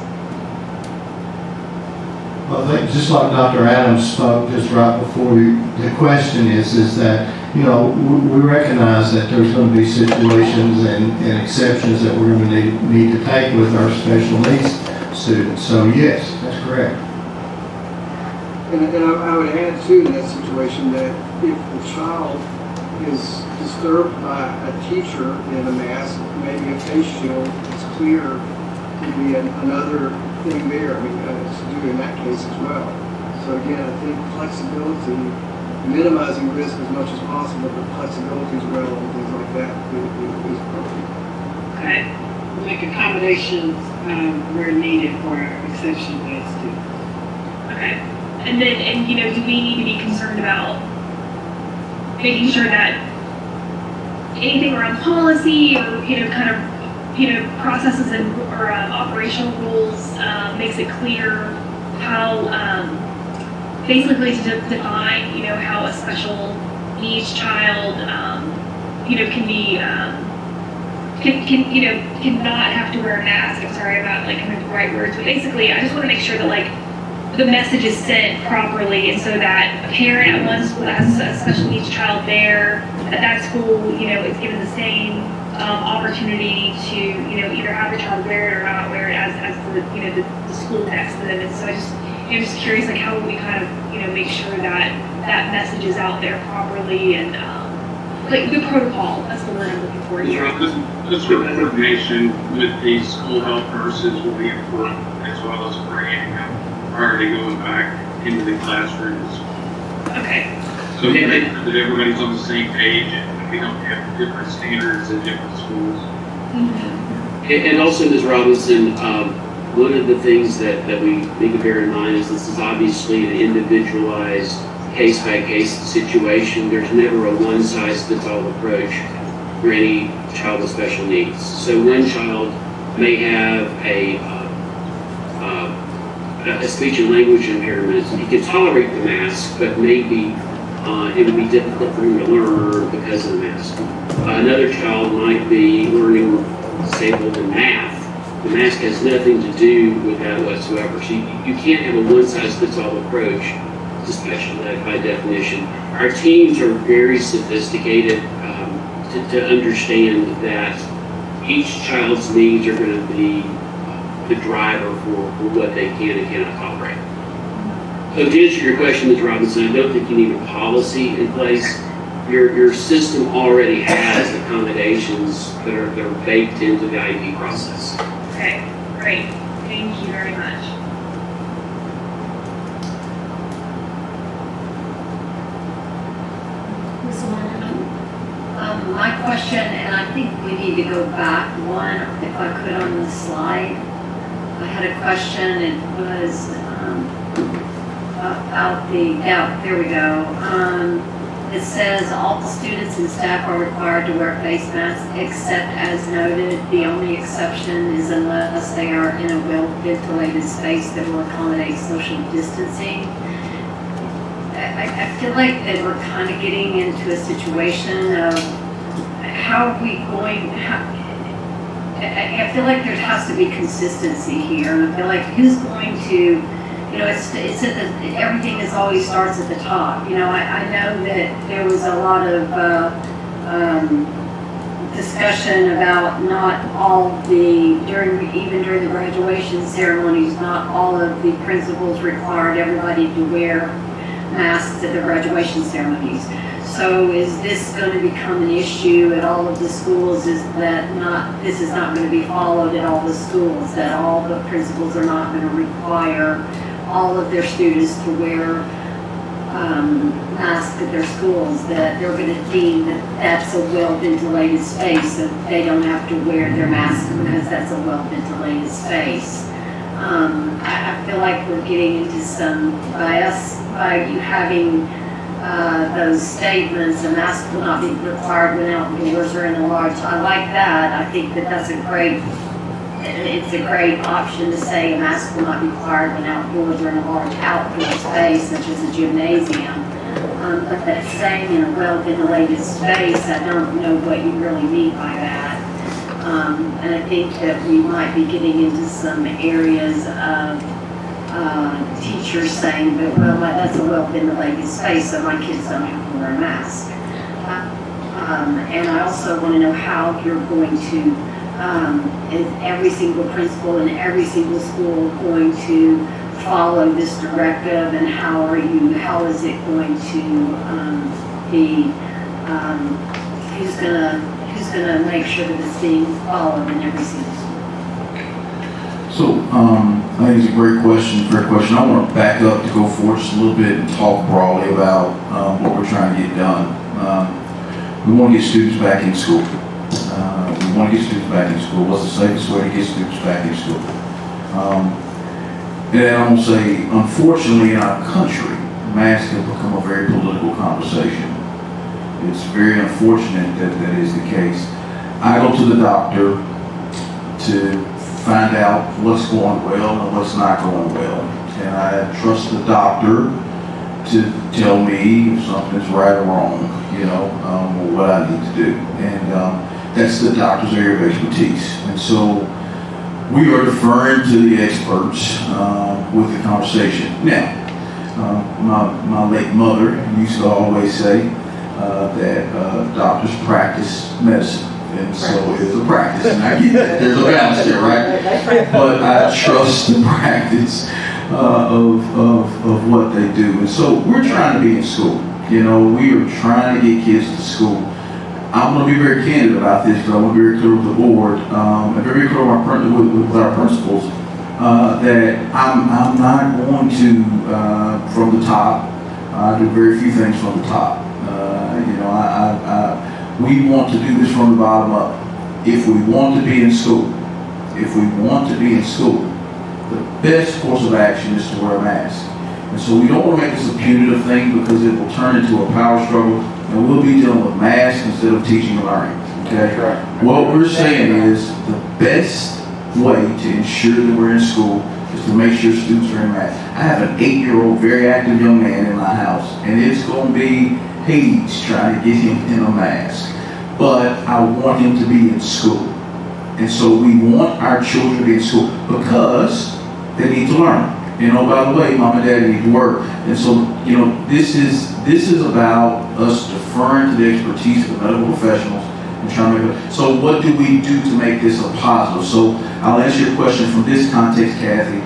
Well, I think just like Dr. Adams spoke just right before the question is that, you know, we recognize that there's going to be situations and exceptions that we're going to need to take with our special needs students. So yes, that's correct. And I would add too in that situation that if the child is disturbed by a teacher in a mask, maybe a face shield, it's clear to be another thing there. I mean, to do in that case as well. So again, I think flexibility, minimizing risk as much as possible, but flexibility as well and things like that is appropriate. Okay. Make accommodations where needed for exception ways too. Okay. And then, you know, do we need to be concerned about making sure that anything around policy or, you know, kind of, you know, processes and or operational rules makes it clear how, basically to define, you know, how a special needs child, you know, can be, cannot have to wear a mask. I'm sorry about like kind of the right words, but basically I just want to make sure that like the message is sent properly, and so that a parent at one school that has a special needs child there, at that school, you know, is given the same opportunity to, you know, either have the child wear it or not wear it as the, you know, the school next to them. And so I'm just curious, like, how would we kind of, you know, make sure that that message is out there properly and like the protocol. That's the word I'm looking for here. This coordination with the school health nurses will be important, as well as bringing them prior to going back into the classrooms. Okay. So we make sure that everybody's on the same page and we don't have different standards at different schools. Mm-hmm. And also, Ms. Robinson, one of the things that we need to bear in mind is this is obviously an individualized case-by-case situation. There's never a one-size-fits-all approach for any child with special needs. So one child may have a speech and language impairment. He can tolerate the mask, but maybe it would be difficult for him to learn because of the mask. Another child might be learning disabled in math. The mask has nothing to do with that whatsoever. So you can't have a one-size-fits-all approach to special ed by definition. Our teams are very sophisticated to understand that each child's needs are going to be the driver for what they can and cannot tolerate. So to answer your question, Ms. Robinson, I don't think you need a policy in place. your system already has accommodations that are baked into the IEP process. Okay, great. Thank you very much. My question, and I think we need to go back one, if I could, on the slide. I had a question, it was about the, yeah, there we go. It says all students and staff are required to wear face masks except as noted. The only exception is unless they are in a well-ventilated space that will accommodate social distancing. I feel like that we're kind of getting into a situation of how are we going, I feel like there has to be consistency here. And I feel like who's going to, you know, it's at the, everything is always starts at the top. You know, I know that there was a lot of discussion about not all the, even during the graduation ceremonies, not all of the principals required everybody to wear masks at the graduation ceremonies. So is this going to become an issue at all of the schools? Is that not, this is not going to be followed at all the schools, that all the principals are not going to require all of their students to wear masks at their schools, that they're going to deem that that's a well-ventilated space, so they don't have to wear their mask because that's a well-ventilated space. I feel like we're getting into some bias by you having those statements, a mask will not be required when outdoors or in a large, I like that. I think that that's a great, it's a great option to say a mask will not be required when outdoors or in a large outdoor space such as a gymnasium. But that saying in a well-ventilated space, I don't know what you really mean by that. And I think that we might be getting into some areas of teachers saying that, well, that's a well-ventilated space, so my kids don't have to wear a mask. And I also want to know how you're going to, is every single principal in every single school going to follow this directive, and how is it going to be, who's gonna make sure that it's being followed in every single school? So, I think it's a great question, fair question. I want to back up to go forward just a little bit and talk broadly about what we're trying to get done. We want to get students back in school. We want to get students back in school. What's the safest way to get students back in school? And I'm going to say, unfortunately, in our country, masks have become a very political conversation. It's very unfortunate that that is the case. I go to the doctor to find out what's going well and what's not going well. And I trust the doctor to tell me if something's right or wrong, you know, or what I need to do. And that's the doctor's area of expertise. And so we are deferring to the experts with the conversation. Now, my late mother used to always say that doctors practice medicine. And so it's a practice, and I get that. There's a balance there, right? But I trust the practice of what they do. And so we're trying to be in school. You know, we are trying to get kids to school. I'm going to be very candid about this because I want to be very clear with the board and very clear with our principals that I'm not going to, from the top, I do very few things from the top. You know, we want to do this from the bottom up. If we want to be in school, the best course of action is to wear a mask. And so we don't want to make this a punitive thing because it will turn into a power struggle, and we'll be dealing with masks instead of teaching and learning. Okay? What we're saying is the best way to ensure that we're in school is to make sure students are in masks. I have an 8-year-old very active young man in my house, and it's going to be Hades trying to get him in a mask. But I want him to be in school. And so we want our children to be in school because they need to learn. You know, by the way, mom and dad need to work. And so, you know, this is about us deferring to the expertise of the medical professionals and trying to make it. So what do we do to make this a positive? So I'll answer your question from this context, Kathy.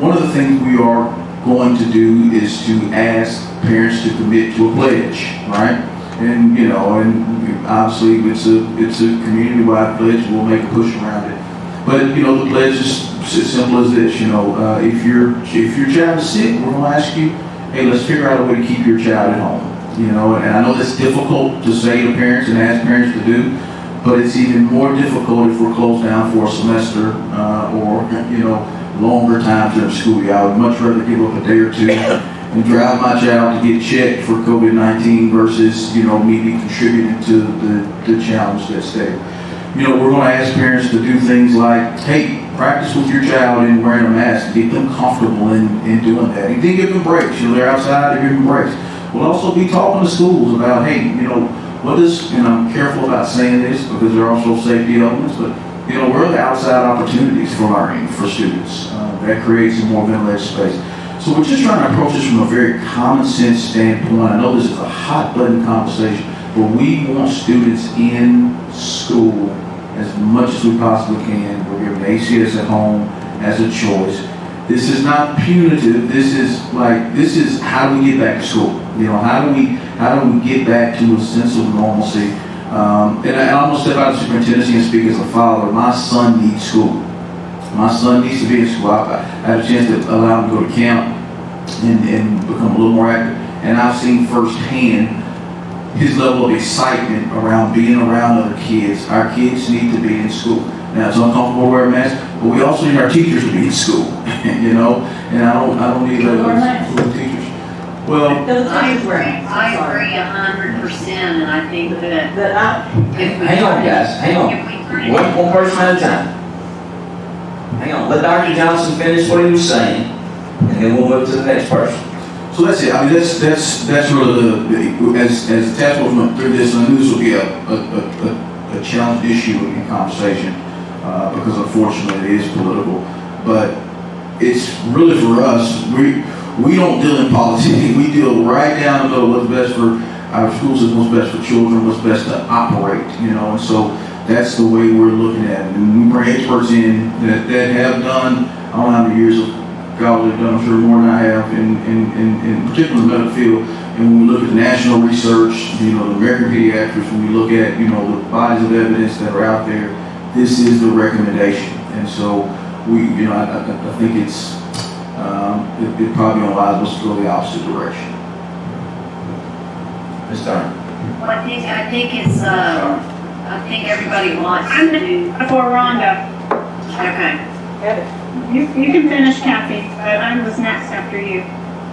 One of the things we are going to do is to ask parents to commit to a pledge, right? And, you know, and obviously it's a community-wide pledge, we'll make a push around it. But, you know, the pledge is as simple as this, you know, if your child is sick, we're gonna ask you, hey, let's figure out a way to keep your child at home. You know, and I know that's difficult to say to parents and ask parents to do, but it's even more difficult if we're closed down for a semester or, you know, longer times during the school year. I would much rather give up a day or two and drive my child to get checked for COVID-19 versus, you know, me be contributing to the challenge that's there. You know, we're going to ask parents to do things like, hey, practice with your child in wearing a mask, get them comfortable in doing that. And then give them breaks. You know, they're outside, they give them breaks. We'll also be talking to schools about, hey, you know, what is, and I'm careful about saying this because there are also safety elements, but, you know, where are the outside opportunities for learning for students? That creates a more ventilated space. So we're just trying to approach this from a very common sense standpoint. I know this is a hot button conversation, but we want students in school as much as we possibly can. We're giving HCS at home as a choice. This is not punitive. This is how do we get back to school? You know, how do we get back to a sense of normalcy? And I'm gonna step out of the superintendent and speak as a father. My son needs school. My son needs to be in school. I had a chance to allow him to go to camp and become a little more active. And I've seen firsthand his level of excitement around being around other kids. Our kids need to be in school. Now, it's uncomfortable to wear a mask, but we also need our teachers to be in school, you know? And I don't need those teachers. Well, I agree 100%, and I think that if we Hang on, guys, hang on. One person at a time. Hang on, let Dr. Johnson finish what he was saying, and then we'll move to the next person. So that's it. I mean, that's really as the task force went through this, and I knew this would be a challenge issue in conversation because unfortunately it is political. But it's really for us. We don't deal in politics. We deal right down the middle. What's best for our school system, what's best for children, what's best to operate. You know, and so that's the way we're looking at it. And we bring experts in that have done. I don't know how many years of college they've done, I'm sure more than I have, in particular in the medical field. And when we look at the national research, you know, the American Pediatrics, when we look at, you know, the bodies of evidence that are out there, this is the recommendation. And so we, you know, I think it's, it probably allows us to go the opposite direction. Ms. Turner. Well, I think it's, I think everybody wants I'm to do. before Rhonda. Okay. You can finish, Kathy, but I was next after you.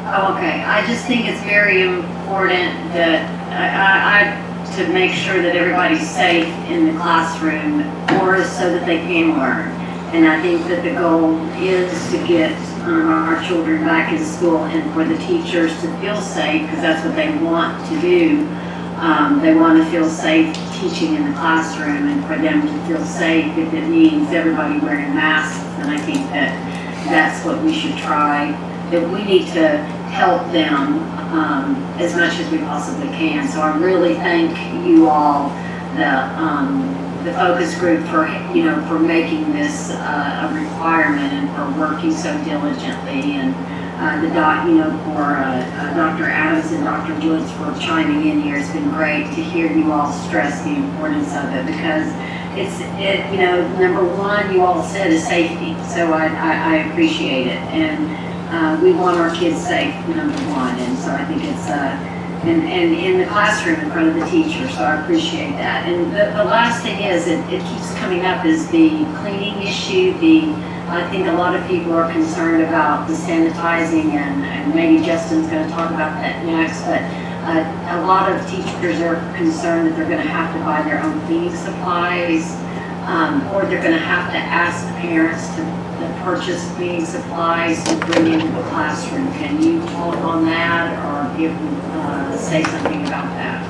Oh, okay. I just think it's very important that I to make sure that everybody's safe in the classroom or so that they can learn. And I think that the goal is to get our children back in school and for the teachers to feel safe because that's what they want to do. They want to feel safe teaching in the classroom and for them to feel safe if it means everybody wearing masks. And I think that that's what we should try. That we need to help them as much as we possibly can. So I really thank you all, the focus group for, you know, for making this a requirement and for working so diligently, and for Dr. Adams and Dr. Woods for chiming in here. It's been great to hear you all stress the importance of it because you know, number one, you all said is safety. So I appreciate it, and we want our kids safe, number one, and so I think it's and in the classroom in front of the teacher, so I appreciate that. And the last thing is, it keeps coming up, is the cleaning issue. I think a lot of people are concerned about the sanitizing, and maybe Justin's going to talk about that next, but a lot of teachers are concerned that they're going to have to buy their own cleaning supplies, or they're going to have to ask parents to purchase cleaning supplies to bring into the classroom. Can you talk on that, or say something about that?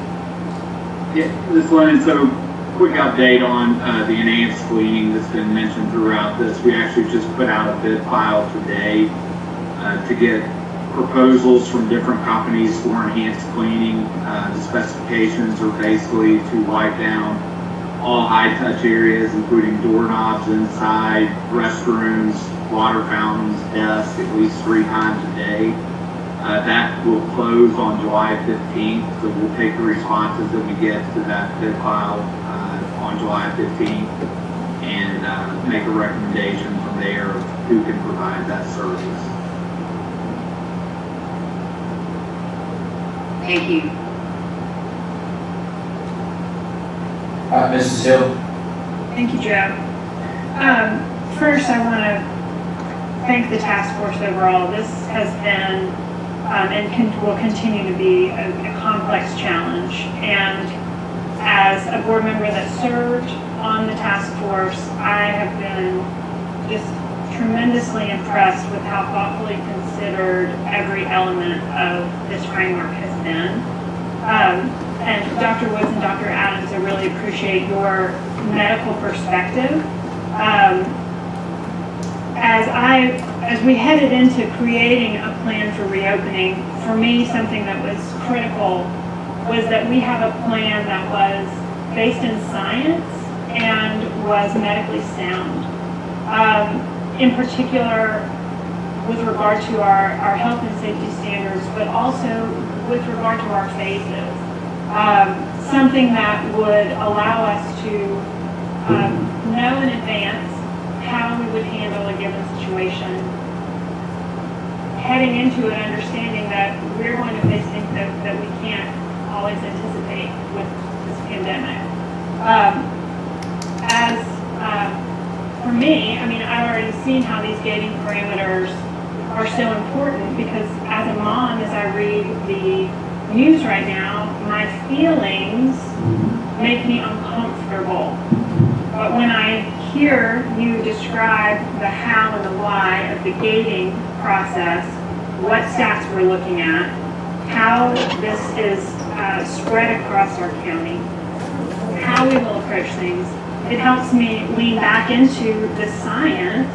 Yeah, Ms. Lennon, so quick update on the enhanced cleaning that's been mentioned throughout this. We actually just put out a bid file today to get proposals from different companies for enhanced cleaning. The specifications are basically to wipe down all high-touch areas, including doorknobs inside, restrooms, water fountains, desks, at least 3 times a day. That will close on July 15th, so we'll take the responses that we get to that bid file on July 15th and make a recommendation from there of who can provide that service. Thank you. All right, Mrs. Hill. Thank you, Joe. First, I want to thank the task force overall. This has been will continue to be a complex challenge. And as a board member that served on the task force, I have been just tremendously impressed with how thoughtfully considered every element of this framework has been. And Dr. Woods and Dr. Adams, I really appreciate your medical perspective. As we headed into creating a plan for reopening, for me, something that was critical was that we have a plan that was based in science and was medically sound. In particular, with regard to our health and safety standards, but also with regard to our phases. Something that would allow us to know in advance how we would handle a given situation. Heading into it, understanding that we're going to face things that we can't always anticipate with this pandemic. For me, I mean, I've already seen how these gating parameters are so important because as a mom, as I read the news right now, my feelings make me uncomfortable. But when I hear you describe the how and the why of the gating process, what stats we're looking at, how this is spread across our county, how we will approach things, it helps me lean back into the science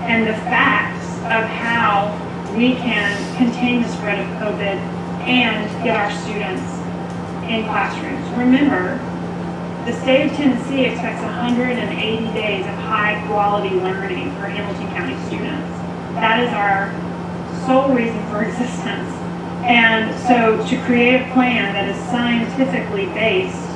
and the facts of how we can contain the spread of COVID and get our students in classrooms. Remember, the state of Tennessee expects 180 days of high-quality learning for Hamilton County students. That is our sole reason for existence. And so to create a plan that is scientifically based,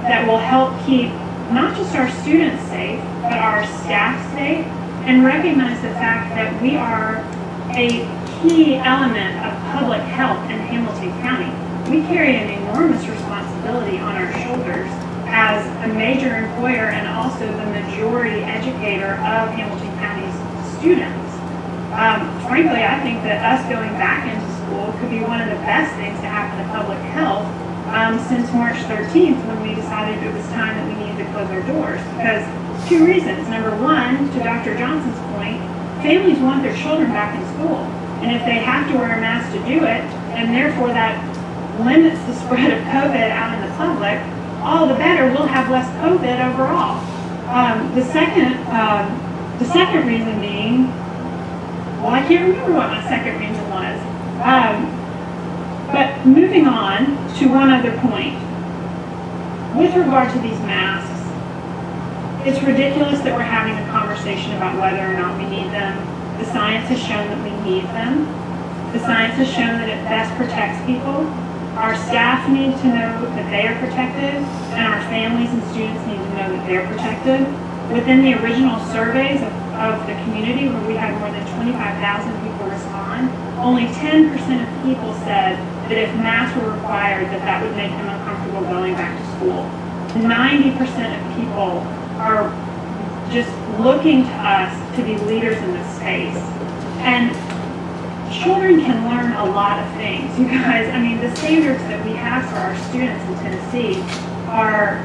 that will help keep not just our students safe, but our staff safe, and recognize the fact that we are a key element of public health in Hamilton County. We carry an enormous responsibility on our shoulders as a major employer and also the majority educator of Hamilton County's students. Frankly, I think that us going back into school could be one of the best things to happen to public health since March 13th when we decided it was time that we needed to close our doors. Because two reasons. Number one, to Dr. Johnson's point, families want their children back in school. And if they have to wear a mask to do it, and therefore that limits the spread of COVID out in the public, all the better, we'll have less COVID overall. The second reason being, well, I can't remember what my second reason was. But moving on to one other point. With regard to these masks, it's ridiculous that we're having a conversation about whether or not we need them. The science has shown that we need them. The science has shown that it best protects people. Our staff need to know that they are protected, and our families and students need to know that they're protected. Within the original surveys of the community, where we had more than 25,000 people respond, only 10% of people said that if masks were required, that would make them uncomfortable going back to school. 90% of people are just looking to us to be leaders in this space. And children can learn a lot of things. You guys, I mean, the standards that we have for our students in Tennessee are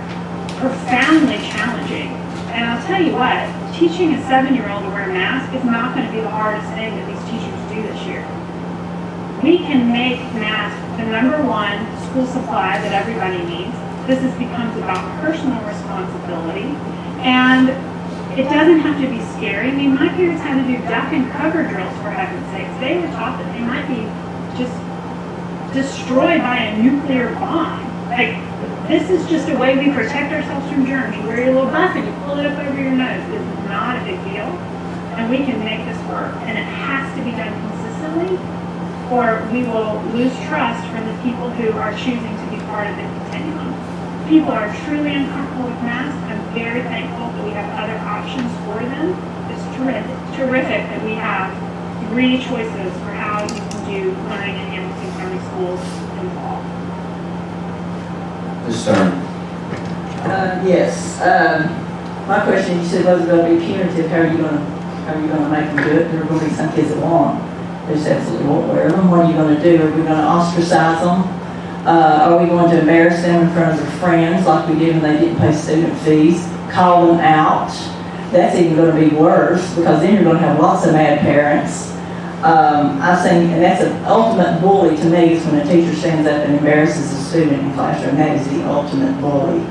profoundly challenging. And I'll tell you what, teaching a 7-year-old to wear a mask is not going to be the hardest thing that these teachers do this year. We can make masks the #1 school supply that everybody needs. This becomes about personal responsibility. And it doesn't have to be scary. I mean, my parents had to do duck and cover drills, for heaven's sakes. They were taught that they might be just destroyed by a nuclear bomb. Like, this is just a way we protect ourselves from germs. You wear your little buff and you pull it up over your nose. This is not a big deal. And we can make this work. And it has to be done consistently. or we will lose trust from the people who are choosing to be part of the continuum. People are truly uncomfortable with masks. I'm very thankful that we have other options for them. It's terrific that we have 3 choices for how you can do learning in Hamilton County schools in the fall. Ms. Stern. Yes. My question, you said, was it going to be punitive? How are you going to make them do it? There are going to be some kids that won't. They just absolutely won't wear them. What are you going to do? Are we going to ostracize them? Are we going to embarrass them in front of their friends like we did when they didn't pay student fees? Call them out? That's even going to be worse, because then you're going to have lots of mad parents. I've seen, and that's an ultimate bully to me, is when a teacher stands up and embarrasses a student in classroom. That is the ultimate bully.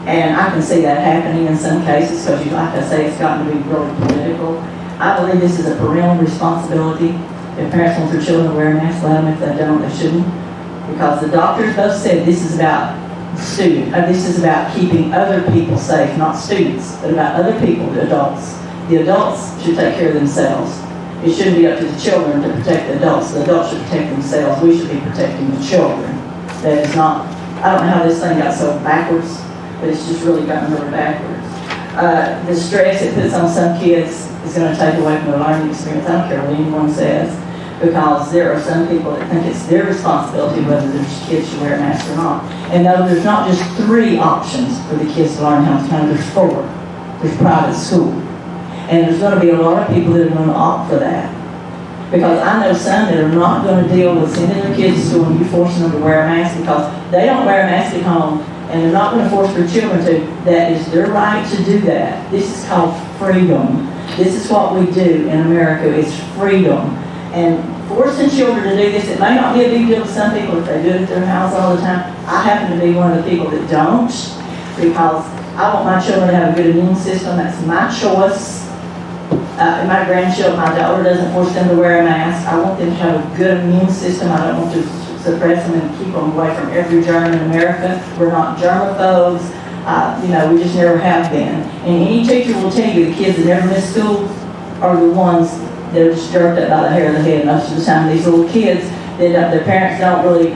And I can see that happening in some cases, because like I say, it's gotten to be really political. I believe this is a parental responsibility. If parents want their children to wear masks, let them. If they don't, they shouldn't. Because the doctors both said this is about this is about keeping other people safe, not students, but about other people, the adults. The adults should take care of themselves. It shouldn't be up to the children to protect the adults. The adults should protect themselves. We should be protecting the children. That is not, I don't know how this thing got so backwards, but it's just really gotten really backwards. The stress it puts on some kids is going to take away from their learning experience. I don't care what anyone says, because there are some people that think it's their responsibility whether their kids should wear a mask or not. And no, there's not just 3 options for the kids to learn how to count, there's 4. There's private school. And there's going to be a lot of people that are going to opt for that. Because I know some that are not going to deal with sending their kids to school and you forcing them to wear a mask because they don't wear a mask at home, and they're not going to force their children to. That is their right to do that. This is called freedom. This is what we do in America, is freedom. And forcing children to do this, it may not be a big deal to some people if they do it at their house all the time. I happen to be one of the people that don't, because I want my children to have a good immune system. That's my choice. My grandchildren, my daughter doesn't force them to wear a mask. I want them to have a good immune system. I don't want to suppress them and keep them away from every germ in America. We're not germaphobes. We just never have been. And any teacher will tell you the kids that never miss school are the ones that are just jerked up by the hair of the head most of the time. These little kids, their parents don't really,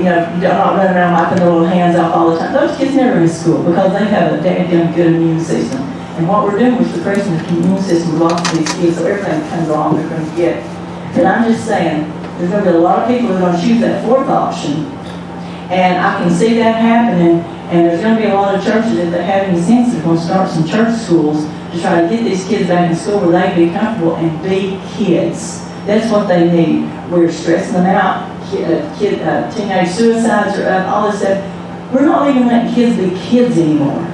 not running around wiping their little hands off all the time. Those kids never miss school because they have a damn good immune system. And what we're doing is suppressing the immune system of lots of these kids, so everything that comes along they're going to get. But I'm just saying, there's going to be a lot of people that are going to choose that 4th option. And I can see that happening. And there's going to be a lot of churches, if they have any sense, they're going to start some church schools to try to get these kids back in school where they can be comfortable and be kids. That's what they need. We're stressing them out. Teenage suicides are up, all this stuff. We're not even letting kids be kids anymore.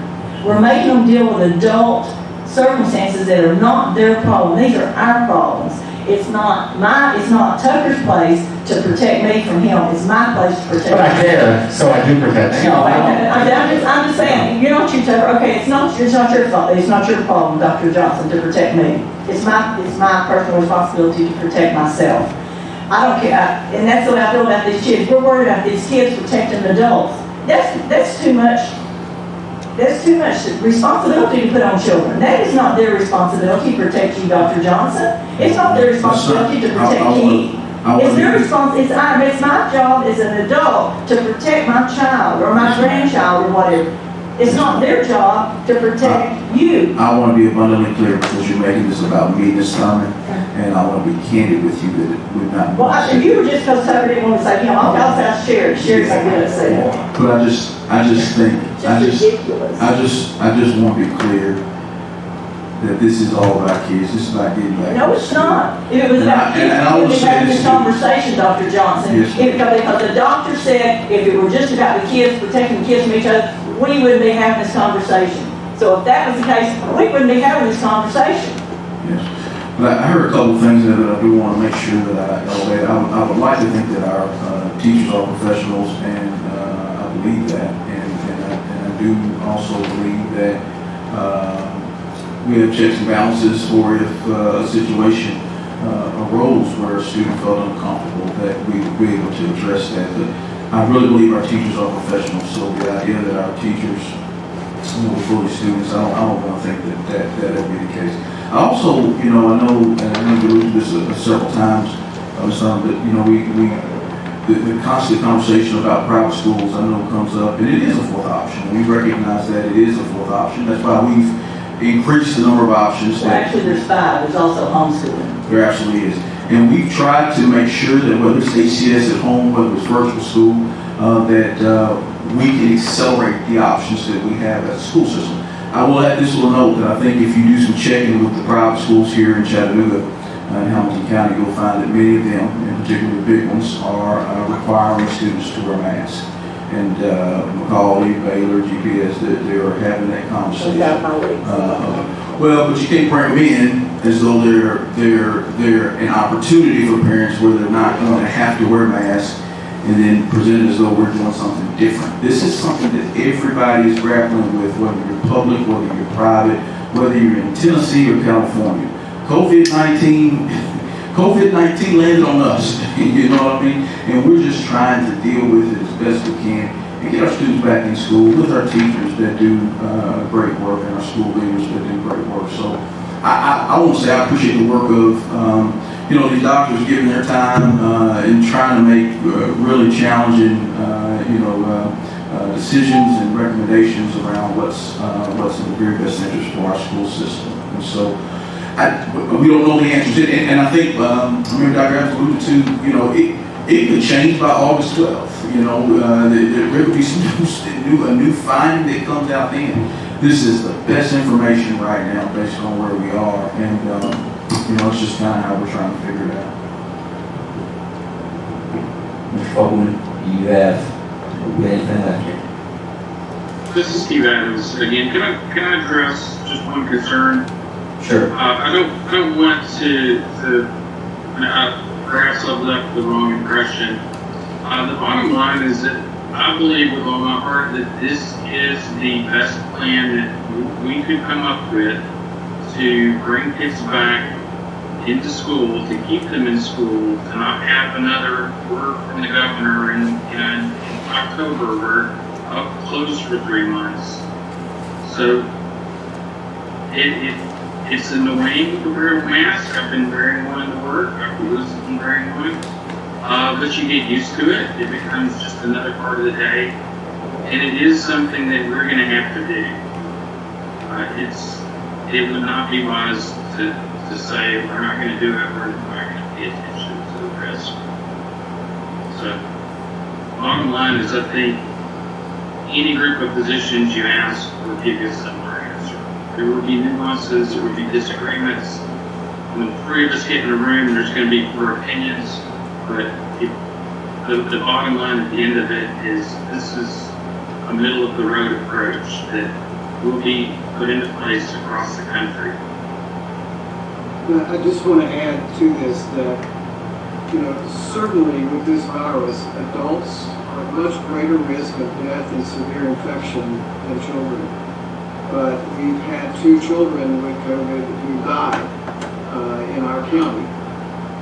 We're making them deal with adult circumstances that are not their problem. These are our problems. It's not Tucker's place to protect me from him. It's my place to protect him. But I care, so I do protect you. I'm just saying, you're not you, Tucker. Okay, it's not your fault. It's not your problem, Dr. Johnson, to protect me. It's my personal responsibility to protect myself. I don't care, and that's the way I feel about these kids. We're worried about these kids protecting adults. That's too much. That's too much responsibility to put on children. That is not their responsibility to protect you, Dr. Johnson. It's not their responsibility to protect Keith. It's their responsibility. It's my job as an adult to protect my child or my grandchild or whatever. It's not their job to protect you. I want to be abundantly clear because you're making this about me this time, and I want to be candid with you that it would not. Well, you were just because Tucker didn't want to say, I'll ask Sherry. Sherry's not going to say that. But I just want to be clear that this is all about kids. This is about getting back. No, it's not. If it was about kids, we would be having this conversation, Dr. Johnson. Yes. Because the doctor said if it were just about the kids, protecting the kids from each other, we wouldn't be having this conversation. So if that was the case, we wouldn't be having this conversation. Yes. But I heard a couple of things that I do want to make sure that I would like to think that our teachers are professionals, and I believe that. And I do also believe that we have checks and balances for if a situation arose where a student felt uncomfortable, that we would be able to address that. But I really believe our teachers are professionals, so the idea that our teachers will bully students, I don't want to think that will be the case. I also, I know, and I know we alluded to this several times, some, but, you know, the constant conversation about private schools, I know comes up, and it is a fourth option. We recognize that it is a fourth option. That's why we've increased the number of options. Well, actually, there's 5. There's also homeschooling. There absolutely is. And we've tried to make sure that whether it's HCS at home, whether it's virtual school, that we can accelerate the options that we have as a school system. I will add this little note that I think if you do some checking with the private schools here in Chattanooga and Hamilton County, you'll find that many of them, in particular the big ones, are requiring students to wear masks. And Macaulay, Baylor, GPS, they are having that conversation. Well, but you can't bring them in as though they're an opportunity for parents where they're not going to have to wear masks and then present it as though we're doing something different. This is something that everybody is grappling with, whether you're public, whether you're private, whether you're in Tennessee or California. COVID-19 landed on us, you know what I mean? And we're just trying to deal with it as best we can and get our students back in school with our teachers that do great work and our school leaders that do great work. So I want to say I appreciate the work of these doctors giving their time and trying to make really challenging decisions and recommendations around what's in the very best interest for our school system. And so we don't know the answers. And I think, I remember Dr. Adams alluded to, it could change by August 12th. There could be a new finding that comes out then. This is the best information right now based on where we are. And, it's just kind of how we're trying to figure it out. Mr. Fogelman, you have anything left here? This is Steve Adams again. Can I address just one concern? Sure. I don't want to perhaps I've left the wrong impression. The bottom line is that I believe with all my heart that this is the best plan that we could come up with to bring kids back into school, to keep them in school, to not have another word from the governor in October we're up closed for 3 months. So it's annoying to wear a mask. I've been wearing one to work. I've been wearing one. But you get used to it. It becomes just another part of the day. And it is something that we're going to have to do. It would not be wise to say we're not going to do it, we're not going to pay attention to the risk. So, bottom line is I think any group of physicians you ask will give you a similar answer. There will be nuances, there will be disagreements. When the 3 of us get in a room, there's going to be 4 opinions, but the bottom line at the end of it is this is a middle of the road approach that will be put into place across the country. I just want to add to this that, certainly with this virus, adults are at much greater risk of death and severe infection than children. But we've had 2 children with COVID who died in our county.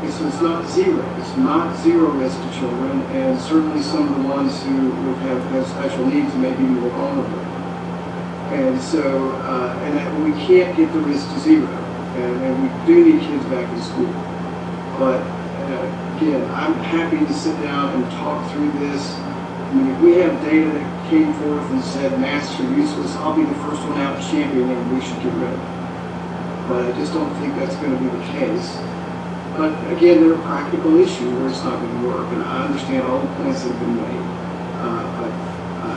So it's not zero. It's not zero risk to children, and certainly some of the ones who would have special needs may be more vulnerable. And so, and that we can't get the risk to zero. And we do need kids back in school. But again, I'm happy to sit down and talk through this. I mean, if we have data that came forth and said masks are useless, I'll be the first one out championing we should get rid of them. But I just don't think that's going to be the case. But again, there are practical issues where it's not going to work, and I understand all the points that have been made. But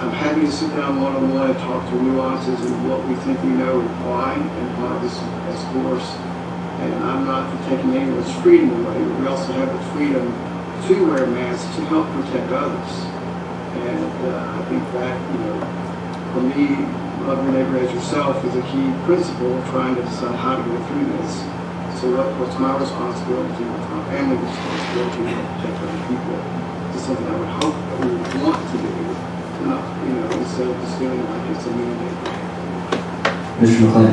I'm happy to sit down one-on-one and talk through nuances and what we think we know and why this has course. And I'm not for taking anyone's freedom away, but we also have the freedom to wear masks to help protect others. And I think that, for me, love your neighbor as yourself is a key principle of trying to decide how to go through this. So what's my responsibility, what's my family's responsibility to protect other people? It's something I would hope that we would want to do, not, instead of just feeling like it's a mandate. Mr. McLean.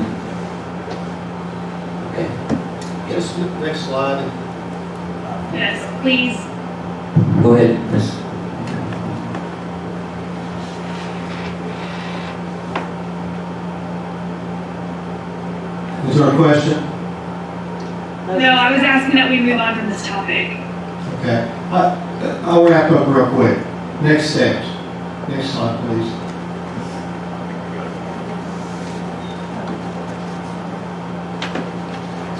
Okay. Yes, next slide. Yes, please. Go ahead, Ms. Is there a question? No, I was asking that we move on from this topic. Okay, I'll wrap up real quick. Next steps. Next slide, please.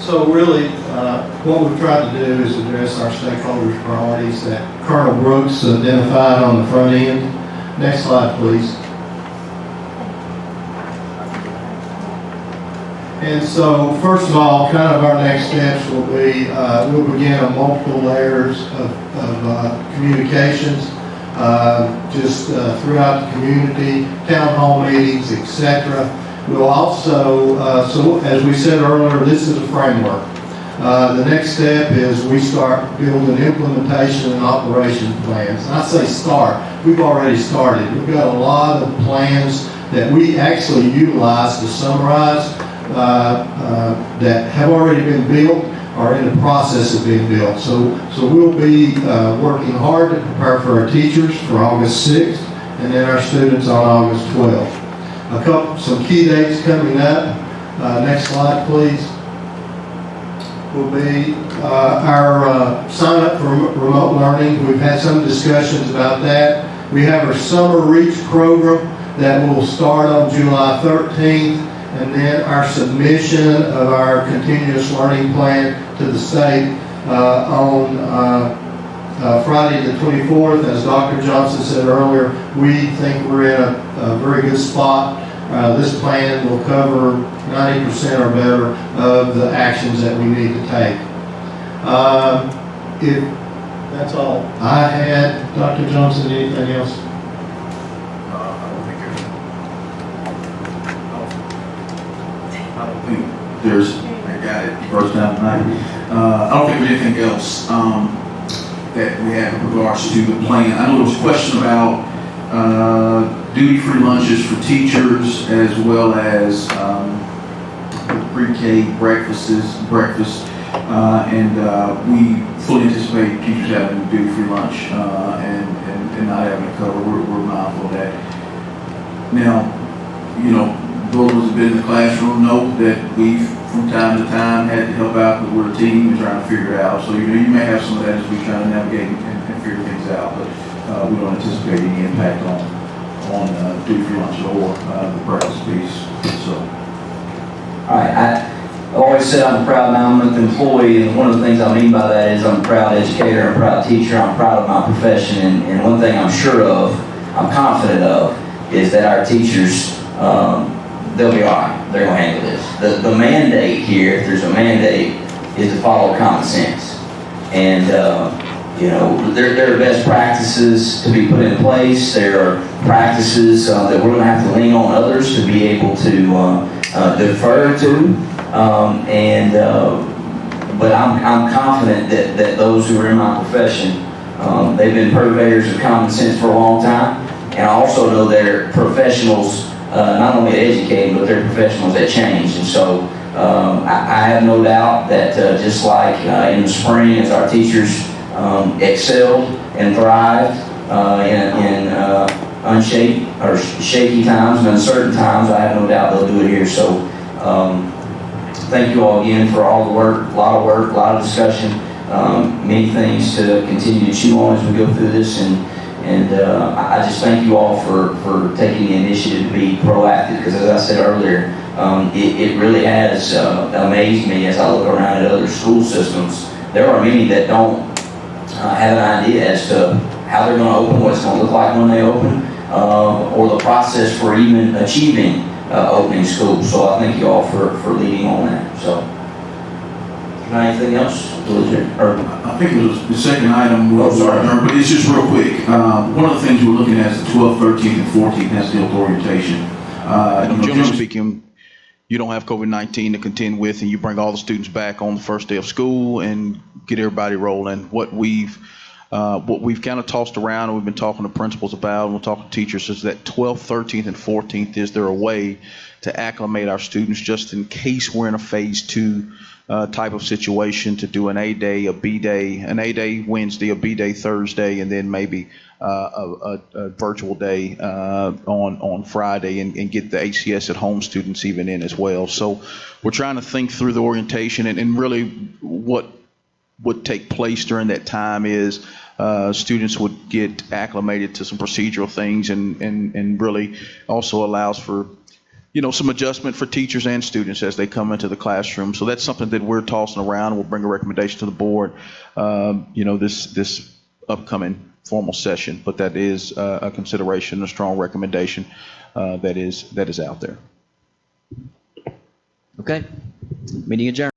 So really, what we've tried to do is address our stakeholders' priorities that Colonel Brooks identified on the front end. Next slide, please. And so, first of all, kind of our next steps will be, we'll begin on multiple layers of communications, just throughout the community, town hall meetings, etc. We'll also, so as we said earlier, this is a framework. The next step is we start building implementation and operation plans. And I say start, we've already started. We've got a lot of plans that we actually utilize to summarize that have already been built or in the process of being built. So we'll be working hard to prepare for our teachers for August 6th and then our students on August 12th. Some key dates coming up. Next slide, please. Will be our sign up for remote learning. We've had some discussions about that. We have our summer reach program that will start on July 13th, and then our submission of our continuous learning plan to the state on Friday the 24th. As Dr. Johnson said earlier, we think we're in a very good spot. This plan will cover 90% or better of the actions that we need to take. That's all I had. Dr. Johnson, anything else? I don't think there's, I got it first time tonight. I don't think there's anything else that we have in regards to the plan. I know there was a question about duty-free lunches for teachers as well as pre-K breakfast, and we fully anticipate teachers having duty-free lunch and not having to cover. We're mindful of that. Now, you know, those who have been in the classroom know that we've from time to time had to help out because we're a team and trying to figure it out. So you may have some of that as we try to navigate and figure things out, but we don't anticipate any impact on duty-free lunch or the breakfast piece. So. All right, I always said I'm a proud 9-month employee, and one of the things I mean by that is I'm a proud educator, I'm a proud teacher, I'm proud of my profession, and one thing I'm sure of, I'm confident of, is that our teachers, they'll be all right. They're going to handle this. The mandate here, if there's a mandate, is to follow common sense. And, you know, there are best practices to be put in place. There are practices that we're going to have to lean on others to be able to defer to. But I'm confident that those who are in my profession, they've been purveyors of common sense for a long time. And I also know they're professionals, not only at educating, but they're professionals that change. And so I have no doubt that just like in the spring, as our teachers excelled and thrived in shaky times and uncertain times, I have no doubt they'll do it here. So thank you all again for all the work, a lot of discussion, many things to continue to chew on as we go through this. And I just thank you all for taking the initiative to be proactive, because as I said earlier, it really has amazed me as I look around at other school systems. There are many that don't have an idea as to how they're going to open, what it's going to look like when they open, or the process for even achieving opening schools. So I thank you all for leading on that. So, anything else? I think it was the second item. But it's just real quick. One of the things we're looking at is the 12th, 13th, and 14th has to deal with orientation. Generally speaking, you don't have COVID-19 to contend with, and you bring all the students back on the first day of school and get everybody rolling. What we've kind of tossed around and we've been talking to principals about, and we're talking to teachers, is that 12th, 13th, and 14th, is there a way to acclimate our students just in case we're in a phase 2 type of situation, to do an A day, a B day, an A day Wednesday, a B day Thursday, and then maybe a virtual day on Friday, and get the HCS at home students even in as well. So we're trying to think through the orientation and really what would take place during that time is students would get acclimated to some procedural things and really also allows for, some adjustment for teachers and students as they come into the classroom. So that's something that we're tossing around. We'll bring a recommendation to the board, this upcoming formal session, but that is a consideration, a strong recommendation that is out there. Okay, meeting adjourned.